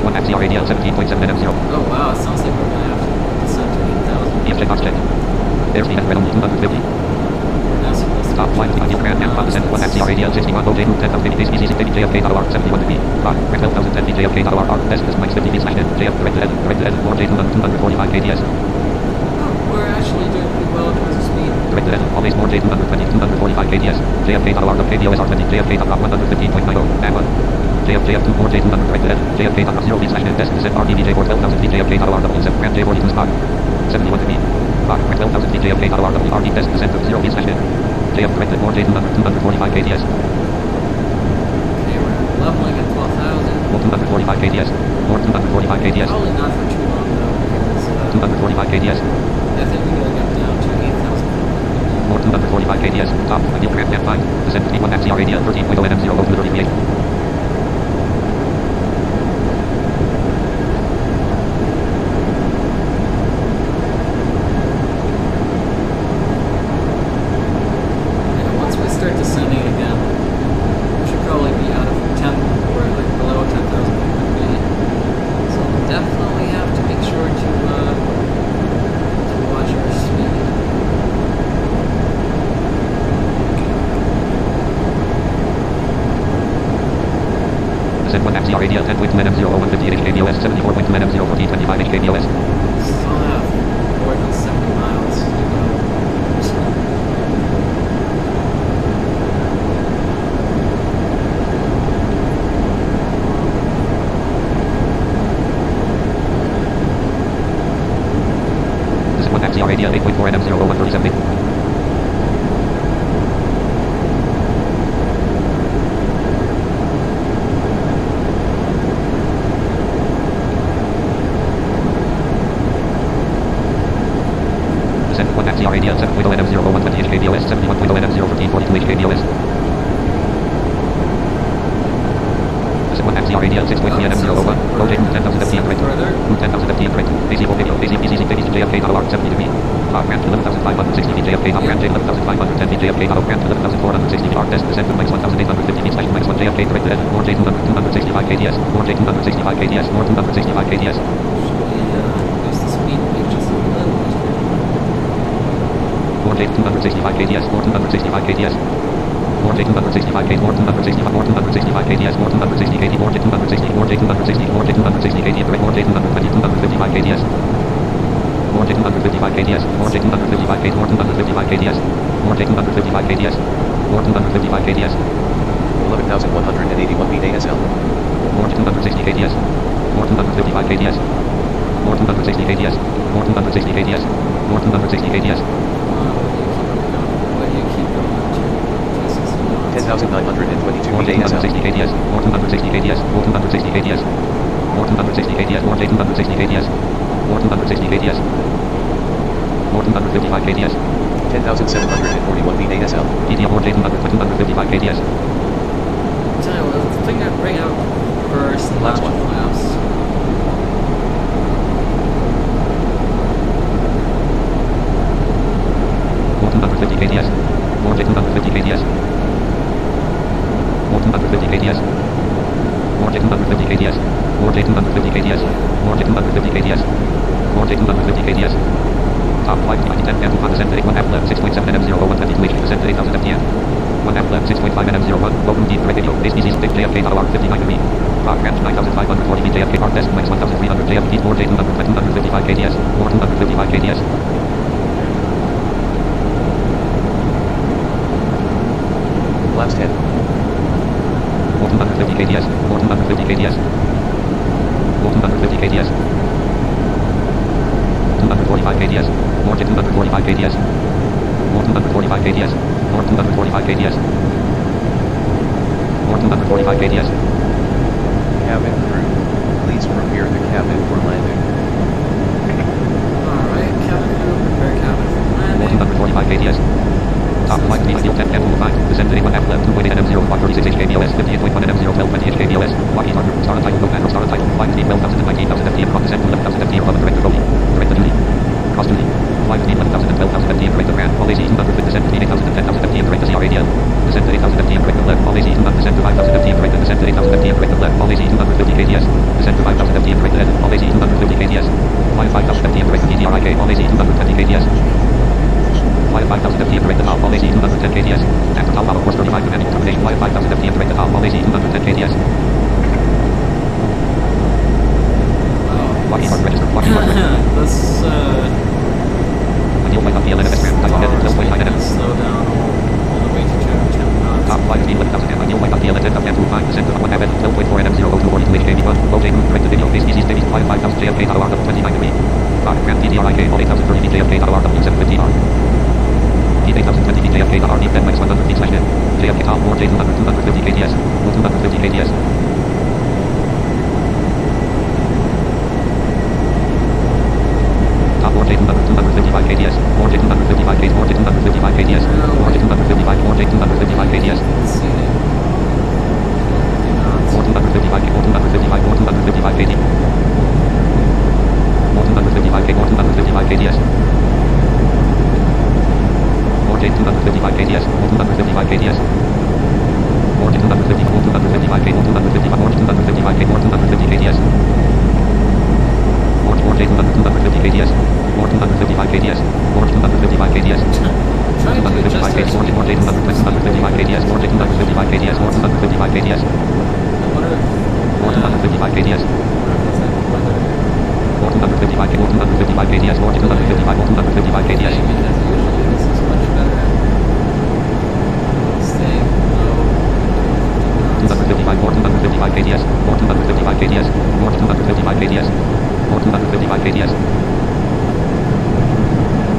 Speaker 1: 1 XCR ADL 17.7 NM0.
Speaker 2: Oh wow, it sounds like we're gonna have to descend to 8,000.
Speaker 1: EFJ box check. Airspeed at red only 250.
Speaker 2: We're now supposed to
Speaker 1: Top flight 20 Ramp and descent 1 XCR ADL 61 OJ Group 10,000 ABTs ECC JFK tower 71 degree. 5 Ramp 12,010 VJFK tower R. Desk is minus 50 feet slash net. JF direct to edit. More J 245 KTS.
Speaker 2: We're actually doing pretty well in terms of speed.
Speaker 1: Direct to edit. Always more J 245 KTS. JFK tower KBOS R20. JFK tower 115.90. And 1. JF 2 more J 200 direct to edit. JFK tower 0 feet slash net. Desk is RPV J 4 12,000 feet JFK tower W7 Ramp J 42 spot. 71 degree. 5 Ramp 12,000 feet JFK tower RP desk descent of 0 feet slash net. JF directed more J 245 KTS.
Speaker 2: Okay, we're leveling at 12,000.
Speaker 1: More 245 KTS. More 245 KTS.
Speaker 2: Probably not for too long though, because
Speaker 1: 245 KTS.
Speaker 2: I think we gotta get down to 8,000.
Speaker 1: More 245 KTS. Top ideal Ramp 5. Descent 51 XCR ADL 13.0 NM0 over 38.
Speaker 2: Start descending again. We should probably be out of 10 or like below 10,000 feet. So we'll definitely have to make sure to
Speaker 1: NM0158 KBOS, 74.2 NM01425 KBOS.
Speaker 2: Still have more than 70 miles to go.
Speaker 1: This is 1 FCR ADL 8.4 NM00137. Descent 1 FCR ADL 7.0 NM00120 KBOS, 71.0 NM01442 KBOS. Descent 1 FCR ADL 6.3 NM001, rotate 10,000 FT right.
Speaker 2: Further.
Speaker 1: 10,000 FT right. AC video, AC PCC stage JFK alarm 70 degree. Ramp to 11,560 feet JFK, ramp to 11,510 feet JFK, ramp to 11,460 feet, arc test, descent to minus 1,850 feet, slash minus 1 JFK, correct dead, 4J 265 KDS, 4J 265 KDS, 265 KDS.
Speaker 2: Increase the speed rate just a little bit.
Speaker 1: 4J 265 KDS, 265 KDS. 4J 265 KDS, 265 KDS, 460 KD, 4J 260, 4J 260, 4J 260 KD, 4J 220, 255 KDS. 4J 255 KDS, 4J 255 KD, 455 KDS, 4J 255 KDS, 455 KDS.
Speaker 3: 11,181 feet ASL.
Speaker 1: 4J 260 KDS, 455 KDS, 460 KDS, 460 KDS, 460 KDS.
Speaker 2: Why do you keep going up to
Speaker 3: 10,922
Speaker 1: 4J
Speaker 3: feet ASL.
Speaker 1: 260 KDS, 460 KDS, 460 KDS, 460 KDS, 4J 260 KDS, 460 KDS, 455 KDS,
Speaker 3: 10,741 feet ASL.
Speaker 1: PDL 4J 255 KDS.
Speaker 2: Tell you what, the thing I'd bring out first and
Speaker 3: Last
Speaker 2: last
Speaker 3: one.
Speaker 2: class.
Speaker 1: 450 KDS, 4J 250 KDS, 450 KDS, 4J 250 KDS, 4J 250 KDS, 4J 250 KDS, 4J 250 KDS. Top 5 10 and 2 descent to 1 F left 6.7 NM0122 descent to 8,000 FTM. 1 F left 6.5 NM01, open deep right video, base PCC 6 JFK alarm 59 degree. Rock ramp 9,540 feet JFK arc test minus 1,300 JFK 4J 255 KDS, 455 KDS.
Speaker 3: Last 10.
Speaker 1: 450 KDS, 450 KDS, 450 KDS, 245 KDS, 4J 245 KDS, 445 KDS, 445 KDS, 445 KDS.
Speaker 3: Cabin crew, please prepare the cabin for landing.
Speaker 2: Alright, cabin crew, prepare cabin for landing.
Speaker 1: 445 KDS. Top flight speed fuel 10 and 5, descend to 1 F left 2.8 NM0536 HKBOS, 58.1 NM01220 HKBOS, Lockheed Martin, star title, no matter, star title, flight speed 12,000 and 19,000 FT, cross descent to 11,000 FT, above director Cody, director duty, cross duty, flight speed 11,000 and 12,000 FT, director Grant, all AC 200 descent to 8,000 and 10,000 FT, director CR ADL, descent to 8,000 FT, director left, all AC 200 descent to 5,000 FT, director descent to 8,000 FT, director left, all AC 250 KDS, descent to 5,000 FT, director edit, all AC 250 KDS, fly 5,000 FT, director TTRIK, all AC 220 KDS. Fly 5,000 FT and break the top, all AC 210 KDS. After top power course, provide commanding termination. Fly 5,000 FT and break the top, all AC 210 KDS. Lockheed Martin register, Lockheed Martin register.
Speaker 2: This,
Speaker 1: Ideal flight on PLN FS ramp, type of
Speaker 2: is
Speaker 1: 12.9
Speaker 2: gonna
Speaker 1: NM.
Speaker 2: slow down all the way to 10 knots.
Speaker 1: Top flight speed 11,000 and ideal flight on PLN 10.25 descent to 1 F 12.4 NM00242 HKB1. Low J move, direct to video, base PC stage, fly 5,000 JFK, RW 29 degree. Rock ramp TTRIK, all 8,030 feet JFK, RW 750R. Deep 8,020 feet JFK, RD 10 minus 100 feet slash net. JFK top 4J 250 KDS, 250 KDS. Top 4J 255 KDS, 4J 255 KDS, 4J 255 KDS, 4J 255, 4J 255 KDS.
Speaker 2: See it.
Speaker 1: 455 KD, 455 KD. 455 KD, 455 KDS. 4J 255 KDS, 455 KDS. 4J 255, 455 K, 455, 455 K, 450 KDS. 4J 250 KDS, 455 KDS, 455 KDS.
Speaker 2: Trying to adjust this.
Speaker 1: 4J 255 KDS, 4J 255 KDS, 455 KDS.
Speaker 2: I wonder if
Speaker 1: 455 KDS. 255 KBOS 255 KTS, North 255 volt 255 KTS.
Speaker 2: As usually, this is much better. Staying low.
Speaker 1: 255 North 255 KTS, North 255 KTS, North 255 KTS, North 255 KTS.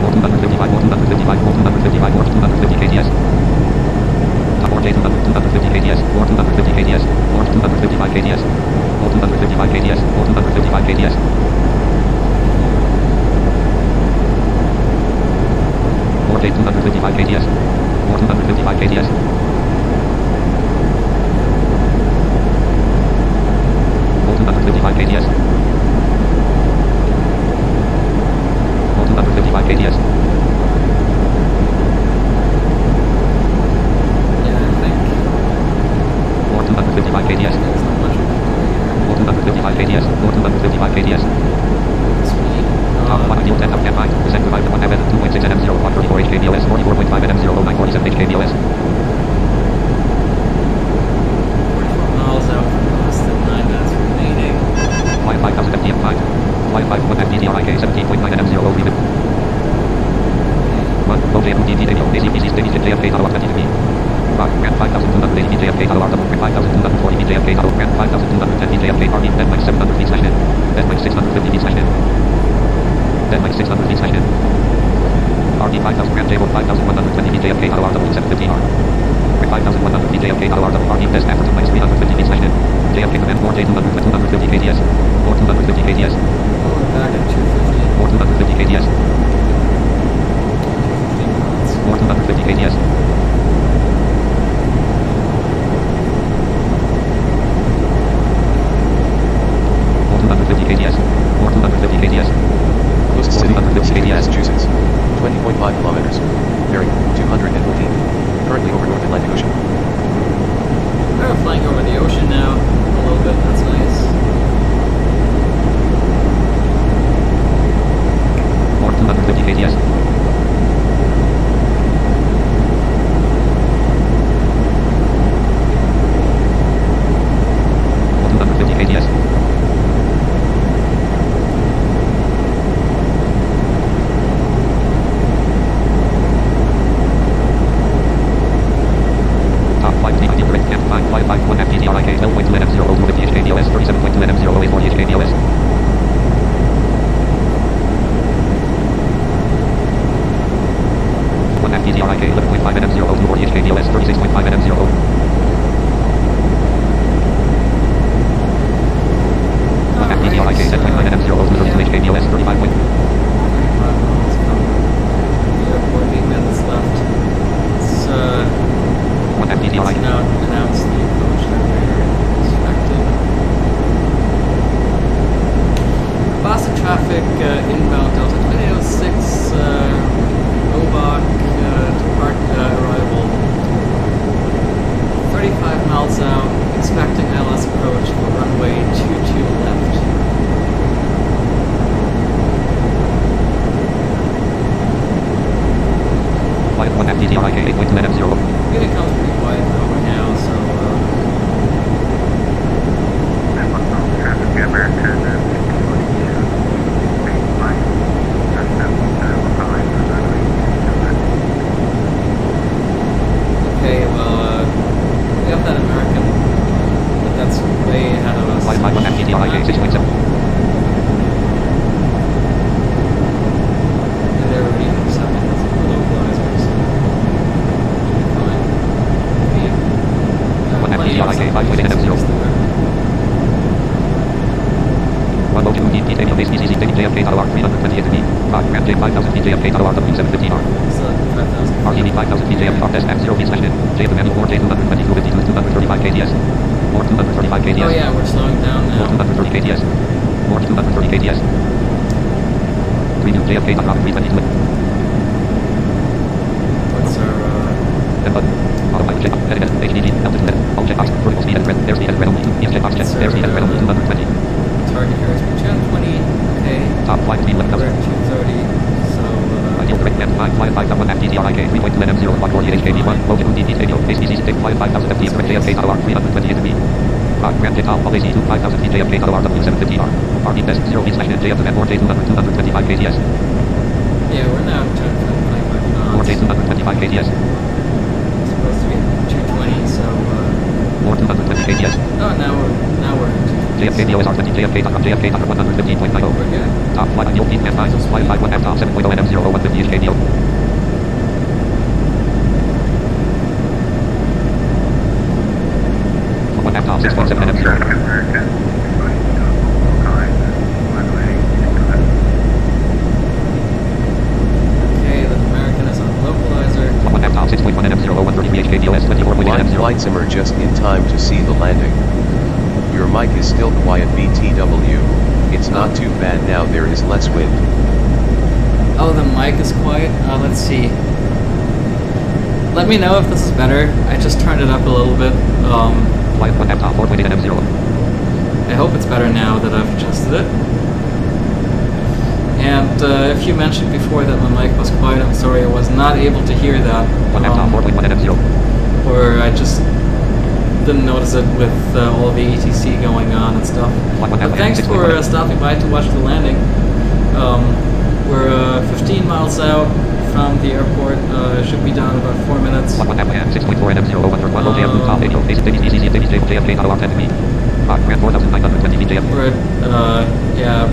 Speaker 1: North 255, North 255, North 255, North 250 KTS. Top 4J 250 KTS, North 250 KTS, North 255 KTS, North 255 KTS, North 255 KTS. North 255 KTS, North 255 KTS. North 255 KTS. North 255 KTS.
Speaker 2: Yeah, I think
Speaker 1: North 255 KTS.
Speaker 2: there's not much we can do here.
Speaker 1: North 255 KTS. North 255 KTS.
Speaker 2: Speed.
Speaker 1: Top 1 ideal 10 up 10 5. Descend to 5 1 FM 2.6 NM 0 134 HKBOS 44.5 NM 0 947 HKBOS.
Speaker 2: 44 miles out from Boston, 9 minutes remaining.
Speaker 1: Fly 5000 FTM 5. Fly 51 FTTRIK 17.9 NM 0 even. 1. Low JMUD DTAO ACPC steady JFK Tower 20 degree. 5. Grand 5280 BJFK Tower double. 5240 BJFK Tower. Grand 5210 BJFK RB. Then minus 700 feet slash in. Then minus 650 feet slash in. Then minus 600 feet slash in. RB 5000 Grand J4 5120 BJFK Tower double 750R. 5100 BJFK Tower double RB test after minus 350 feet slash in. JFK command 4J 250 KTS. Or 250 KTS.
Speaker 2: Oh, we're back at 250.
Speaker 1: Or 250 KTS.
Speaker 2: 250 miles.
Speaker 1: Or 250 KTS. Or 250 KTS. Or 250 KTS.
Speaker 3: Coast City,
Speaker 1: 250
Speaker 3: City,
Speaker 1: KTS.
Speaker 3: Massachusetts. 20.5 kilometers. Bearing 214. Currently over North Atlantic Ocean.
Speaker 2: We're flying over the ocean now. A little bit, that's nice.
Speaker 1: Or 250 KTS. Or 250 KTS. Top 5 T ideal direct camp 551 FTTRIK 12.2 NM 0 250 HKBOS 37.2 NM 0 840 HKBOS. FTTRIK 11.5 NM 0 240 HKBOS 36.5 NM 0. FTTRIK 10.9 NM 0 232 HKBOS 35.
Speaker 2: 35 miles from the airport, 8 minutes left. It's
Speaker 1: 1 FTTRIK.
Speaker 2: now announced the approach that we're expecting. Boston traffic inbound Delta 2806 Robach arrival 35 miles out, expecting ILS approach for runway 22 left.
Speaker 1: Flight 1 FTTRIK 8.2 NM 0.
Speaker 2: Really comes pretty quiet though right now, so
Speaker 6: Traffic America,
Speaker 2: okay, well, we have that American, but that's way ahead of us.
Speaker 1: Flight 1 FTTRIK 6.7.
Speaker 2: And they're already intercepting us with localizers. Fine.
Speaker 1: One FTTRIK 5.8 NM 0. 1 low JUD DTAO ACPC steady JFK Tower 320 HB. 5 Grand J 5000 BJFK Tower W750R.
Speaker 2: So 5,000.
Speaker 1: RGB 5000 BJFK test F0 feet slash in. J to manual 4J 220 252 235 KTS. Or 235 KTS.
Speaker 2: Oh yeah, we're slowing down
Speaker 1: Or
Speaker 2: now.
Speaker 1: 230 KTS. Or 230 KTS. 3 new JFK Tower 322.
Speaker 2: What's our
Speaker 1: Then button. Autopilot check. Edit HDD. Altitude edit. All checkbox. Vertical speed edit red. Airspeed edit red only. Yes checkbox check. Airspeed edit red only 220.
Speaker 2: target here is 220? Okay.
Speaker 1: Top flight speed
Speaker 2: We're
Speaker 1: 11,000.
Speaker 2: at 230, so
Speaker 1: Ideal direct net 5 flight 5,000 FTTRIK 3.2 NM 0 148 HKB 1 low JUD DTAO ACPC stick flight 5,000 FT direct JFK Tower 320 HB. Grand KATL, all AC 5000 feet, JFK, RW 750R. RB test 0 feet slash JF event, 4J 200, 225 KTS.
Speaker 2: Yeah, we're now 225 knots.
Speaker 1: 4J 225 KTS.
Speaker 2: It's supposed to be 220, so
Speaker 1: 220 KTS.
Speaker 2: oh, now we're at 220.
Speaker 1: JFK KBOS R20, JFK, JFK, 115.90.
Speaker 2: We're good.
Speaker 1: Top flight on yield, feet, F9, flight 51, F top 7.0, NM0, 150 KBO. Top 6.7 NM0.
Speaker 2: Okay, the American is on localizer.
Speaker 1: Top 6.1 NM0, 130 KBOS, 24.8
Speaker 3: Line
Speaker 1: NM0.
Speaker 3: VATSim just in time to see the landing. Your mic is still quiet BTW. It's not too bad now, there is less wind.
Speaker 2: Oh, the mic is quiet. Let's see. Let me know if this is better. I just turned it up a little bit.
Speaker 1: Flight 1 top 4.8 NM0.
Speaker 2: I hope it's better now that I've adjusted it. And if you mentioned before that my mic was quiet, I'm sorry, I was not able to hear that.
Speaker 1: 1 top 4.1 NM0.
Speaker 2: Or I just didn't notice it with all the ETC going on and stuff. But thanks for stopping by to watch the landing. We're 15 miles out from the airport. Should be down in about 4 minutes.
Speaker 1: 6.4 NM0, 131 OJF, top 80, basic JFK, not alarm 10 feet. Grand 4,920 feet JFK.
Speaker 2: We're at, yeah,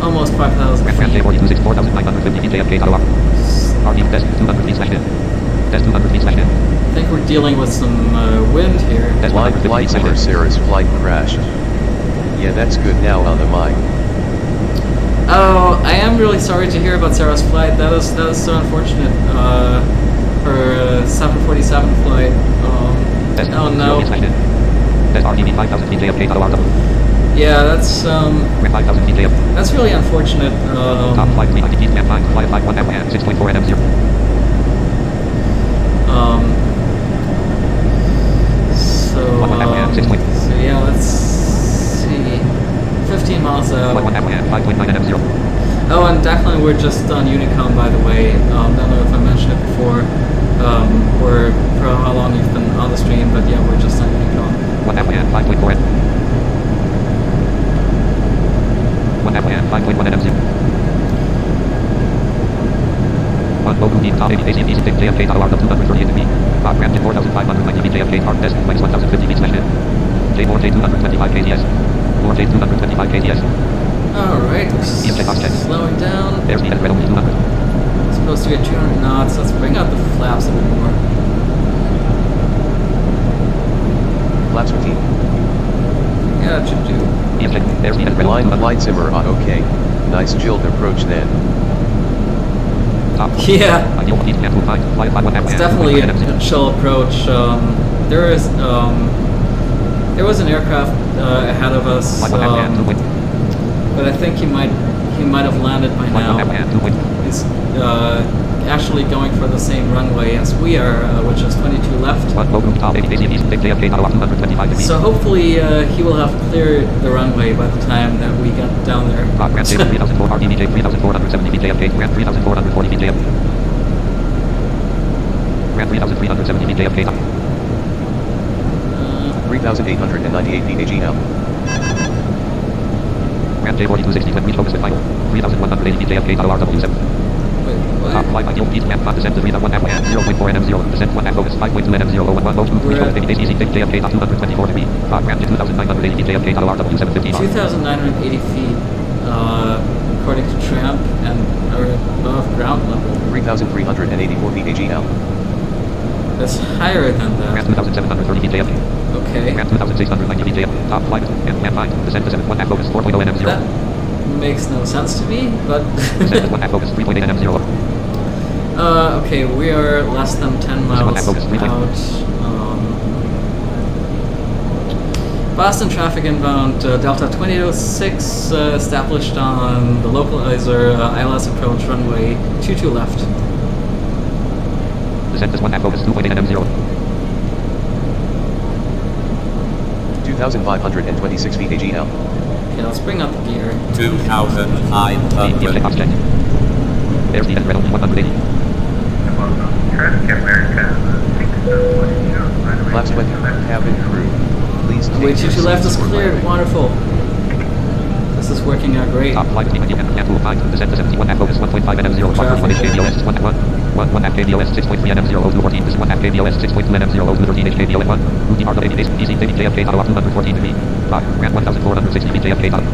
Speaker 2: almost 5,000 feet.
Speaker 1: Grand J426, 4,950 feet JFK, not alarm. RD test 200 feet slash in. Test 200 feet slash in.
Speaker 2: I think we're dealing with some wind here.
Speaker 3: Line VATSim Sarah's flight crashed. Yeah, that's good now on the mic.
Speaker 2: Oh, I am really sorry to hear about Sarah's flight. That is so unfortunate. Her 747 flight. Oh no.
Speaker 1: That's RTB 5,000 feet JFK, not alarm.
Speaker 2: Yeah, that's
Speaker 1: 5,000 feet JFK.
Speaker 2: that's really unfortunate.
Speaker 1: Top flight 3 ITP, stand 9, flight 51 FM, 6.4 NM0.
Speaker 2: So yeah, let's see. 15 miles out.
Speaker 1: 5.9 NM0.
Speaker 2: Oh, and definitely we're just on Unicom, by the way. Don't know if I mentioned it before, or for how long you've been on the stream, but yeah, we're just on Unicom.
Speaker 1: 1 FM, 5.4 N. 1 FM, 5.1 NM0. 1 local deep top 80 KCP, 6 JFK, RW 238 feet. Grand 4,590 feet JFK, R test, minus 1,050 feet slash in. J4J 225 KTS. 4J 225 KTS.
Speaker 2: Alright, slowing down.
Speaker 1: There's the red only 200.
Speaker 2: It's supposed to be at 200 knots. Let's bring out the flaps a bit more.
Speaker 3: Flaps 15.
Speaker 2: Yeah, that should do.
Speaker 1: There's the red
Speaker 3: Line VATSim okay. Nice chilled approach then.
Speaker 2: Yeah, it's definitely a chill approach. There was an aircraft ahead of us, but I think he might have landed by now. He's actually going for the same runway as we are, which is 22 left. So hopefully he will have cleared the runway by the time that we get down there.
Speaker 1: Grand 3004 RDBJ 3470 feet JFK, Grand 3440 feet JFK. Grand 3370 feet JFK.
Speaker 3: 3,898 feet AGL.
Speaker 1: Grand J4260 when we focus with final. 3,180 feet JFK, RW7. Top flight by yield, feet, descent to 3,1 FM, 0.4 NM0, descent 1 focus, 5.2 NM0, 11, low, 2, ACC, JFK, 224 feet, Grand 2,980 feet JFK, RW750.
Speaker 2: 2,980 feet, according to Tramp, and are above ground level.
Speaker 3: 3,384 feet AGL.
Speaker 2: That's higher than that.
Speaker 1: Grand 2,730 feet JFK.
Speaker 2: Okay.
Speaker 1: Grand 2,690 feet JFK, top flight, and 5, descent to 1 focus, 4.0 NM0.
Speaker 2: That makes no sense to me, but...
Speaker 1: Descent 1 focus, 3.8 NM0.
Speaker 2: Okay, we are less than 10 miles out. Boston traffic inbound, Delta 2806 established on the localizer ILS approach runway 22 left.
Speaker 1: Descent is 1 focus, 2.8 NM0.
Speaker 3: 2,526 feet AGL.
Speaker 2: Okay, let's bring up the gear.
Speaker 9: 2,500.
Speaker 1: There's the red only 180.
Speaker 3: Flaps 20, cabin crew. Please East.
Speaker 2: Way 22 left is cleared. Wonderful. This is working out great.
Speaker 1: Top flight between and 205, descend to 71 at focus 1.5 NM0, 141 HKBOS 1 at 1 half KBOS 6.3 NM0 214, this 1 half KBOS 6.2 NM0 213 HKBOS 1, UTR to 80 days, easy, JFK tower 214 degree, 5, ramp 1460 feet JFK tower.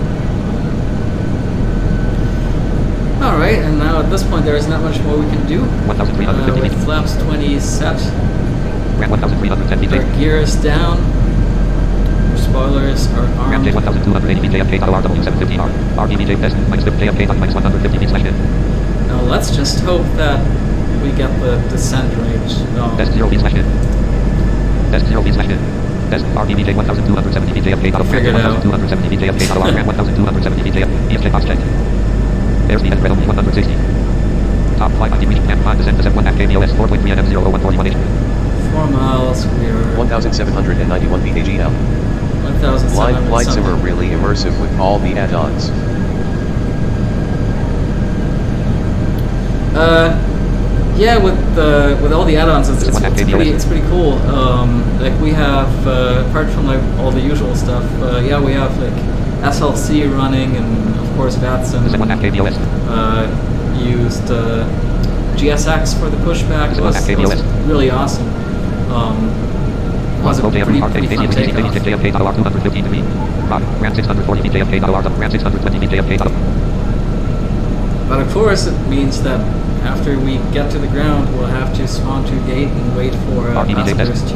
Speaker 2: Alright, and now at this point there is not much more we can do.
Speaker 1: 1,350 feet.
Speaker 2: With flaps 20 set.
Speaker 1: Ramp 1,310 feet.
Speaker 2: Our gear is down. Our spoilers are
Speaker 1: Ramp
Speaker 2: armed.
Speaker 1: J 1,280 feet JFK tower W750R. RPBJ test, minus 50 JFK tower, minus 150 feet slash in.
Speaker 2: Now let's just hope that we get the descent rate.
Speaker 1: Test 0 feet slash in. Test 0 feet slash in. Test RPBJ 1,270 feet JFK tower.
Speaker 2: Figured out.
Speaker 1: 1,270 feet JFK tower. Ramp 1,270 feet JFK. EFJ box check. Airspeed has read only 160. Top flight by reading camp 5 descent to 1 half KBOS 4.3 NM0 141 H.
Speaker 2: 4 miles, we are
Speaker 3: 1,791 feet AGL.
Speaker 2: 1,700
Speaker 3: Blind flight sim are
Speaker 2: something.
Speaker 3: really immersive with all the add-ons.
Speaker 2: Yeah, with all the add-ons, it's pretty cool. Like we have, apart from like all the usual stuff, yeah, we have like SLC running and of course VATSim. Used GSX for the pushback. It was really awesome. Was a pretty fun takeoff.
Speaker 1: Ramp 640 feet JFK tower, ramp 620 feet JFK tower.
Speaker 2: But of course, it means that after we get to the ground, we'll have to spawn to gate and wait for passengers to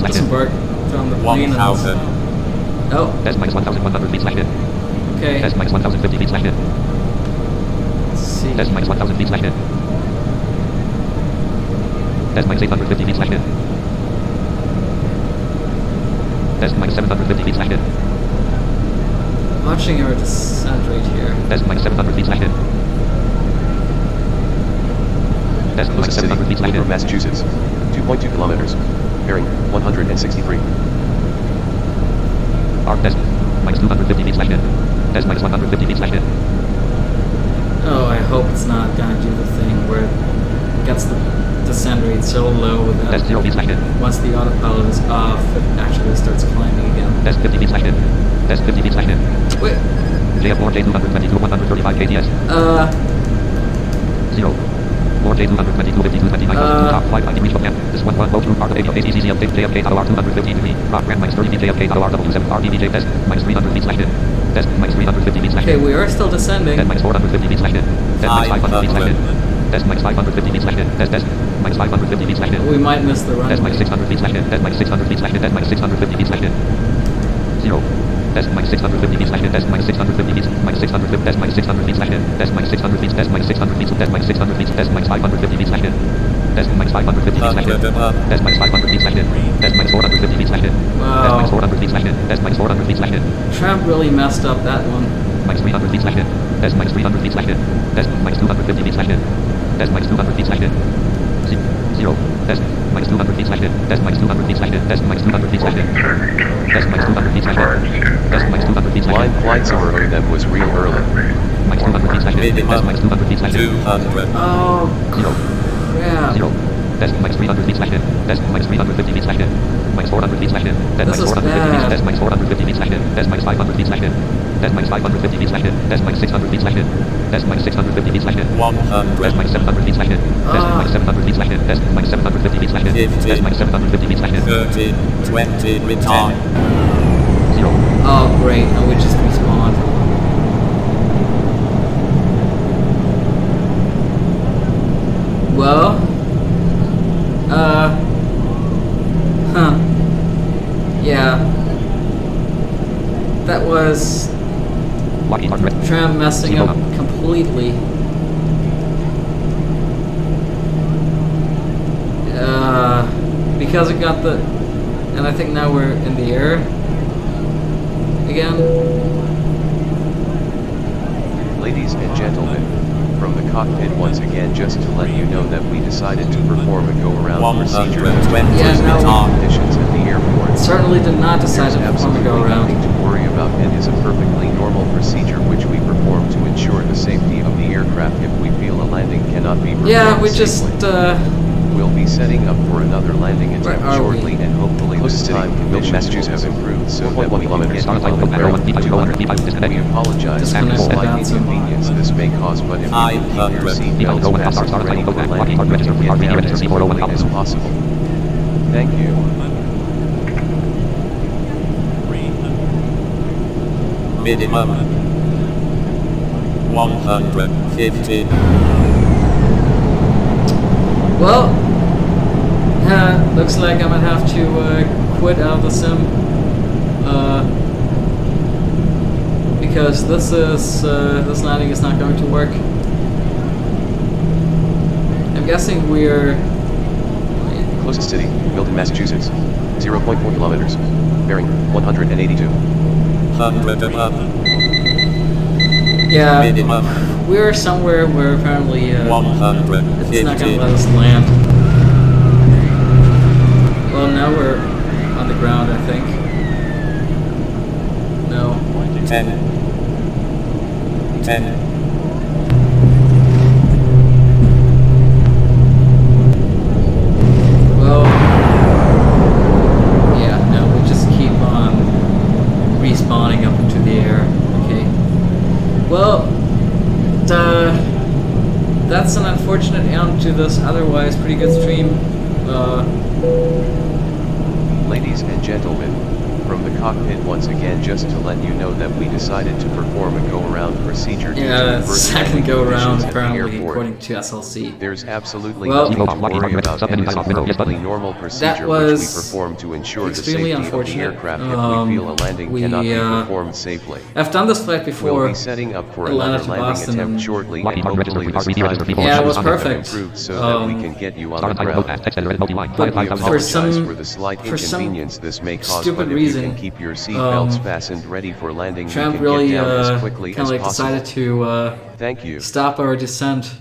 Speaker 2: disembark from the plane.
Speaker 9: 1,000.
Speaker 2: Oh.
Speaker 1: That's minus 1,100 feet slash in.
Speaker 2: Okay.
Speaker 1: That's minus 1,050 feet slash in.
Speaker 2: Let's see.
Speaker 1: That's minus 1,000 feet slash in. That's minus 850 feet slash in. That's minus 750 feet slash in.
Speaker 2: Watching our descent rate here.
Speaker 1: That's minus 700 feet slash in. That's minus 700 feet slash in.
Speaker 3: Massachusetts, 2.2 kilometers, bearing 163.
Speaker 1: That's minus 250 feet slash in. That's minus 150 feet slash in.
Speaker 2: Oh, I hope it's not gonna do the thing where it gets the descent rate so low that
Speaker 1: that's 0 feet slash in.
Speaker 2: Once the autopilot is off, it actually starts climbing again.
Speaker 1: That's 50 feet slash in. That's 50 feet slash in.
Speaker 2: Wait.
Speaker 1: JF4 J222 135 KTS. 0. Lord J222 52 29 top flight by reach of camp. This one low through part of ACC of JFK tower 215 degree. Rock ramp minus 30 feet JFK tower W7 RPBJ test minus 300 feet slash in. Test minus 350 feet slash in.
Speaker 2: Okay, we are still descending.
Speaker 1: Test minus 450 feet slash in. Test minus 500 feet slash in. Test minus 550 feet slash in. Test minus 550 feet slash in.
Speaker 2: We might miss the runway.
Speaker 1: Test minus 600 feet slash in. Test minus 600 feet slash in. Test minus 650 feet slash in. 0. Test minus 650 feet slash in. Test minus 650 feet. Minus 650. Test minus 600 feet slash in. Test minus 600 feet. Test minus 600 feet. Test minus 600 feet. Test minus 550 feet slash in. Test minus 550 feet slash in. Test minus 500 feet slash in. Test minus 450 feet slash in. Test minus 400 feet slash in. Test minus 400 feet slash in.
Speaker 2: Tramp really messed up that one.
Speaker 1: Minus 300 feet slash in. Test minus 300 feet slash in. Test minus 250 feet slash in. Test minus 200 feet slash in. 0. Test minus 200 feet slash in. Test minus 200 feet slash in. Test minus 200 feet slash in. Test minus 200 feet slash in. Test minus 200 feet slash in.
Speaker 3: Blind flight simmer them was real early.
Speaker 1: Minus 200 feet slash in. Test minus 200 feet slash in.
Speaker 9: 200.
Speaker 2: Oh,
Speaker 1: 0.
Speaker 2: crap.
Speaker 1: 0. Test minus 300 feet slash in. Test minus 350 feet slash in. Minus 400 feet slash in. Test minus 450 feet. Test minus 450 feet slash in. Test minus 500 feet slash in. Test minus 550 feet slash in. Test minus 600 feet slash in. Test minus 650 feet slash in.
Speaker 9: 100.
Speaker 1: Test minus 700 feet slash in. Test minus 700 feet slash in. Test minus 750 feet slash in. Test minus 750 feet slash in.
Speaker 9: 30, 20, retard.
Speaker 1: 0.
Speaker 2: Oh, great. Now we just respawned. Well, yeah. That was Tram messing up completely. Because it got the... And I think now we're in the air again.
Speaker 3: Ladies and gentlemen, from the cockpit once again just to let you know that we decided to perform a go-around procedure with conditions at the airport.
Speaker 2: Certainly did not decide to perform a go-around.
Speaker 3: Nothing to worry about and is a perfectly normal procedure which we perform to ensure the safety of the aircraft if we feel a landing cannot be performed
Speaker 2: Yeah, we just,
Speaker 3: safely. We'll be setting up for another landing attempt
Speaker 2: Where are
Speaker 3: shortly,
Speaker 2: we?
Speaker 3: and hopefully
Speaker 1: Closest
Speaker 3: this
Speaker 1: city,
Speaker 3: time
Speaker 1: Milton,
Speaker 3: conditions
Speaker 1: Massachusetts.
Speaker 3: have improved so that
Speaker 1: 4.1
Speaker 3: we can
Speaker 1: kilometers.
Speaker 3: get
Speaker 1: Start
Speaker 3: you on the
Speaker 1: flight
Speaker 3: ground.
Speaker 1: P5 200, P5 disconnect.
Speaker 3: We apologize for the
Speaker 2: Disconnect
Speaker 3: slight
Speaker 2: VATSim.
Speaker 3: inconvenience this may cause, but if you can keep your
Speaker 9: 500.
Speaker 3: seatbelts fastened ready for landing, we can get down as quickly as possible. Thank you.
Speaker 9: Minimum 150.
Speaker 2: Well, looks like I'm gonna have to quit out of the sim. Because this landing is not going to work. I'm guessing we're...
Speaker 1: Closest city, Milton, Massachusetts. 0.4 kilometers. Bearing 182.
Speaker 9: 100.
Speaker 2: Yeah,
Speaker 9: Minimum
Speaker 2: we're somewhere where apparently it's not gonna
Speaker 9: 150.
Speaker 2: let us land. Well, now we're on the ground, I think. No.
Speaker 9: 10.
Speaker 2: Well, yeah, no, we just keep on respawning up into the air. Okay. Well, that's an unfortunate end to this otherwise pretty good stream.
Speaker 3: Ladies and gentlemen, from the cockpit once again, just to let you know that we decided to perform a go-around procedure due to
Speaker 2: Yeah,
Speaker 3: adverse
Speaker 2: second
Speaker 3: landing
Speaker 2: go around
Speaker 3: conditions at the
Speaker 2: apparently
Speaker 3: airport.
Speaker 2: according to SLC.
Speaker 3: There's absolutely
Speaker 2: Well,
Speaker 3: nothing to worry about, and is a perfectly normal procedure which we
Speaker 2: was
Speaker 3: perform to ensure the
Speaker 2: extremely
Speaker 3: safety of the
Speaker 2: unfortunate.
Speaker 3: aircraft if we feel a landing
Speaker 2: we,
Speaker 3: cannot be performed safely.
Speaker 2: I've done this flight before.
Speaker 3: We'll be setting up for
Speaker 2: Atlanta
Speaker 3: another
Speaker 2: to
Speaker 3: landing
Speaker 2: Boston,
Speaker 3: attempt
Speaker 2: and
Speaker 3: shortly, and hopefully this time
Speaker 2: Yeah, it was
Speaker 3: conditions have
Speaker 2: perfect.
Speaker 3: improved so that we can get you on the ground. We
Speaker 2: for
Speaker 3: apologize
Speaker 2: some-
Speaker 3: for the slight
Speaker 2: for some
Speaker 3: inconvenience this may cause,
Speaker 2: stupid
Speaker 3: but if
Speaker 2: reason,
Speaker 3: you can keep your seatbelts fastened ready for landing, we
Speaker 2: Trump
Speaker 3: can
Speaker 2: really
Speaker 3: get down as quickly
Speaker 2: kind
Speaker 3: as
Speaker 2: of like
Speaker 3: possible.
Speaker 2: decided to
Speaker 3: Thank you.
Speaker 2: stop our descent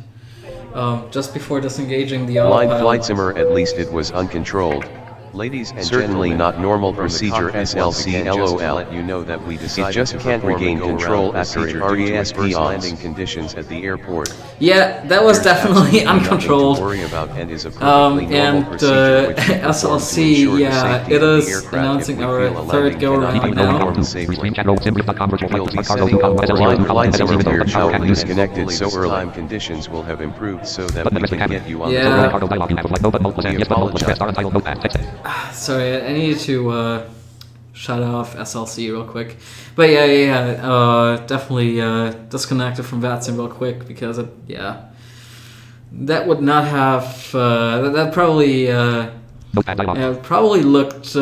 Speaker 2: just before disengaging the
Speaker 3: Line
Speaker 2: autopilot.
Speaker 3: FlightSimmer, at least it was uncontrolled. Ladies and certainly not normal procedure SLC LOL. Let you know that we decided it just can't regain control after it RESP landing conditions at the airport.
Speaker 2: Yeah, that was
Speaker 3: There's
Speaker 2: definitely
Speaker 3: absolutely nothing
Speaker 2: uncontrolled.
Speaker 3: to worry about and is a perfectly normal
Speaker 2: And
Speaker 3: procedure which we perform to
Speaker 2: SLC,
Speaker 3: ensure the
Speaker 2: yeah,
Speaker 3: safety
Speaker 2: it
Speaker 3: of the
Speaker 2: is
Speaker 3: aircraft
Speaker 2: announcing
Speaker 3: if we
Speaker 2: our
Speaker 3: feel a
Speaker 2: third
Speaker 3: landing
Speaker 2: go
Speaker 3: cannot
Speaker 2: around
Speaker 3: be
Speaker 2: now.
Speaker 3: performed safely. We'll be setting up for line FlightSimmer here shortly, and hopefully this time conditions will have improved so that we can get you on the
Speaker 2: Yeah.
Speaker 3: ground. We apologize.
Speaker 2: Sorry, I needed to shut off SLC real quick. But yeah, definitely disconnected from VATSim real quick because that would not have that probably looked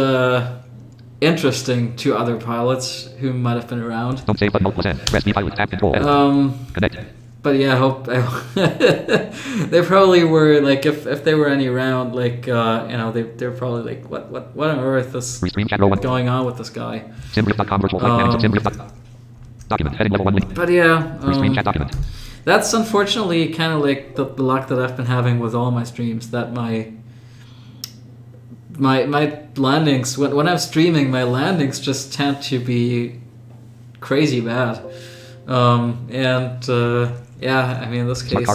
Speaker 2: interesting to other pilots who might have been around. But yeah, I hope they probably were like if they were any around, like they're probably like what on earth is going on with this guy? But yeah, that's unfortunately kind of like the luck that I've been having with all my streams. That my landings when I'm streaming, my landings just tend to be crazy bad. Yeah, I mean, in this case, I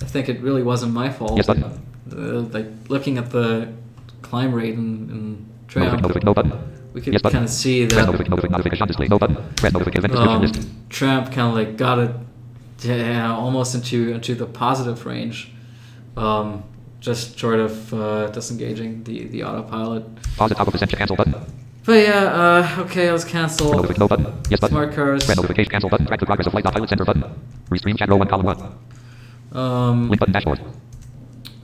Speaker 2: think it really wasn't my fault.
Speaker 1: Yes,
Speaker 2: Like, looking at the climb rate in Tramp, we could kind of see that Tramp kind of like got it almost into the positive range, just short of disengaging the autopilot. But yeah, okay, let's cancel. Smart cars.
Speaker 1: Cancel button. Track the progress of flight. Pilot center button. Restream chat row 1 column 1. Link button dashboard.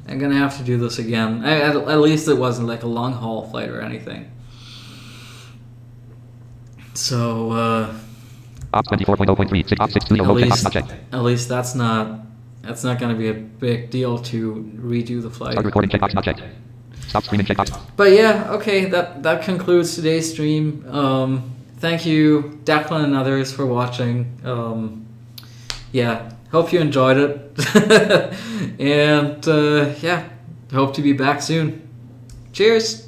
Speaker 2: I'm gonna have to do this again. At least it wasn't like a long haul flight or anything. So
Speaker 1: Ops 24.0.3. 6 ops 6 2
Speaker 2: at least that's not gonna be a big deal to redo the flight.
Speaker 1: Start recording checkbox not checked. Stop streaming checkbox.
Speaker 2: But yeah, okay, that concludes today's stream. Thank you, Declan and others, for watching. Yeah, hope you enjoyed it. And yeah, hope to be back soon. Cheers!